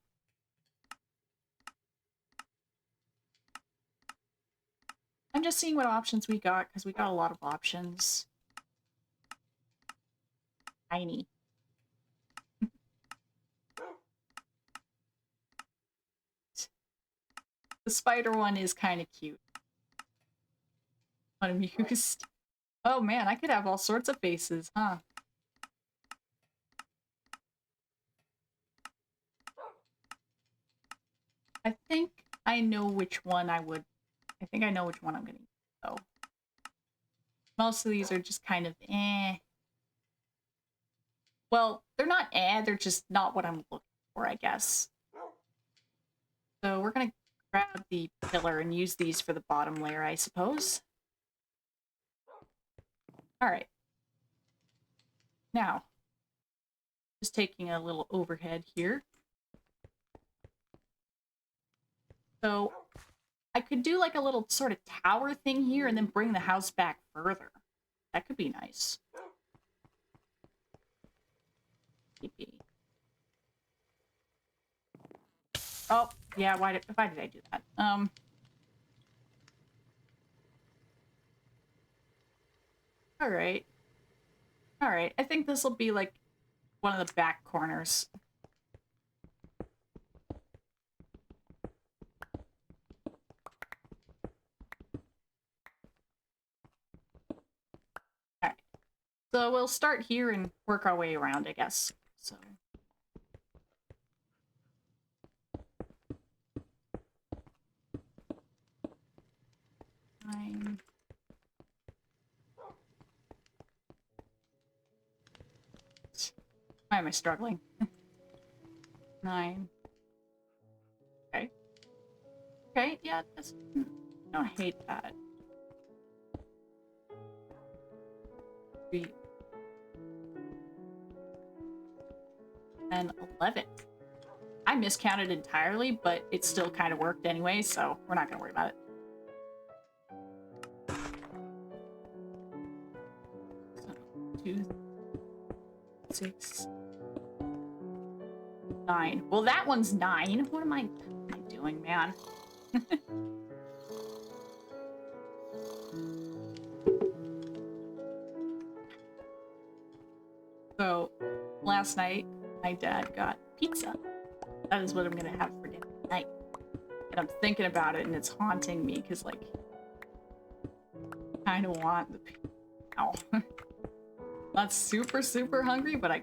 I'm just seeing what options we got, because we got a lot of options. Tiny. The spider one is kind of cute. Unamused. Oh man, I could have all sorts of faces, huh? I think I know which one I think I know which one I'm gonna use, though. Most of these are just kind of eh. Well, they're not eh, they're just not what I'm looking for, I guess. So we're gonna grab the pillar and use these for the bottom layer, I suppose. Alright. Now, just taking a little overhead here. So I could do like a little sort of tower thing here and then bring the house back further. That could be nice. Maybe. Oh, yeah, why did I do that? Alright. Alright, I think this will be like one of the back corners. Alright. So we'll start here and work our way around, I guess. So... am I struggling? 9. Okay. Okay, yeah, that's... I don't hate that. 3. And 11. I miscounted entirely, but it still kind of worked anyway, so we're not going to worry about it. 2, 6, 9. Well, that one's 9. What am I doing, man? So, last night, my dad got pizza. That is what I'm gonna have for dinner tonight. And I'm thinking about it, and it's haunting me, because, like, I kind of want the pizza now. Not super, super hungry, but I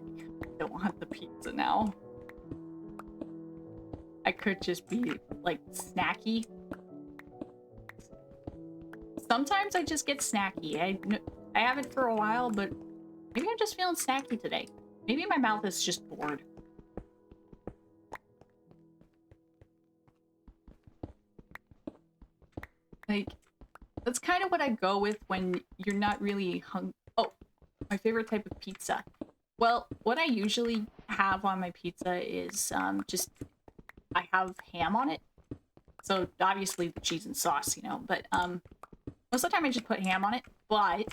don't want the pizza now. I could just be, like, snacky. Sometimes I just get snacky. I haven't for a while, but maybe I'm just feeling snacky today. Maybe my mouth is just bored. Like, that's kind of what I go with when you're not really hungry. Oh, my favorite type of pizza. Well, what I usually have on my pizza is just, I have ham on it. So obviously the cheese and sauce, you know, but most of the time I just put ham on it, but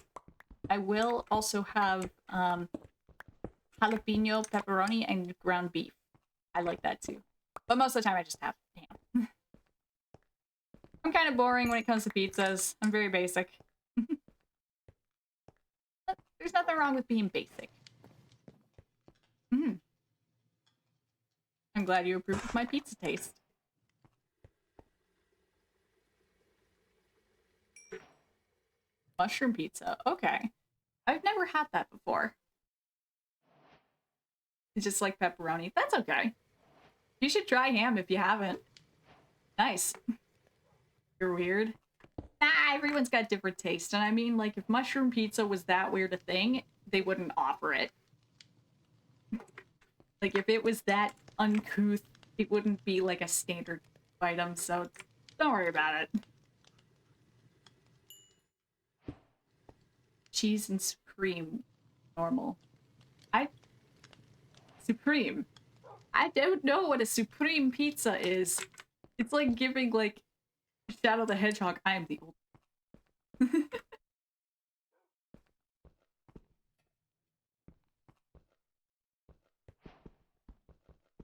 I will also have jalapeno, pepperoni, and ground beef. I like that too. But most of the time I just have ham. I'm kind of boring when it comes to pizzas. I'm very basic. There's nothing wrong with being basic. I'm glad you approve of my pizza taste. Mushroom pizza. Okay. I've never had that before. It's just like pepperoni. That's okay. You should try ham if you haven't. Nice. You're weird. Nah, everyone's got different taste. And I mean, like, if mushroom pizza was that weird a thing, they wouldn't offer it. Like, if it was that uncouth, it wouldn't be, like, a standard item, so don't worry about it. Cheese and supreme. Normal. Supreme. I don't know what a supreme pizza is. It's like giving, like, Shadow the Hedgehog, I am the old.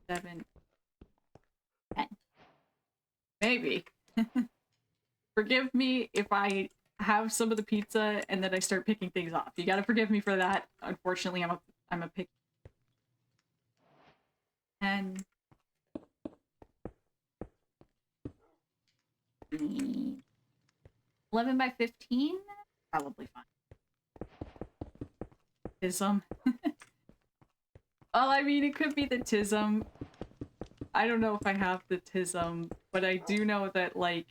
7, 10. Maybe. Forgive me if I have some of the pizza and then I start picking things off. You gotta forgive me for that. Unfortunately, I'm a pick. 10. 11 by 15? Probably fine. Tism. Well, I mean, it could be the Tism. I don't know if I have the Tism, but I do know that, like,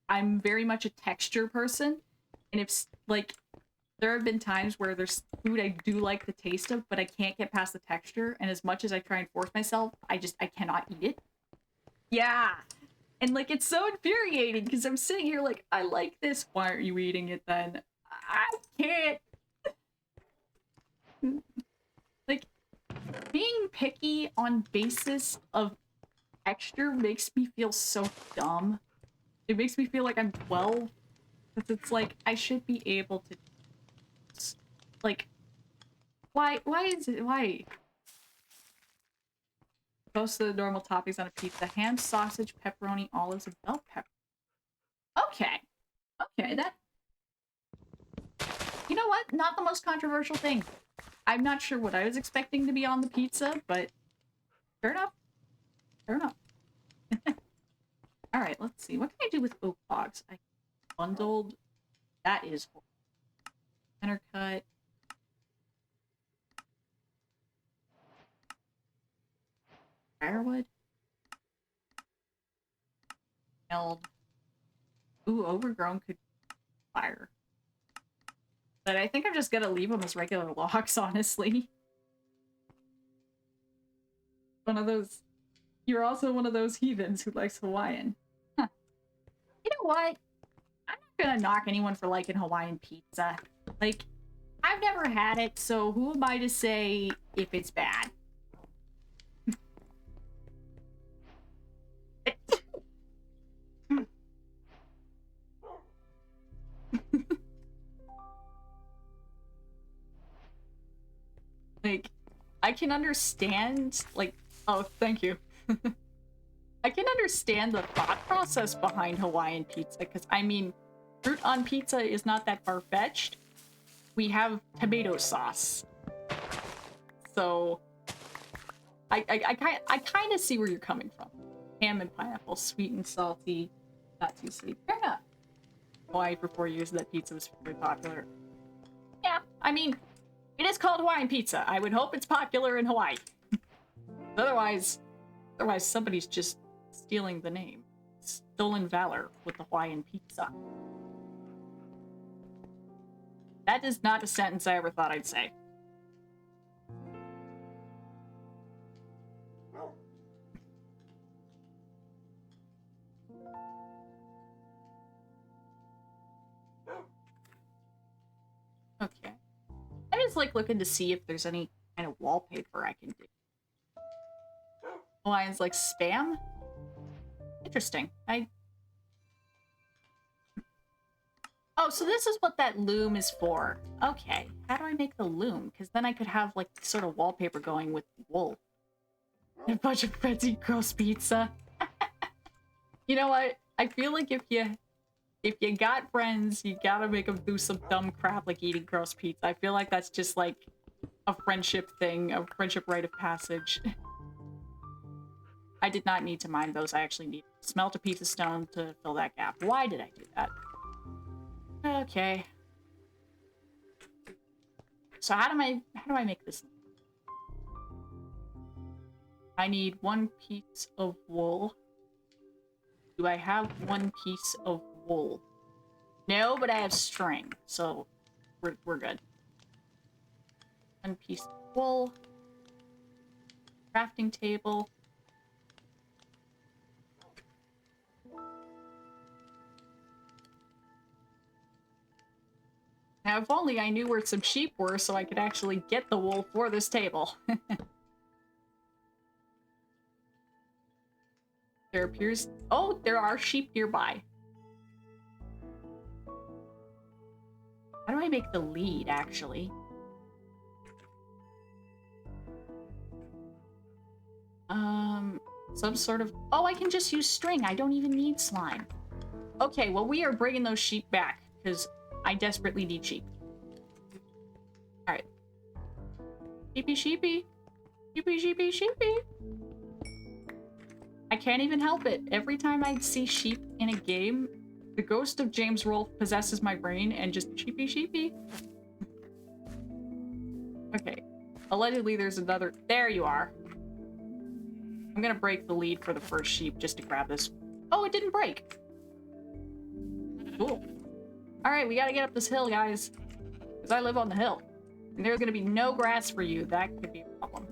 I'm very much a texture person. And if, like, there have been times where there's food I do like the taste of, but I can't get past the texture. And as much as I try and force myself, I cannot eat it. Yeah. And, like, it's so infuriating because I'm sitting here like, I like this. Why aren't you eating it then? I can't. Like, being picky on basis of texture makes me feel so dumb. It makes me feel like I'm 12. Because it's like, I should be able to... Like, why is it... Why? Most of the normal toppings on a pizza. Ham, sausage, pepperoni, olives, and bell pepper. Okay. Okay, that... You know what? Not the most controversial thing. I'm not sure what I was expecting to be on the pizza, but... Fair enough. Fair enough. Alright, let's see. What can I do with oak logs? I bundled... That is... Center cut. Firewood. Held. Ooh, overgrown could fire. But I think I'm just gonna leave them as regular logs, honestly. One of those. You're also one of those heathens who likes Hawaiian. Huh. You know what? I'm not gonna knock anyone for liking Hawaiian pizza. Like, I've never had it, so who am I to say if it's bad? Like, I can understand, like, oh, thank you. I can understand the thought process behind Hawaiian pizza, because, I mean, fruit on pizza is not that far-fetched. We have tomato sauce. So, I kind of see where you're coming from. Ham and pineapple, sweet and salty, not too sweet. Fair enough. Hawaii for 4 years, that pizza was very popular. Yeah, I mean, it is called Hawaiian pizza. I would hope it's popular in Hawaii. Otherwise somebody's just stealing the name. Stolen valor with the Hawaiian pizza. That is not a sentence I ever thought I'd say. Okay. I'm just like looking to see if there's any kind of wallpaper I can do. Hawaiian's like spam? Interesting. Oh, so this is what that loom is for. Okay. How do I make the loom? Because then I could have like sort of wallpaper going with wool. A bunch of friends eat gross pizza. You know what? I feel like if you got friends, you gotta make them do some dumb crap like eating gross pizza. I feel like that's just like a friendship thing, a friendship rite of passage. I did not need to mine those. I actually need to smelt a piece of stone to fill that gap. Why did I do that? Okay. So how do I make this? I need 1 piece of wool. Do I have 1 piece of wool? No, but I have string, so we're good. 1 piece of wool. Crafting table. Now, if only I knew where some sheep were so I could actually get the wool for this table. There appears... Oh, there are sheep nearby. How do I make the lead, actually? Some sort of... Oh, I can just use string. I don't even need slime. Okay, well, we are bringing those sheep back, because I desperately need sheep. Alright. Sheepy, sheepy. Sheepy, sheepy, sheepy. I can't even help it. Every time I see sheep in a game, the ghost of James Rolfe possesses my brain and just sheepy, sheepy. Okay. Allegedly, there's another... There you are. I'm gonna break the lead for the first sheep just to grab this. Oh, it didn't break. Cool. Alright, we gotta get up this hill, guys. Because I live on the hill. And there's gonna be no grass for you. That could be a problem.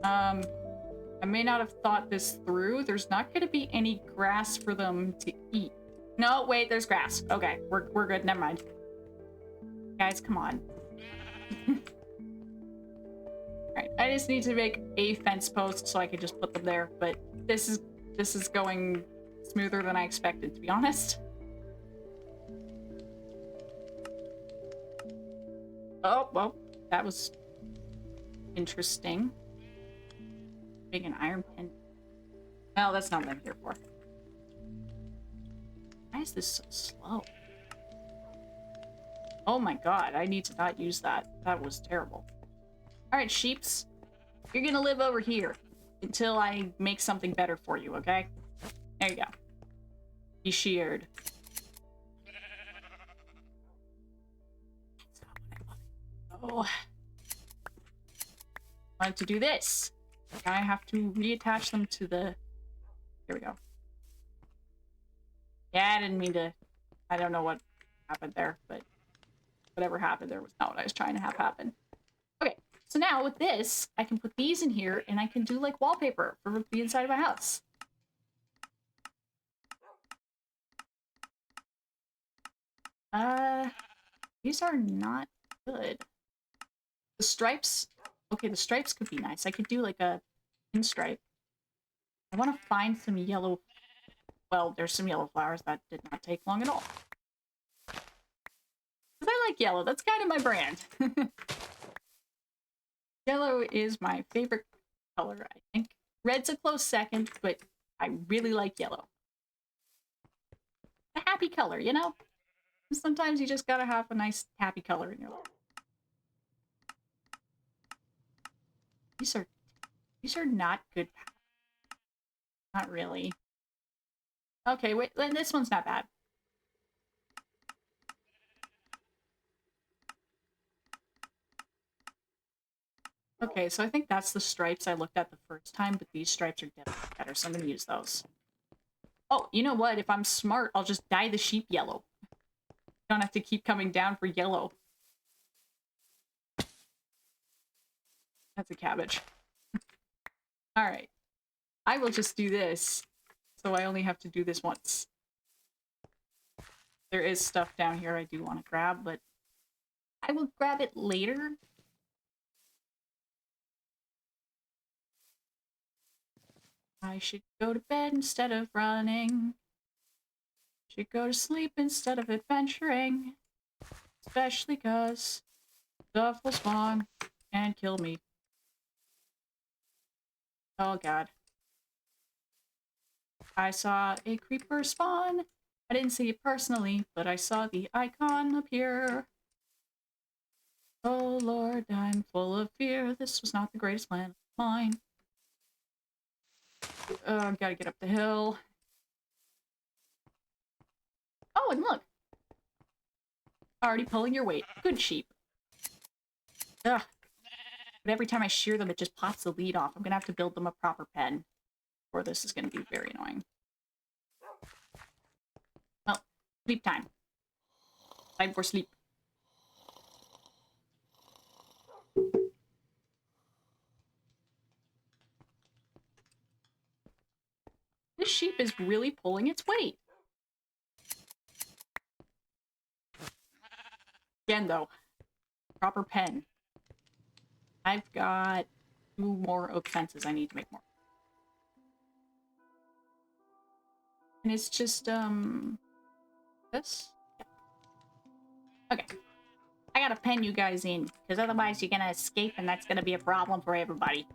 I may not have thought this through. There's not gonna be any grass for them to eat. No, wait, there's grass. Okay, we're good. Never mind. Guys, come on. Alright, I just need to make a fence post so I can just put them there, but this is going smoother than I expected, to be honest. Oh, well, that was interesting. Make an iron pin. Well, that's not what I'm here for. Why is this so slow? Oh my god, I need to not use that. That was terrible. Alright, sheeps. You're gonna live over here until I make something better for you, okay? There you go. Be sheared. Oh. I wanted to do this. I have to reattach them to the... Here we go. Yeah, I didn't mean to... I don't know what happened there, but... whatever happened there was not what I was trying to have happen. Okay, so now with this, I can put these in here and I can do like wallpaper for the inside of my house. These are not good. The stripes, okay, the stripes could be nice. I could do like a pinstripe. I want to find some yellow, well, there's some yellow flowers. That did not take long at all. Because I like yellow, that's kind of my brand. Yellow is my favorite color, I think. Red's a close second, but I really like yellow. A happy color, you know? Sometimes you just gotta have a nice happy color in your life. These are not good. Not really. Okay, wait, this one's not bad. Okay, so I think that's the stripes I looked at the first time, but these stripes are definitely better, so I'm gonna use those. Oh, you know what? If I'm smart, I'll just dye the sheep yellow. Don't have to keep coming down for yellow. That's a cabbage. Alright. I will just do this, so I only have to do this once. There is stuff down here I do want to grab, but I will grab it later. I should go to bed instead of running. Should go to sleep instead of adventuring. Especially cause stuff will spawn and kill me. Oh god. I saw a creeper spawn. I didn't see it personally, but I saw the icon appear. Oh lord, I'm full of fear. This was not the greatest plan of mine. Gotta get up the hill. Oh, and look! Already pulling your weight. Good sheep. Ugh. But every time I shear them, it just pops the lead off. I'm gonna have to build them a proper pen, or this is gonna be very annoying. Well, sleep time. Time for sleep. This sheep is really pulling its weight. Again, though, proper pen. I've got 2 more oak fences I need to make more. And it's just, this? Okay. I gotta pen you guys in, because otherwise you're gonna escape and that's gonna be a problem for everybody.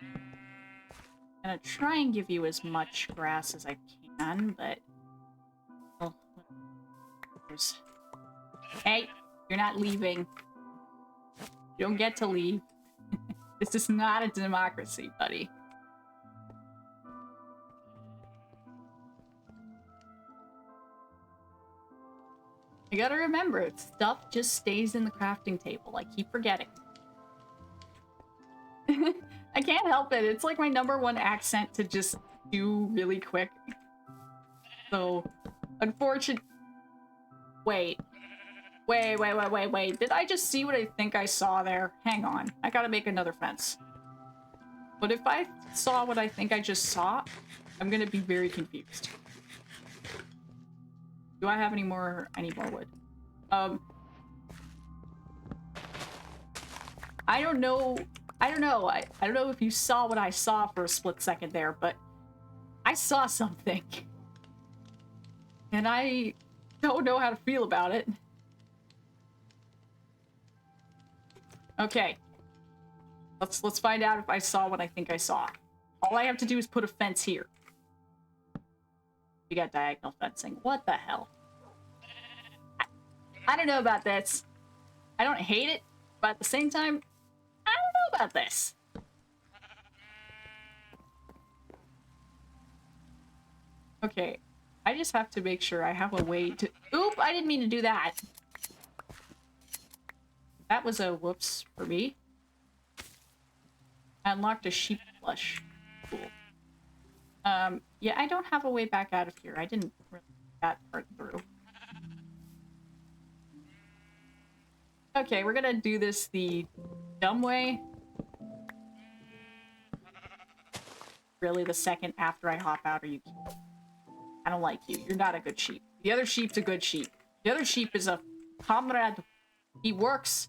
I'm gonna try and give you as much grass as I can, but... Oh, hey, you're not leaving. You don't get to leave. This is not a democracy, buddy. You gotta remember, stuff just stays in the crafting table. I keep forgetting. I can't help it. It's like my #1 accent to just do really quick. So, unfortunate. Wait. Wait. Did I just see what I think I saw there? Hang on. I gotta make another fence. But if I saw what I think I just saw, I'm gonna be very confused. Do I have any more? I need more wood. I don't know. I don't know if you saw what I saw for a split second there, but I saw something. And I don't know how to feel about it. Okay. Let's find out if I saw what I think I saw. All I have to do is put a fence here. You got diagonal fencing. What the hell? I don't know about this. I don't hate it, but at the same time, I don't know about this. Okay, I just have to make sure I have a way to... Oop, I didn't mean to do that. That was a whoops for me. I unlocked a sheep flush. Cool. Yeah, I don't have a way back out of here. I didn't really think that part through. Okay, we're gonna do this the dumb way. Really, the second after I hop out, are you kidding? I don't like you. You're not a good sheep. The other sheep's a good sheep. The other sheep is a comrade. He works.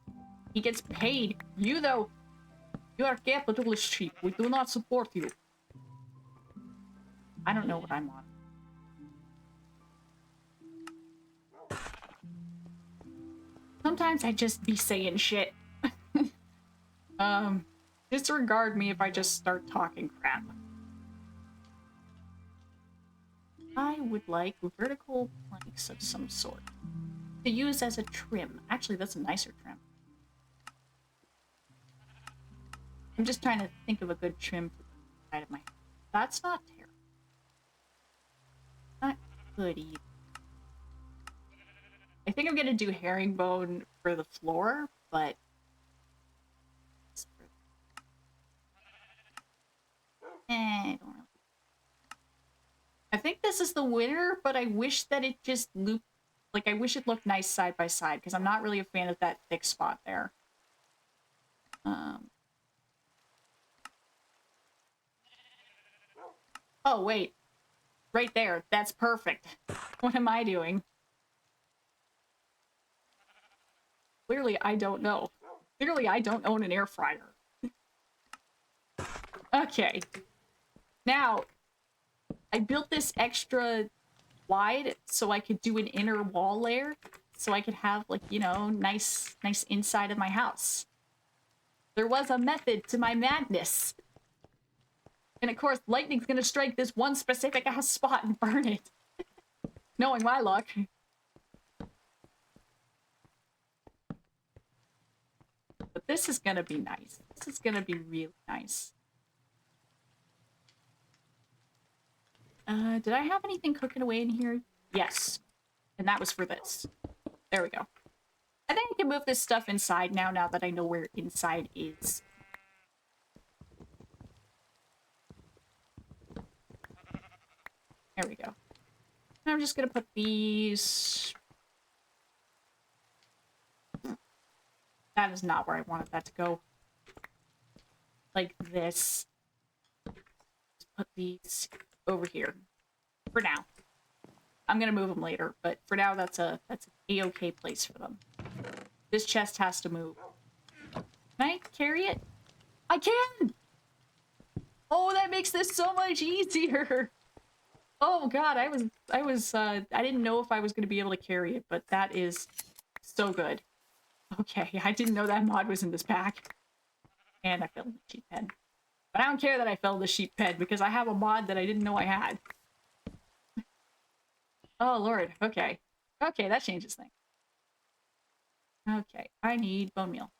He gets paid. You, though, you are a capitalist sheep. We do not support you. I don't know what I'm on. Sometimes I just be saying shit. Disregard me if I just start talking crap. I would like vertical planks of some sort to use as a trim. Actually, that's a nicer trim. I'm just trying to think of a good trim for the side of my head. That's not terrible. Not good either. I think I'm gonna do herringbone for the floor, but I don't really. I think this is the winner, but I wish that it just looped. Like, I wish it looked nice side by side, because I'm not really a fan of that thick spot there. Oh, wait. Right there. That's perfect. What am I doing? Clearly, I don't know. Clearly, I don't own an air fryer. Okay. Now, I built this extra wide so I could do an inner wall layer, so I could have, like, you know, nice inside of my house. There was a method to my madness. And of course, lightning's gonna strike this one specific ass spot and burn it. Knowing my luck. But this is gonna be nice. This is gonna be really nice. Did I have anything cooking away in here? Yes. And that was for this. There we go. I think I can move this stuff inside now that I know where inside is. There we go. I'm just gonna put these... That is not where I wanted that to go. Like this. Just put these over here. For now. I'm gonna move them later, but for now that's an A-okay place for them. This chest has to move. Can I carry it? I can! Oh, that makes this so much easier! Oh god, I didn't know if I was gonna be able to carry it, but that is so good. Okay, I didn't know that mod was in this pack. And I fell in the sheep pen. But I don't care that I fell in the sheep pen, because I have a mod that I didn't know I had. Oh lord, okay. Okay, that changes things. Okay, I need bone meal.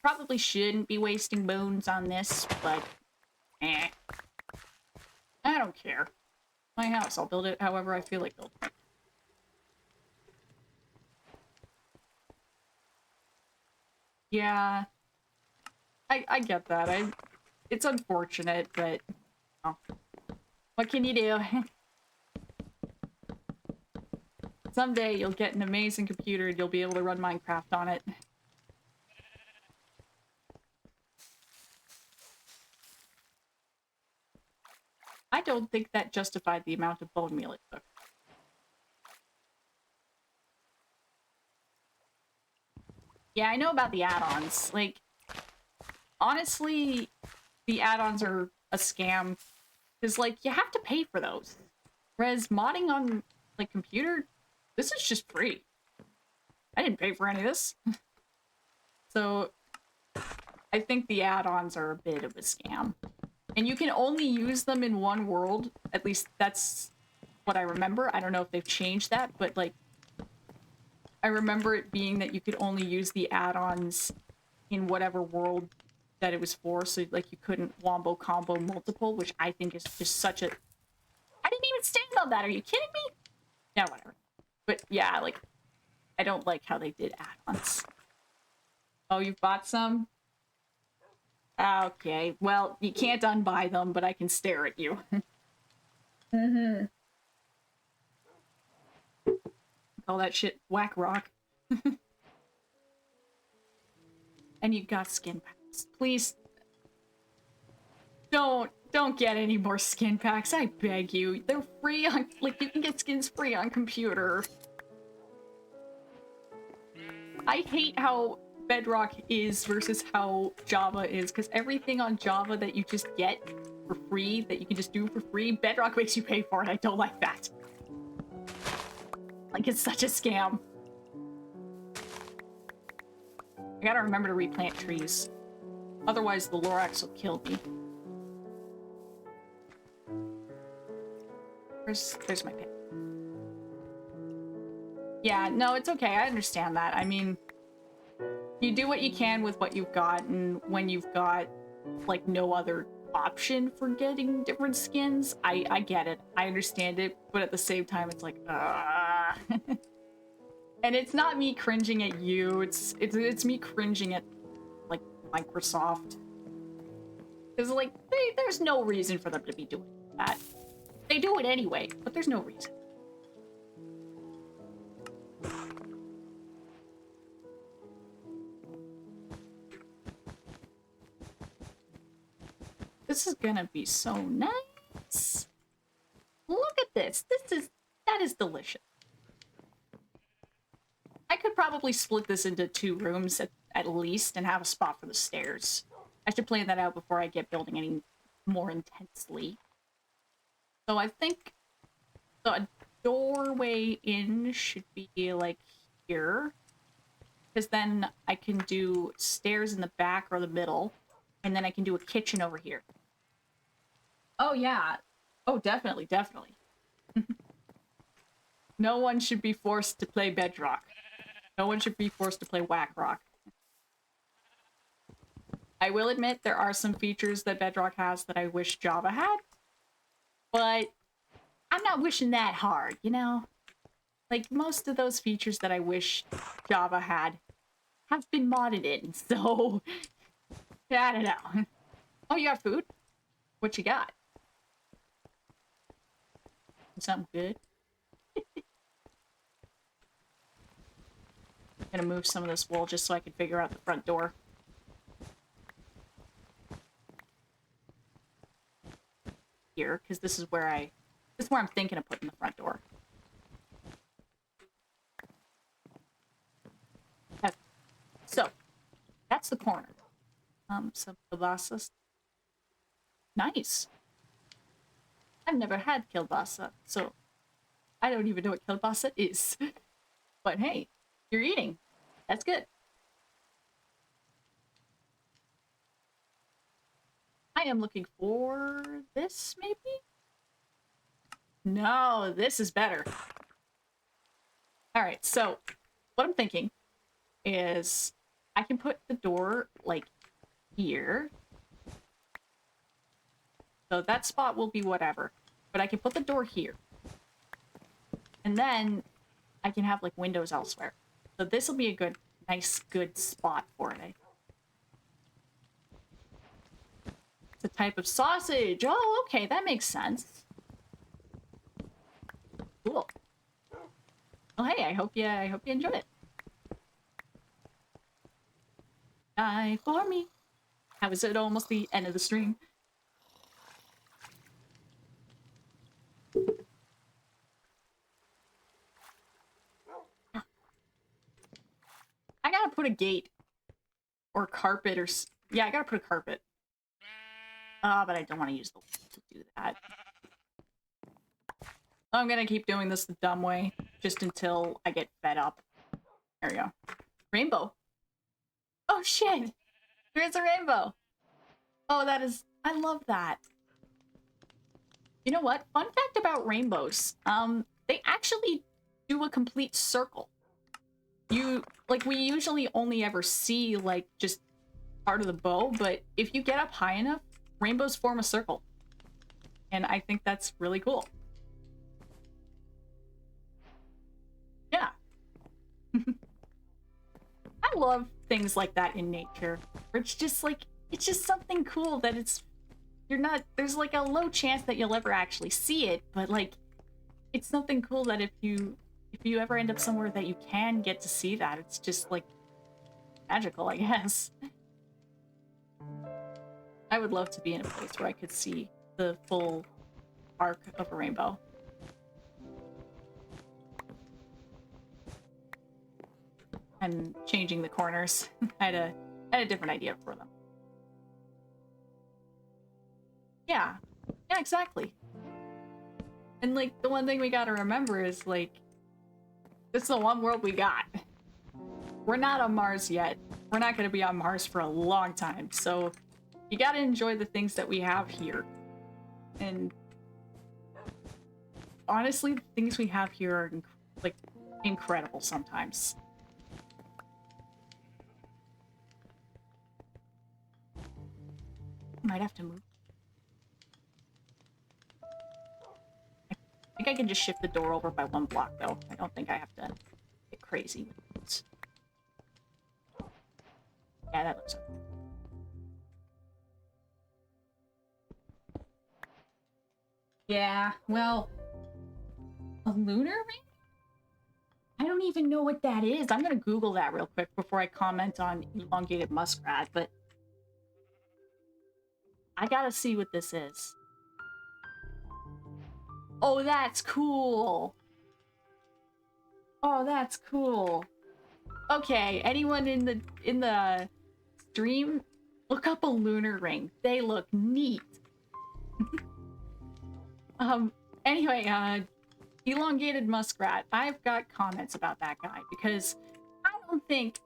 Probably shouldn't be wasting bones on this, but... I don't care. My house, I'll build it however I feel like building it. Yeah. I get that. It's unfortunate, but... Oh. What can you do? Someday you'll get an amazing computer and you'll be able to run Minecraft on it. I don't think that justified the amount of bone meal it took. Yeah, I know about the add-ons. Like, honestly, the add-ons are a scam. Because, like, you have to pay for those. Whereas modding on, like, computer, this is just free. I didn't pay for any of this. So, I think the add-ons are a bit of a scam. And you can only use them in one world. At least that's what I remember. I don't know if they've changed that, but, like, I remember it being that you could only use the add-ons in whatever world that it was for, so, like, you couldn't wombo combo multiple, which I think is just such a... I didn't even stand on that, are you kidding me? Yeah, whatever. But, yeah, like, I don't like how they did add-ons. Oh, you've bought some? Okay, well, you can't unbuy them, but I can stare at you. Mm-hmm. Call that shit whack rock. And you got skin packs. Please don't get any more skin packs. I beg you. They're free on, like, you can get skins free on computer. I hate how Bedrock is versus how Java is, because everything on Java that you just get for free, that you can just do for free, Bedrock makes you pay for it. I don't like that. Like, it's such a scam. I gotta remember to replant trees. Otherwise, the Lorax will kill me. There's my pit. Yeah, no, it's okay. I understand that. I mean, you do what you can with what you've got, and when you've got, like, no other option for getting different skins, I get it. I understand it, but at the same time, it's like, And it's not me cringing at you, it's me cringing at, like, Microsoft. Because, like, there's no reason for them to be doing that. They do it anyway, but there's no reason. This is gonna be so nice. Look at this. That is delicious. I could probably split this into 2 rooms at least and have a spot for the stairs. I should plan that out before I get building any more intensely. So I think the doorway in should be like here. Because then I can do stairs in the back or the middle. And then I can do a kitchen over here. Oh yeah. Oh, definitely, definitely. No one should be forced to play Bedrock. No one should be forced to play Whack Rock. I will admit there are some features that Bedrock has that I wish Java had. But I'm not wishing that hard, you know? Like, most of those features that I wish Java had have been modded in, so... yeah, I don't know. Oh, you got food? What you got? Something good? I'm gonna move some of this wool just so I can figure out the front door. Here, because this is where I'm thinking of putting the front door. Okay. So, that's the corner. Some kielbasa. Nice. I've never had kielbasa, so I don't even know what kielbasa is. But hey, you're eating. That's good. I am looking for this, maybe? No, this is better. Alright, so what I'm thinking is I can put the door, like, here. So that spot will be whatever. But I can put the door here. And then I can have, like, windows elsewhere. So this will be a good, nice, good spot for it. It's a type of sausage. Oh, okay, that makes sense. Cool. Well, hey, I hope you enjoyed it. Die for me. How is it almost the end of the stream? I gotta put a gate. Or carpet or... yeah, I gotta put a carpet. But I don't want to use the wool to do that. I'm gonna keep doing this the dumb way, just until I get fed up. There we go. Rainbow. Oh shit! There's a rainbow! Oh, that is... I love that. You know what? Fun fact about rainbows. They actually do a complete circle. Like, we usually only ever see, like, just part of the bow, but if you get up high enough, rainbows form a circle. And I think that's really cool. Yeah. I love things like that in nature. Where it's just like, it's just something cool that there's like a low chance that you'll ever actually see it, but like, it's something cool that if you if you ever end up somewhere that you can get to see that, it's just like magical, I guess. I would love to be in a place where I could see the full arc of a rainbow. And changing the corners. I had a different idea for them. Yeah. Yeah, exactly. And like the one thing we gotta remember is like this is the one world we got. We're not on Mars yet. We're not gonna be on Mars for a long time, so you gotta enjoy the things that we have here. And honestly, the things we have here are like incredible sometimes. Might have to move. I think I can just shift the door over by 1 block, though. I don't think I have to get crazy with it. Yeah, that looks okay. Yeah, well, a lunar ring? I don't even know what that is. I'm gonna Google that real quick before I comment on elongated muskrat, but I gotta see what this is. Oh, that's cool. Oh, that's cool. Okay, anyone in the stream, look up a lunar ring. They look neat. Anyway, elongated muskrat. I've got comments about that guy because I don't think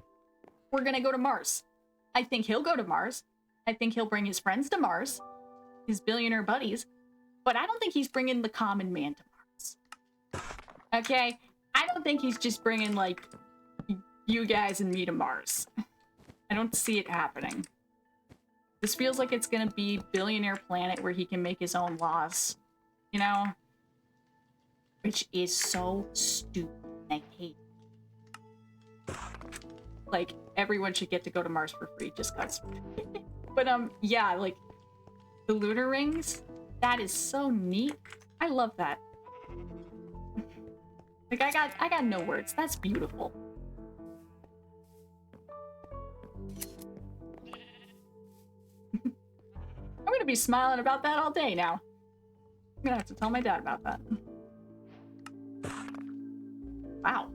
we're gonna go to Mars. I think he'll go to Mars. I think he'll bring his friends to Mars, his billionaire buddies, but I don't think he's bringing the common man to Mars. Okay? I don't think he's just bringing, like, you guys and me to Mars. I don't see it happening. This feels like it's gonna be billionaire planet where he can make his own laws. You know? Which is so stupid. I hate it. Like, everyone should get to go to Mars for free just cause. But, yeah, like, the lunar rings, that is so neat. I love that. Like, I got no words. That's beautiful. I'm gonna be smiling about that all day now. I'm gonna have to tell my dad about that. Wow.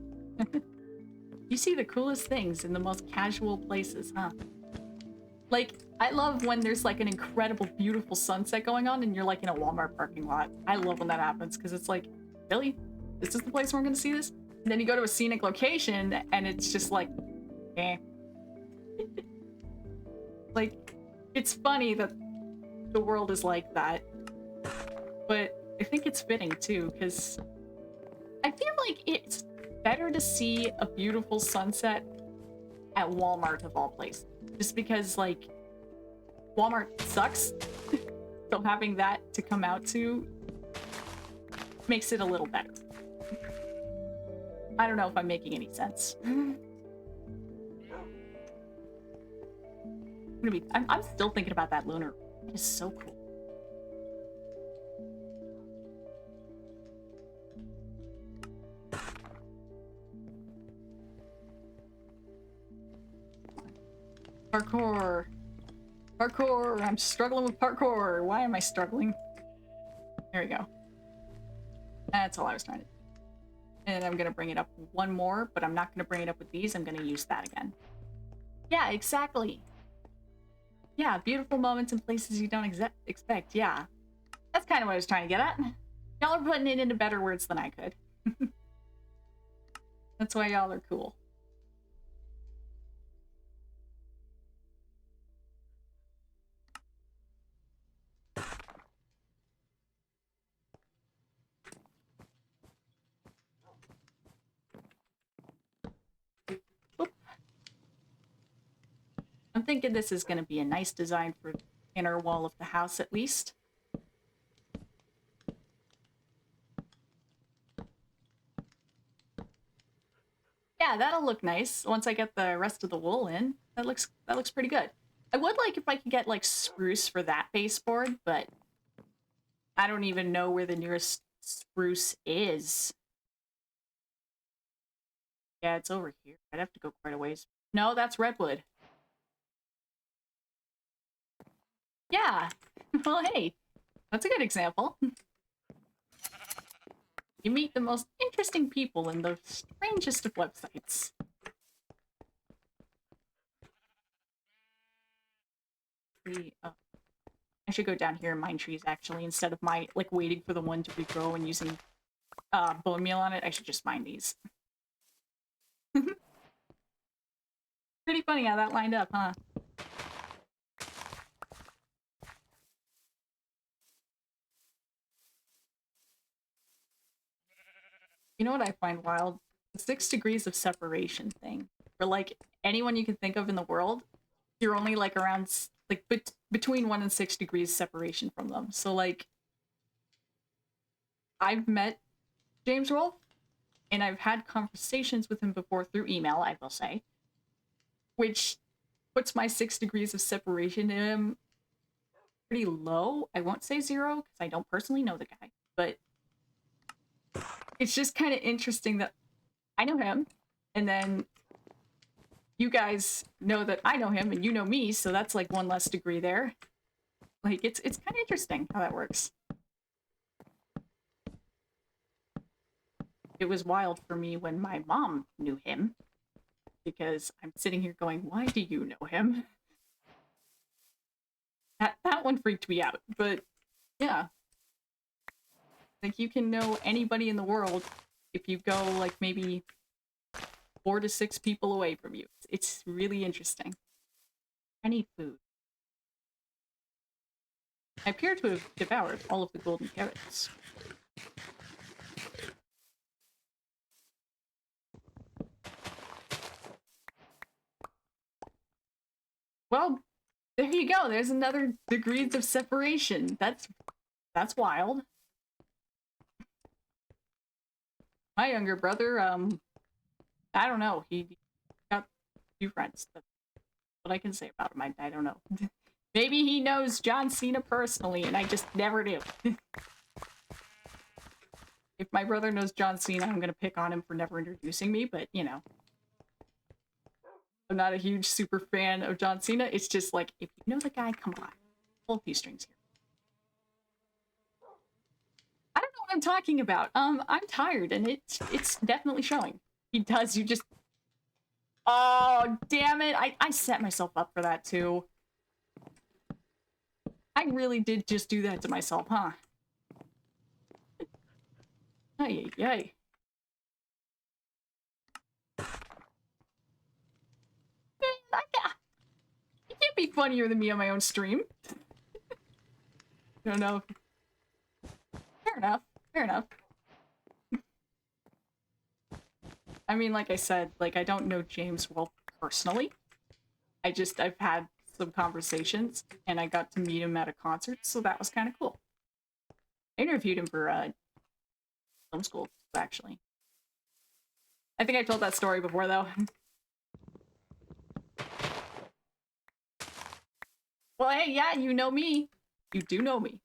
You see the coolest things in the most casual places, huh? Like, I love when there's like an incredible, beautiful sunset going on and you're like in a Walmart parking lot. I love when that happens because it's like, really? This is the place where I'm gonna see this? And then you go to a scenic location and it's just like, eh. Like, it's funny that the world is like that. But I think it's fitting too, because I feel like it's better to see a beautiful sunset at Walmart of all places. Just because, like, Walmart sucks. So having that to come out to makes it a little better. I don't know if I'm making any sense. I'm still thinking about that lunar. It is so cool. Parkour. Parkour. I'm struggling with parkour. Why am I struggling? There we go. That's all I was trying to do. And I'm gonna bring it up one more, but I'm not gonna bring it up with these. I'm gonna use that again. Yeah, exactly. Yeah, beautiful moments in places you don't expect. Yeah. That's kind of what I was trying to get at. Y'all are putting it into better words than I could. That's why y'all are cool. Oop. I'm thinking this is going to be a nice design for the inner wall of the house, at least. Yeah, that'll look nice once I get the rest of the wool in. That looks pretty good. I would like if I could get like spruce for that baseboard, but I don't even know where the nearest spruce is. Yeah, it's over here. I'd have to go quite a ways. No, that's redwood. Yeah. Well, hey, that's a good example. You meet the most interesting people in the strangest of websites. I should go down here and mine trees, actually, instead of like, waiting for the one to regrow and using bone meal on it. I should just mine these. Pretty funny how that lined up, huh? You know what I find wild? The 6 degrees of separation thing. For, like, anyone you can think of in the world, you're only, like, around, like, between 1 and 6 degrees separation from them. So, like, I've met James Rolfe, and I've had conversations with him before through email, I will say, which puts my 6 degrees of separation in him pretty low. I won't say 0, because I don't personally know the guy, but it's just kind of interesting that I know him, and then you guys know that I know him, and you know me, so that's like 1 less degree there. Like, it's kind of interesting how that works. It was wild for me when my mom knew him, because I'm sitting here going, why do you know him? That one freaked me out, but yeah. Like, you can know anybody in the world if you go, like, maybe 4 to 6 people away from you. It's really interesting. I need food. I appear to have devoured all of the golden carrots. Well, there you go. There's another degrees of separation. That's wild. My younger brother, I don't know. He got a few friends. That's what I can say about him. I don't know. Maybe he knows John Cena personally, and I just never knew. If my brother knows John Cena, I'm gonna pick on him for never introducing me, but, you know. I'm not a huge super fan of John Cena. It's just like, if you know the guy, come on. Pull a few strings here. I don't know what I'm talking about. I'm tired, and it's definitely showing. He does, you just... Oh, damn it. I set myself up for that, too. I really did just do that to myself, huh? Ay, ay, ay. You can't be funnier than me on my own stream. I don't know. Fair enough. Fair enough. I mean, like I said, like, I don't know James well personally. I've had some conversations, and I got to meet him at a concert, so that was kind of cool. I interviewed him for film school, actually. I think I told that story before, though. Well, hey, yeah, you know me. You do know me.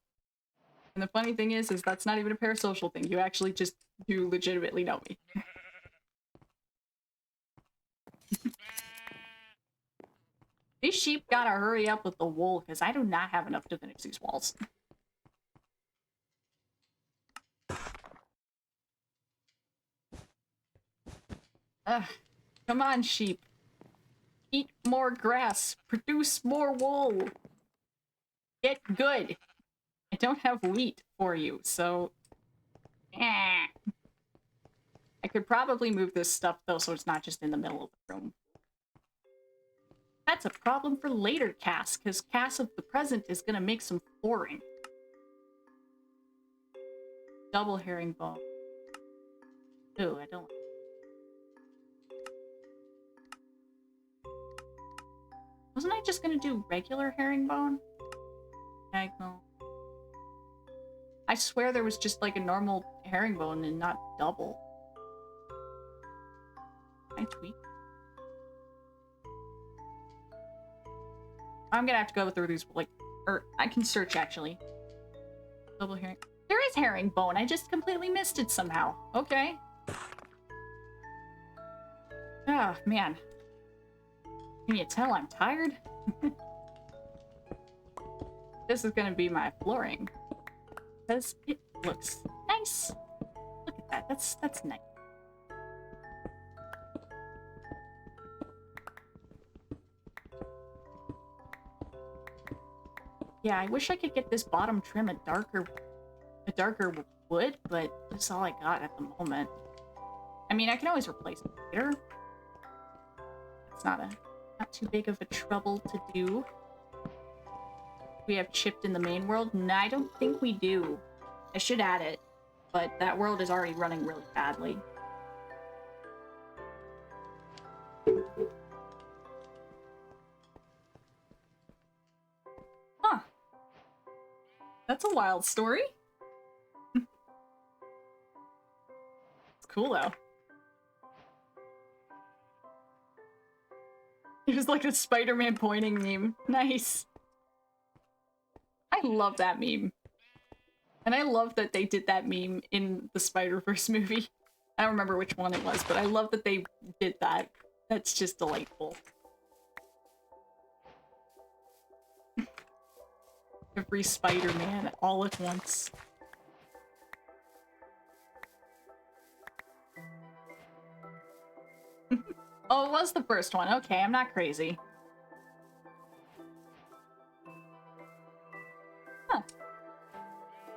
And the funny thing is that's not even a parasocial thing. You actually just do legitimately know me. These sheep gotta hurry up with the wool, because I do not have enough to finish these walls. Ugh. Come on, sheep. Eat more grass. Produce more wool. Get good. I don't have wheat for you, so... I could probably move this stuff, though, so it's not just in the middle of the room. That's a problem for later Cass, because Cass of the present is gonna make some flooring. Double herringbone. Ooh, I don't... Wasn't I just gonna do regular herringbone? Diagonal. I swear there was just like a normal herringbone and not double. Can I tweak? I'm gonna have to go through these, like, or I can search actually. Double herring. There is herringbone. I just completely missed it somehow. Okay. Ah, man. Can you tell I'm tired? This is gonna be my flooring. Because it looks nice. Look at that. That's nice. Yeah, I wish I could get this bottom trim a darker wood, but that's all I got at the moment. I mean, I can always replace it later. It's not too big of a trouble to do. We have chipped in the main world? No, I don't think we do. I should add it, but that world is already running really badly. Huh. That's a wild story. It's cool, though. It was like a Spider-Man pointing meme. Nice. I love that meme. And I love that they did that meme in the Spider-Verse movie. I don't remember which one it was, but I love that they did that. That's just delightful. Every Spider-Man all at once. Oh, it was the first one. Okay, I'm not crazy. Huh.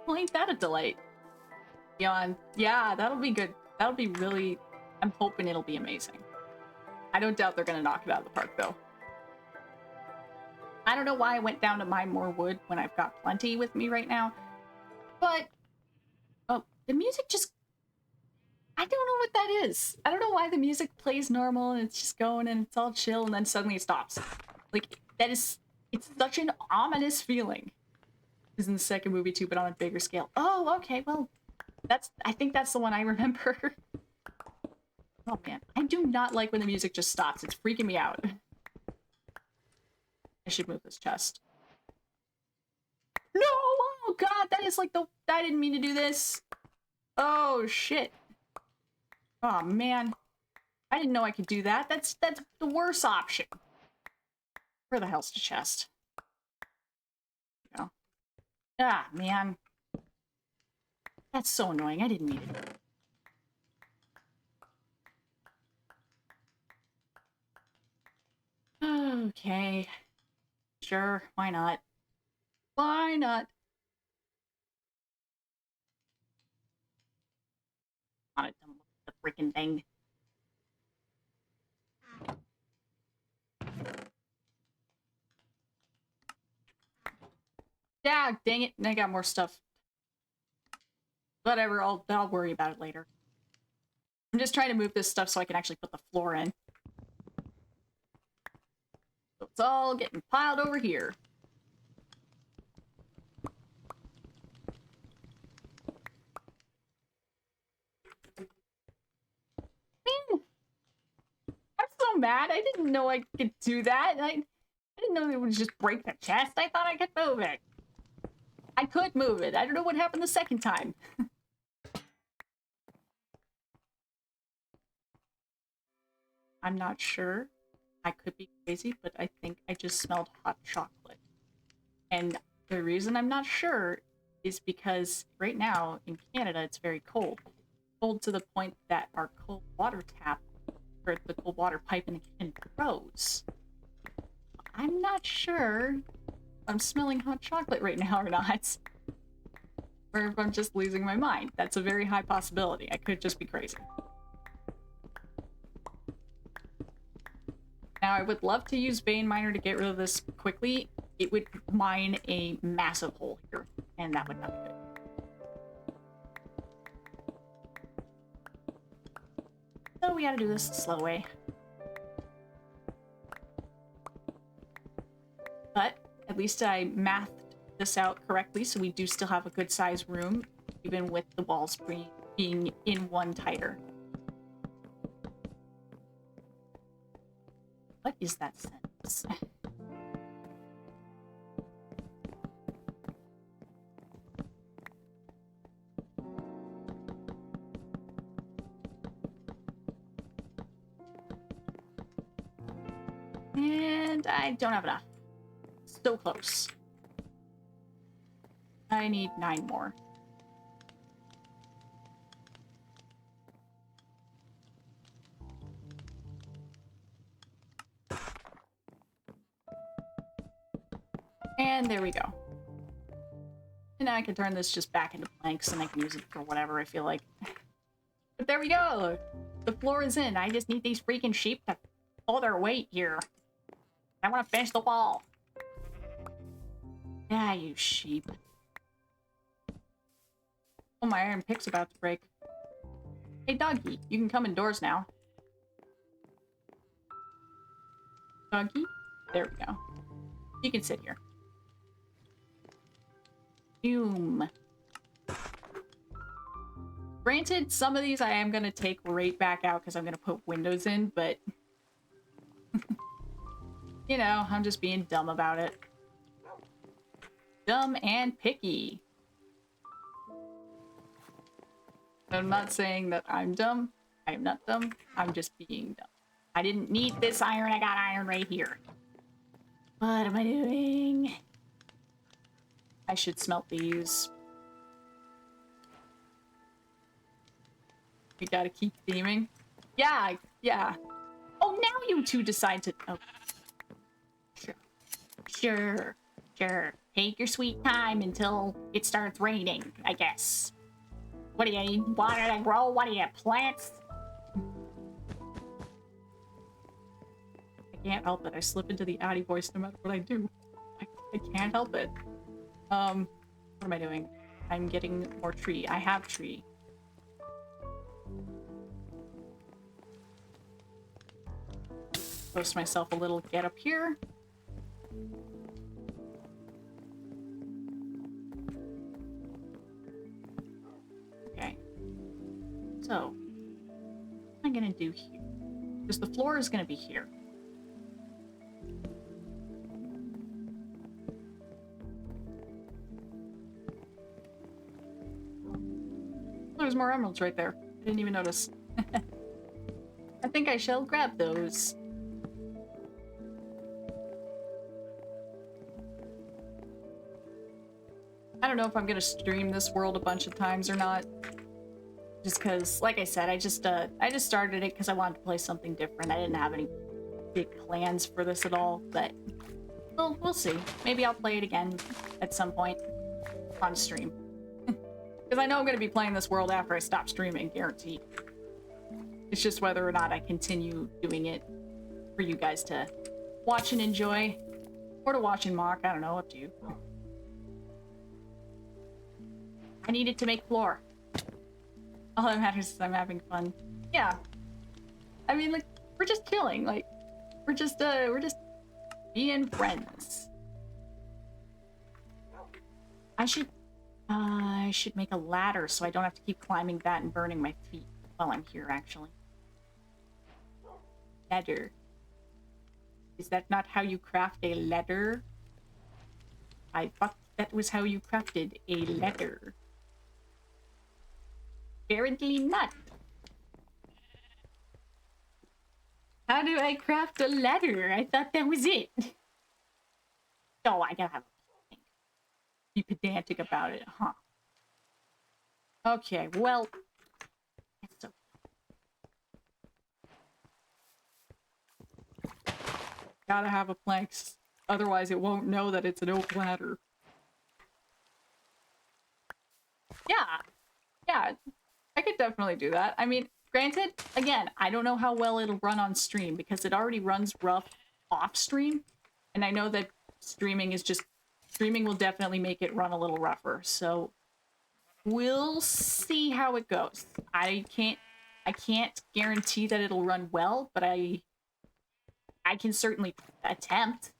Well, ain't that a delight? Yawn. Yeah, that'll be good. That'll be really... I'm hoping it'll be amazing. I don't doubt they're gonna knock it out of the park, though. I don't know why I went down to mine more wood when I've got plenty with me right now. But... oh, the music just... I don't know what that is. I don't know why the music plays normal and it's just going and it's all chill and then suddenly it stops. Like, that is... it's such an ominous feeling. Is in the second movie too, but on a bigger scale. Oh, okay, well... I think that's the one I remember. Oh man, I do not like when the music just stops. It's freaking me out. I should move this chest. No! Oh god, that is like the... I didn't mean to do this. Oh shit. Oh man. I didn't know I could do that. That's the worst option. Where the hell's the chest? No. Ah, man. That's so annoying. I didn't mean it. Okay. Sure, why not? Why not? On it, the freaking thing. Yeah, dang it. I got more stuff. Whatever, I'll worry about it later. I'm just trying to move this stuff so I can actually put the floor in. So it's all getting piled over here. Man, I'm so mad. I didn't know I could do that. I didn't know it would just break the chest. I thought I could move it. I could move it. I don't know what happened the second time. I'm not sure. I could be crazy, but I think I just smelled hot chocolate. And the reason I'm not sure is because right now in Canada it's very cold. Cold to the point that our cold water tap, or the cold water pipe in the kitchen froze. I'm not sure if I'm smelling hot chocolate right now or not. Or if I'm just losing my mind. That's a very high possibility. I could just be crazy. Now, I would love to use Vein Miner to get rid of this quickly. It would mine a massive hole here, and that would not be good. So we gotta do this the slow way. But at least I mathed this out correctly, so we do still have a good size room, even with the walls being in one tighter. What is that sentence? And I don't have enough. So close. I need 9 more. And there we go. And now I can turn this just back into planks and I can use it for whatever I feel like. But there we go! The floor is in. I just need these freaking sheep to pull their weight here. I want to finish the wall. Yeah, you sheep. Oh, my iron pick's about to break. Hey, doggy, you can come indoors now. Doggy? There we go. You can sit here. Boom. Granted, some of these I am going to take right back out because I'm going to put windows in, but... you know, I'm just being dumb about it. Dumb and picky. I'm not saying that I'm dumb. I am not dumb. I'm just being dumb. I didn't need this iron. I got iron right here. What am I doing? I should smelt these. We gotta keep theming. Yeah, yeah. Oh, now you two decide to... Oh. Sure. Sure. Sure. Take your sweet time until it starts raining, I guess. What do you need? Water to grow? What do you, plants? I can't help it. I slip into the Addy voice no matter what I do. I can't help it. What am I doing? I'm getting more tree. I have tree. Post myself a little get up here. Okay. So, what am I gonna do here? Because the floor is gonna be here. There's more emeralds right there. I didn't even notice. I think I shall grab those. I don't know if I'm gonna stream this world a bunch of times or not. Just because, like I said, I just started it because I wanted to play something different. I didn't have any big plans for this at all, but we'll see. Maybe I'll play it again at some point on stream. Because I know I'm going to be playing this world after I stop streaming, guaranteed. It's just whether or not I continue doing it for you guys to watch and enjoy. Or to watch and mock, I don't know, up to you. I needed to make floor. All that matters is I'm having fun. Yeah. I mean, like, we're just chilling, like, we're just being friends. I should make a ladder so I don't have to keep climbing that and burning my feet while I'm here, actually. Ladder. Is that not how you craft a ladder? I thought that was how you crafted a ladder. Apparently not. How do I craft a ladder? I thought that was it. Oh, I gotta have a thing. Be pedantic about it, huh? Okay, well... It's so... Gotta have a plank, otherwise it won't know that it's an oak ladder. Yeah, I could definitely do that. I mean, granted, again, I don't know how well it'll run on stream because it already runs rough off stream, and I know that streaming will definitely make it run a little rougher, so we'll see how it goes. I can't guarantee that it'll run well, but I can certainly attempt.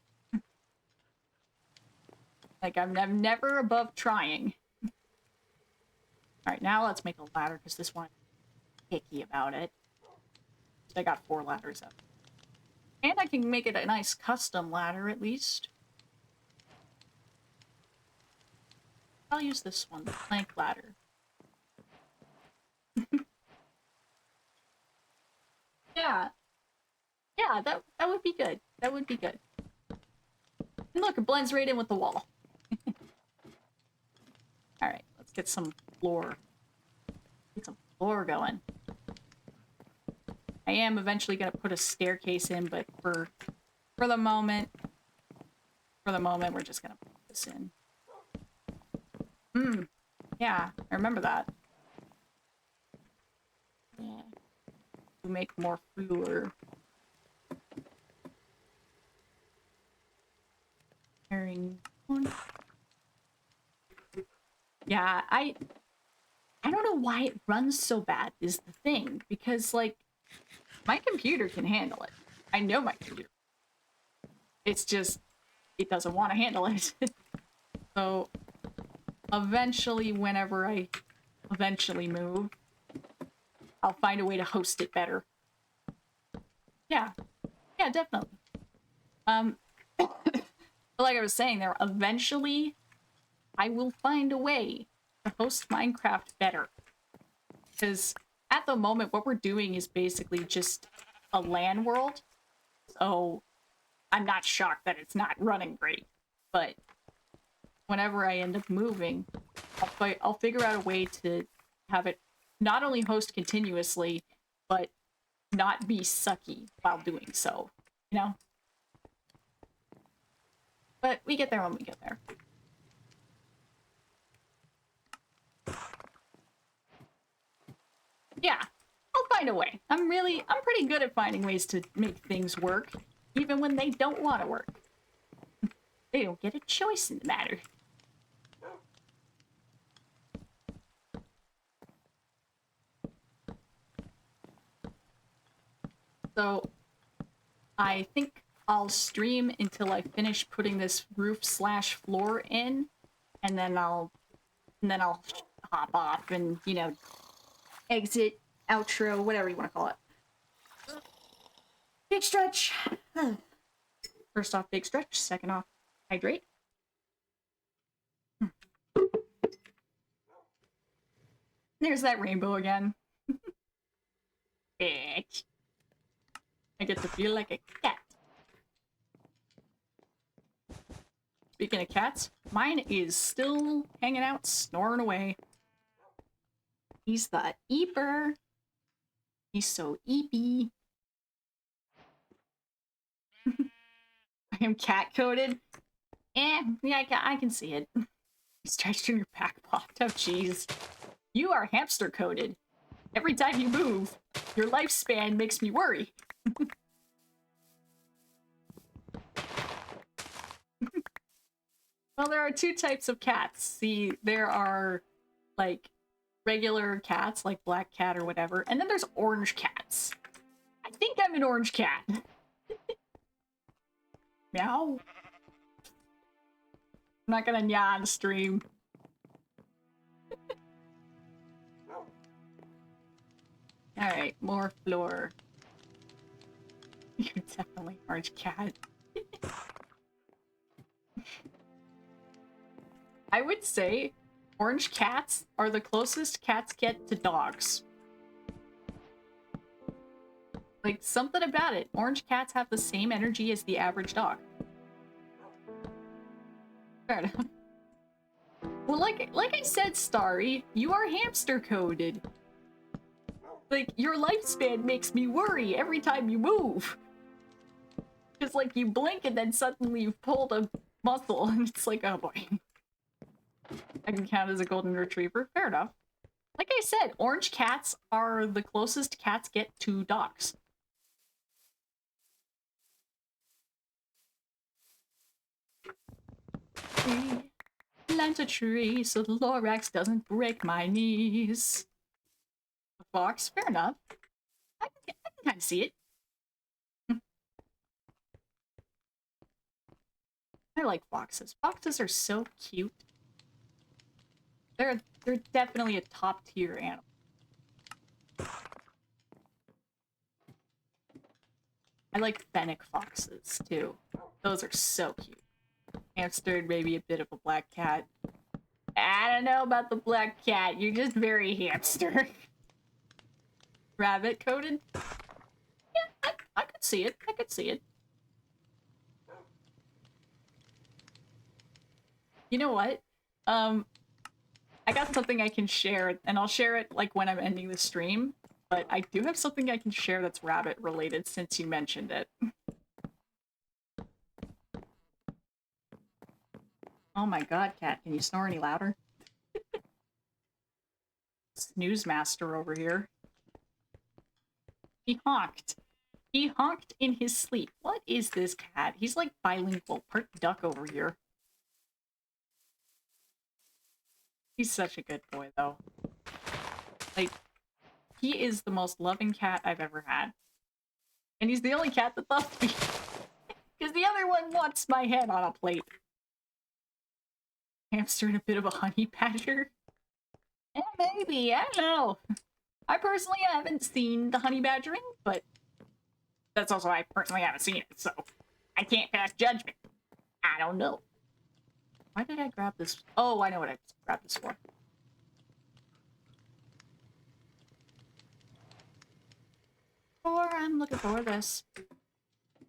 Like, I'm never above trying. Alright, now let's make a ladder, because this one I'm picky about it. I got 4 ladders up. And I can make it a nice custom ladder, at least. I'll use this one, the plank ladder. Yeah. Yeah, that would be good. That would be good. And look, it blends right in with the wall. All right, let's get some floor. Get some floor going. I am eventually gonna put a staircase in, but for the moment, we're just gonna put this in. Yeah, I remember that. Yeah. To make more floor. Herring. Yeah, I don't know why it runs so bad is the thing, because like my computer can handle it. I know my computer. It's just it doesn't want to handle it. So eventually, whenever I eventually move, I'll find a way to host it better. Yeah. Yeah, definitely. But like I was saying there, eventually I will find a way to host Minecraft better. Because at the moment, what we're doing is basically just a LAN world. So I'm not shocked that it's not running great. But whenever I end up moving, I'll figure out a way to have it not only host continuously, but not be sucky while doing so, you know? But we get there when we get there. Yeah, I'll find a way. I'm pretty good at finding ways to make things work, even when they don't want to work. They don't get a choice in the matter. So, I think I'll stream until I finish putting this roof slash floor in, and then I'll hop off and, you know, exit, outro, whatever you want to call it. Big stretch. First off, big stretch. Second off, hydrate. There's that rainbow again. Bitch. I get to feel like a cat. Speaking of cats, mine is still hanging out, snoring away. He's the eeper. He's so eepy. I am cat-coated. Yeah, I can see it. Stretched in your back popped. Oh, jeez. You are hamster-coated. Every time you move, your lifespan makes me worry. Well, there are two types of cats. See, there are, like, regular cats, like black cat or whatever, and then there's orange cats. I think I'm an orange cat. Meow. I'm not gonna nya on stream. Alright, more floor. You're definitely orange cat. I would say orange cats are the closest cats get to dogs. Like, something about it. Orange cats have the same energy as the average dog. Fair enough. Well, like I said, Starry, you are hamster-coded. Like, your lifespan makes me worry every time you move. Because, like, you blink and then suddenly you've pulled a muscle, and it's like, oh boy. I can count as a golden retriever. Fair enough. Like I said, orange cats are the closest cats get to dogs. Plant a tree so the Lorax doesn't break my knees. A fox? Fair enough. I can kind of see it. I like foxes. Foxes are so cute. They're definitely a top tier animal. I like fennec foxes too. Those are so cute. Hamster, maybe a bit of a black cat. I don't know about the black cat. You're just very hamster. Rabbit coated? Yeah, I could see it. I could see it. You know what? I got something I can share, and I'll share it like when I'm ending the stream. But I do have something I can share that's rabbit related since you mentioned it. Oh my god, cat, can you snore any louder? Snooze master over here. He honked. He honked in his sleep. What is this cat? He's like bilingual, part duck over here. He's such a good boy, though. Like, he is the most loving cat I've ever had. And he's the only cat that loves me. Because the other one wants my head on a plate. Hamster and a bit of a honey badger? Maybe, I don't know. I personally haven't seen the honey badgering, but that's also I personally haven't seen it, so I can't pass judgment. I don't know. Why did I grab this? Oh, I know what I grabbed this for. I'm looking for this.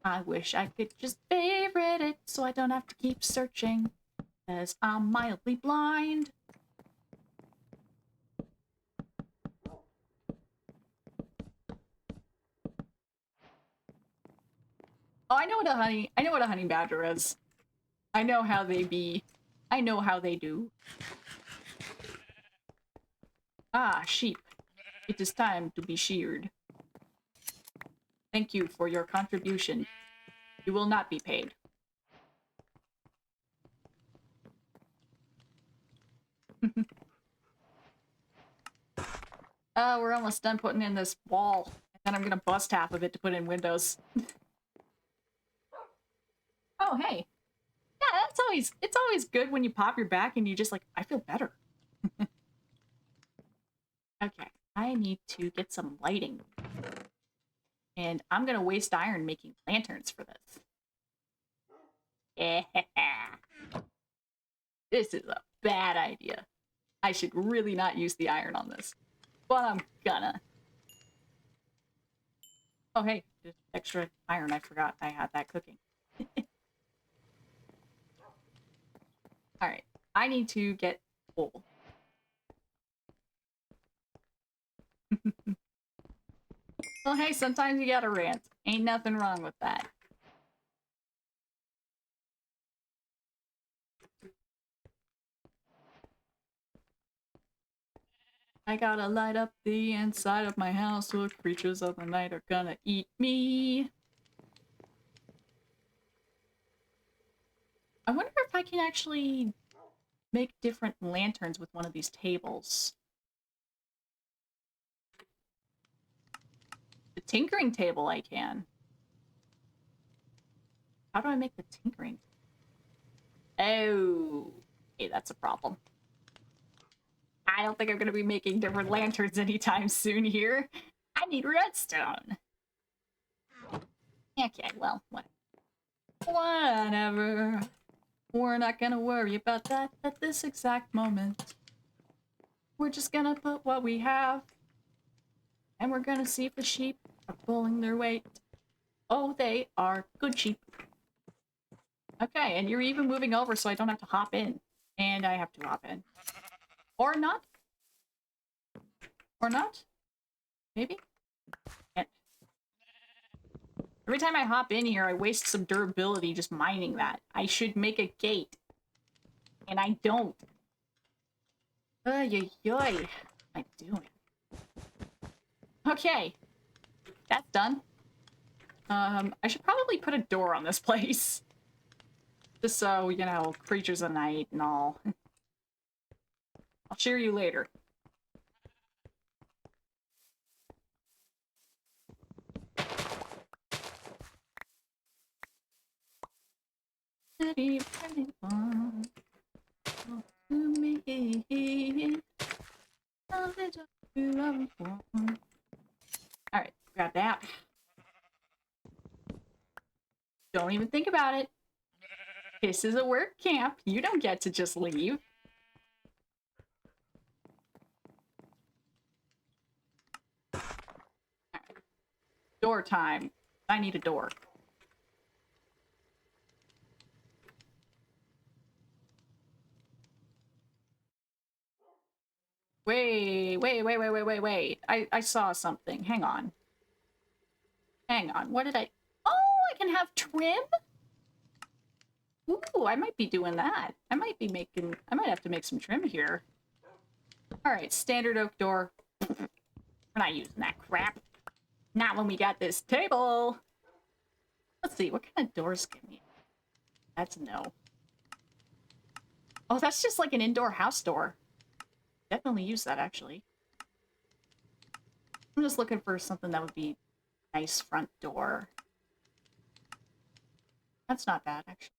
I wish I could just favorite it so I don't have to keep searching, because I'm mildly blind. Oh, I know what a honey badger is. I know how they be. I know how they do. Ah, sheep. It is time to be sheared. Thank you for your contribution. You will not be paid. We're almost done putting in this wall. And then I'm gonna bust half of it to put in windows. Oh, hey. Yeah, it's always good when you pop your back and you just like, I feel better. Okay, I need to get some lighting. And I'm gonna waste iron making lanterns for this. Yeah. This is a bad idea. I should really not use the iron on this. But I'm gonna. Oh, hey, just extra iron. I forgot I had that cooking. Alright, I need to get wool. Well, hey, sometimes you gotta rant. Ain't nothing wrong with that. I gotta light up the inside of my house or creatures of the night are gonna eat me. I wonder if I can actually make different lanterns with one of these tables. The tinkering table I can. How do I make the tinkering? Oh, okay, that's a problem. I don't think I'm gonna be making different lanterns anytime soon here. I need redstone. Okay, well, whatever. We're not gonna worry about that at this exact moment. We're just gonna put what we have, and we're gonna see if the sheep are pulling their weight. Oh, they are good sheep. Okay, and you're even moving over so I don't have to hop in. And I have to hop in. Or not. Or not. Maybe? And every time I hop in here, I waste some durability just mining that. I should make a gate. And I don't. Ay, ay, ay. What am I doing? Okay. That's done. I should probably put a door on this place. Just so, you know, creatures of night and all. I'll share you later. Alright, grab that. Don't even think about it. This is a work camp. You don't get to just leave. Right. Door time. I need a door. Wait. I saw something. Hang on. Hang on. What did I... Oh, I can have trim? Ooh, I might be doing that. I might have to make some trim here. Alright, standard oak door. We're not using that crap. Not when we got this table. Let's see, what kind of doors can we... That's a no. Oh, that's just like an indoor house door. Definitely use that, actually. I'm just looking for something that would be a nice front door. That's not bad, actually.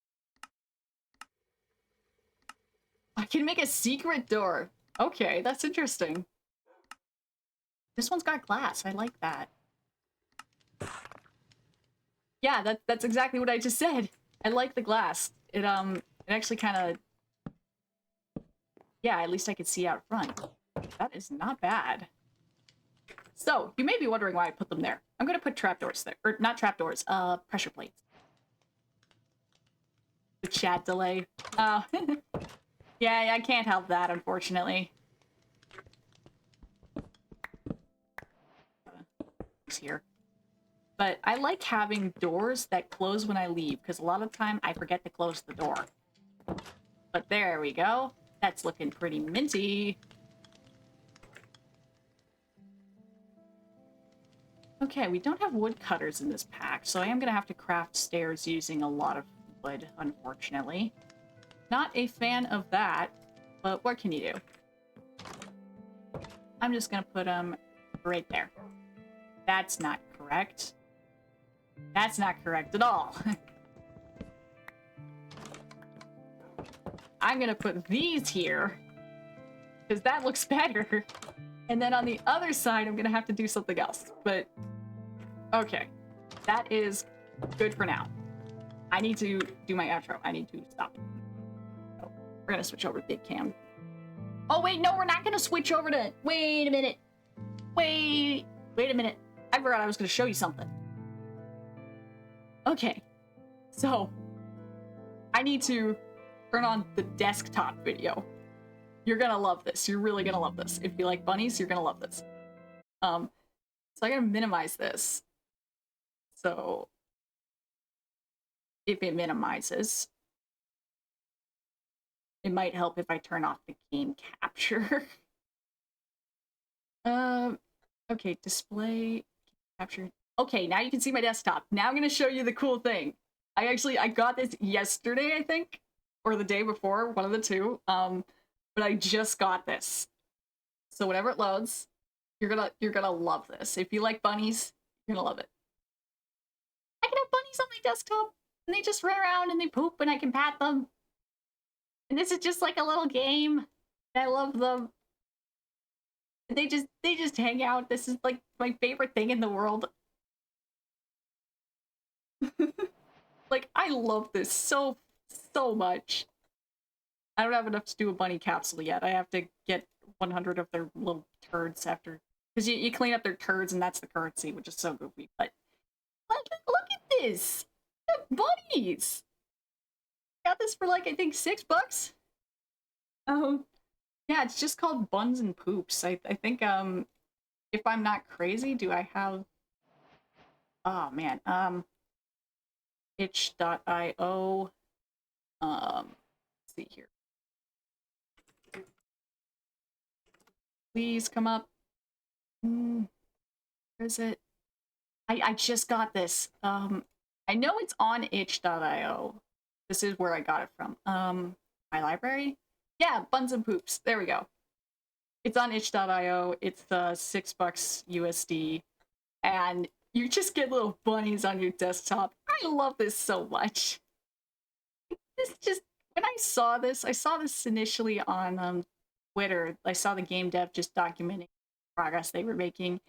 I can make a secret door. Okay, that's interesting. This one's got glass. I like that. Yeah, that's exactly what I just said. I like the glass. It actually kind of... Yeah, at least I could see out front. That is not bad. So, you may be wondering why I put them there. I'm gonna put trapdoors there. Or, not trapdoors, pressure plates. The chat delay. Oh. Yeah, I can't help that, unfortunately. Here. But I like having doors that close when I leave, because a lot of the time I forget to close the door. But there we go. That's looking pretty minty. Okay, we don't have woodcutters in this pack, so I am going to have to craft stairs using a lot of wood, unfortunately. Not a fan of that, but what can you do? I'm just going to put them right there. That's not correct. That's not correct at all. I'm gonna put these here, because that looks better. And then on the other side, I'm gonna have to do something else. But, okay. That is good for now. I need to do my outro. I need to stop. So, we're gonna switch over to big cam. Oh, wait, no, we're not gonna switch over to... Wait a minute. Wait a minute. I forgot I was gonna show you something. Okay, so I need to turn on the desktop video. You're gonna love this. You're really gonna love this. If you like bunnies, you're gonna love this. So I gotta minimize this. So if it minimizes, it might help if I turn off the game capture. Okay, display capture. Okay, now you can see my desktop. Now I'm gonna show you the cool thing. I got this yesterday, I think, or the day before, one of the two. But I just got this. So whenever it loads, you're gonna love this. If you like bunnies, you're gonna love it. I can have bunnies on my desktop, and they just run around and they poop, and I can pat them. And this is just like a little game. I love them. They just hang out. This is like my favorite thing in the world. Like, I love this so much. I don't have enough to do a bunny capsule yet. I have to get 100 of their little turds after... Because you clean up their turds and that's the currency, which is so goofy. But look at this! Bunnies! Got this for like, I think, $6? Yeah, it's just called Buns and Poops. I think, if I'm not crazy, do I have... Oh, man. Itch.io. Let's see here. Please come up. Where is it? I just got this. I know it's on itch.io. This is where I got it from. My library? Yeah, Buns and Poops. There we go. It's on itch.io. It's $6 USD. And you just get little bunnies on your desktop. I love this so much. This just... When I saw this initially on Twitter. I saw the game dev just documenting the progress they were making.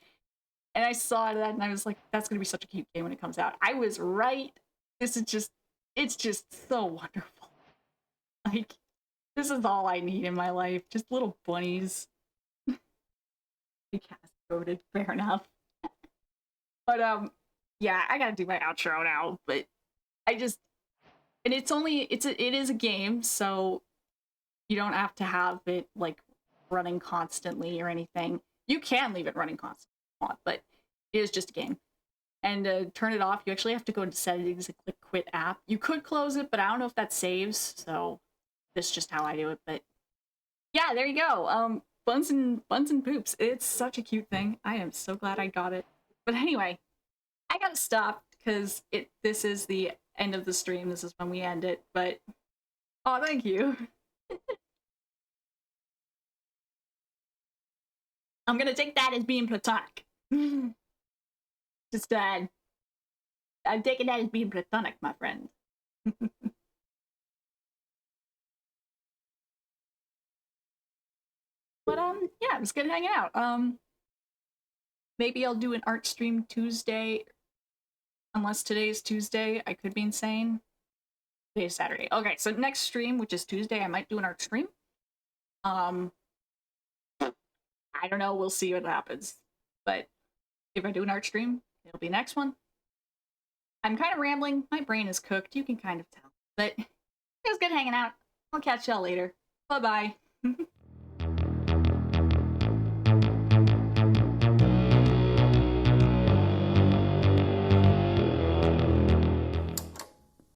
And I saw that and I was like, that's going to be such a cute game when it comes out. I was right. This is just... It's just so wonderful. Like, this is all I need in my life. Just little bunnies. The cast voted. Fair enough. But, yeah, I gotta do my outro now, but I just, and it is a game, so you don't have to have it like running constantly or anything. You can leave it running constantly, but it is just a game. And to turn it off, you actually have to go to settings and click quit app. You could close it, but I don't know if that saves, so that's just how I do it. But yeah, there you go. Buns and poops. It's such a cute thing. I am so glad I got it. But anyway, I gotta stop because this is the end of the stream. This is when we end it. But oh, thank you. I'm gonna take that as being platonic. Just I'm taking that as being platonic, my friend. But yeah, it was good hanging out. Maybe I'll do an art stream Tuesday. Unless today's Tuesday, I could be insane. Today's Saturday. Okay, so next stream, which is Tuesday, I might do an art stream. I don't know. We'll see what happens. But if I do an art stream, it'll be next one. I'm kind of rambling. My brain is cooked. You can kind of tell. But it was good hanging out. I'll catch y'all later. Bye-bye.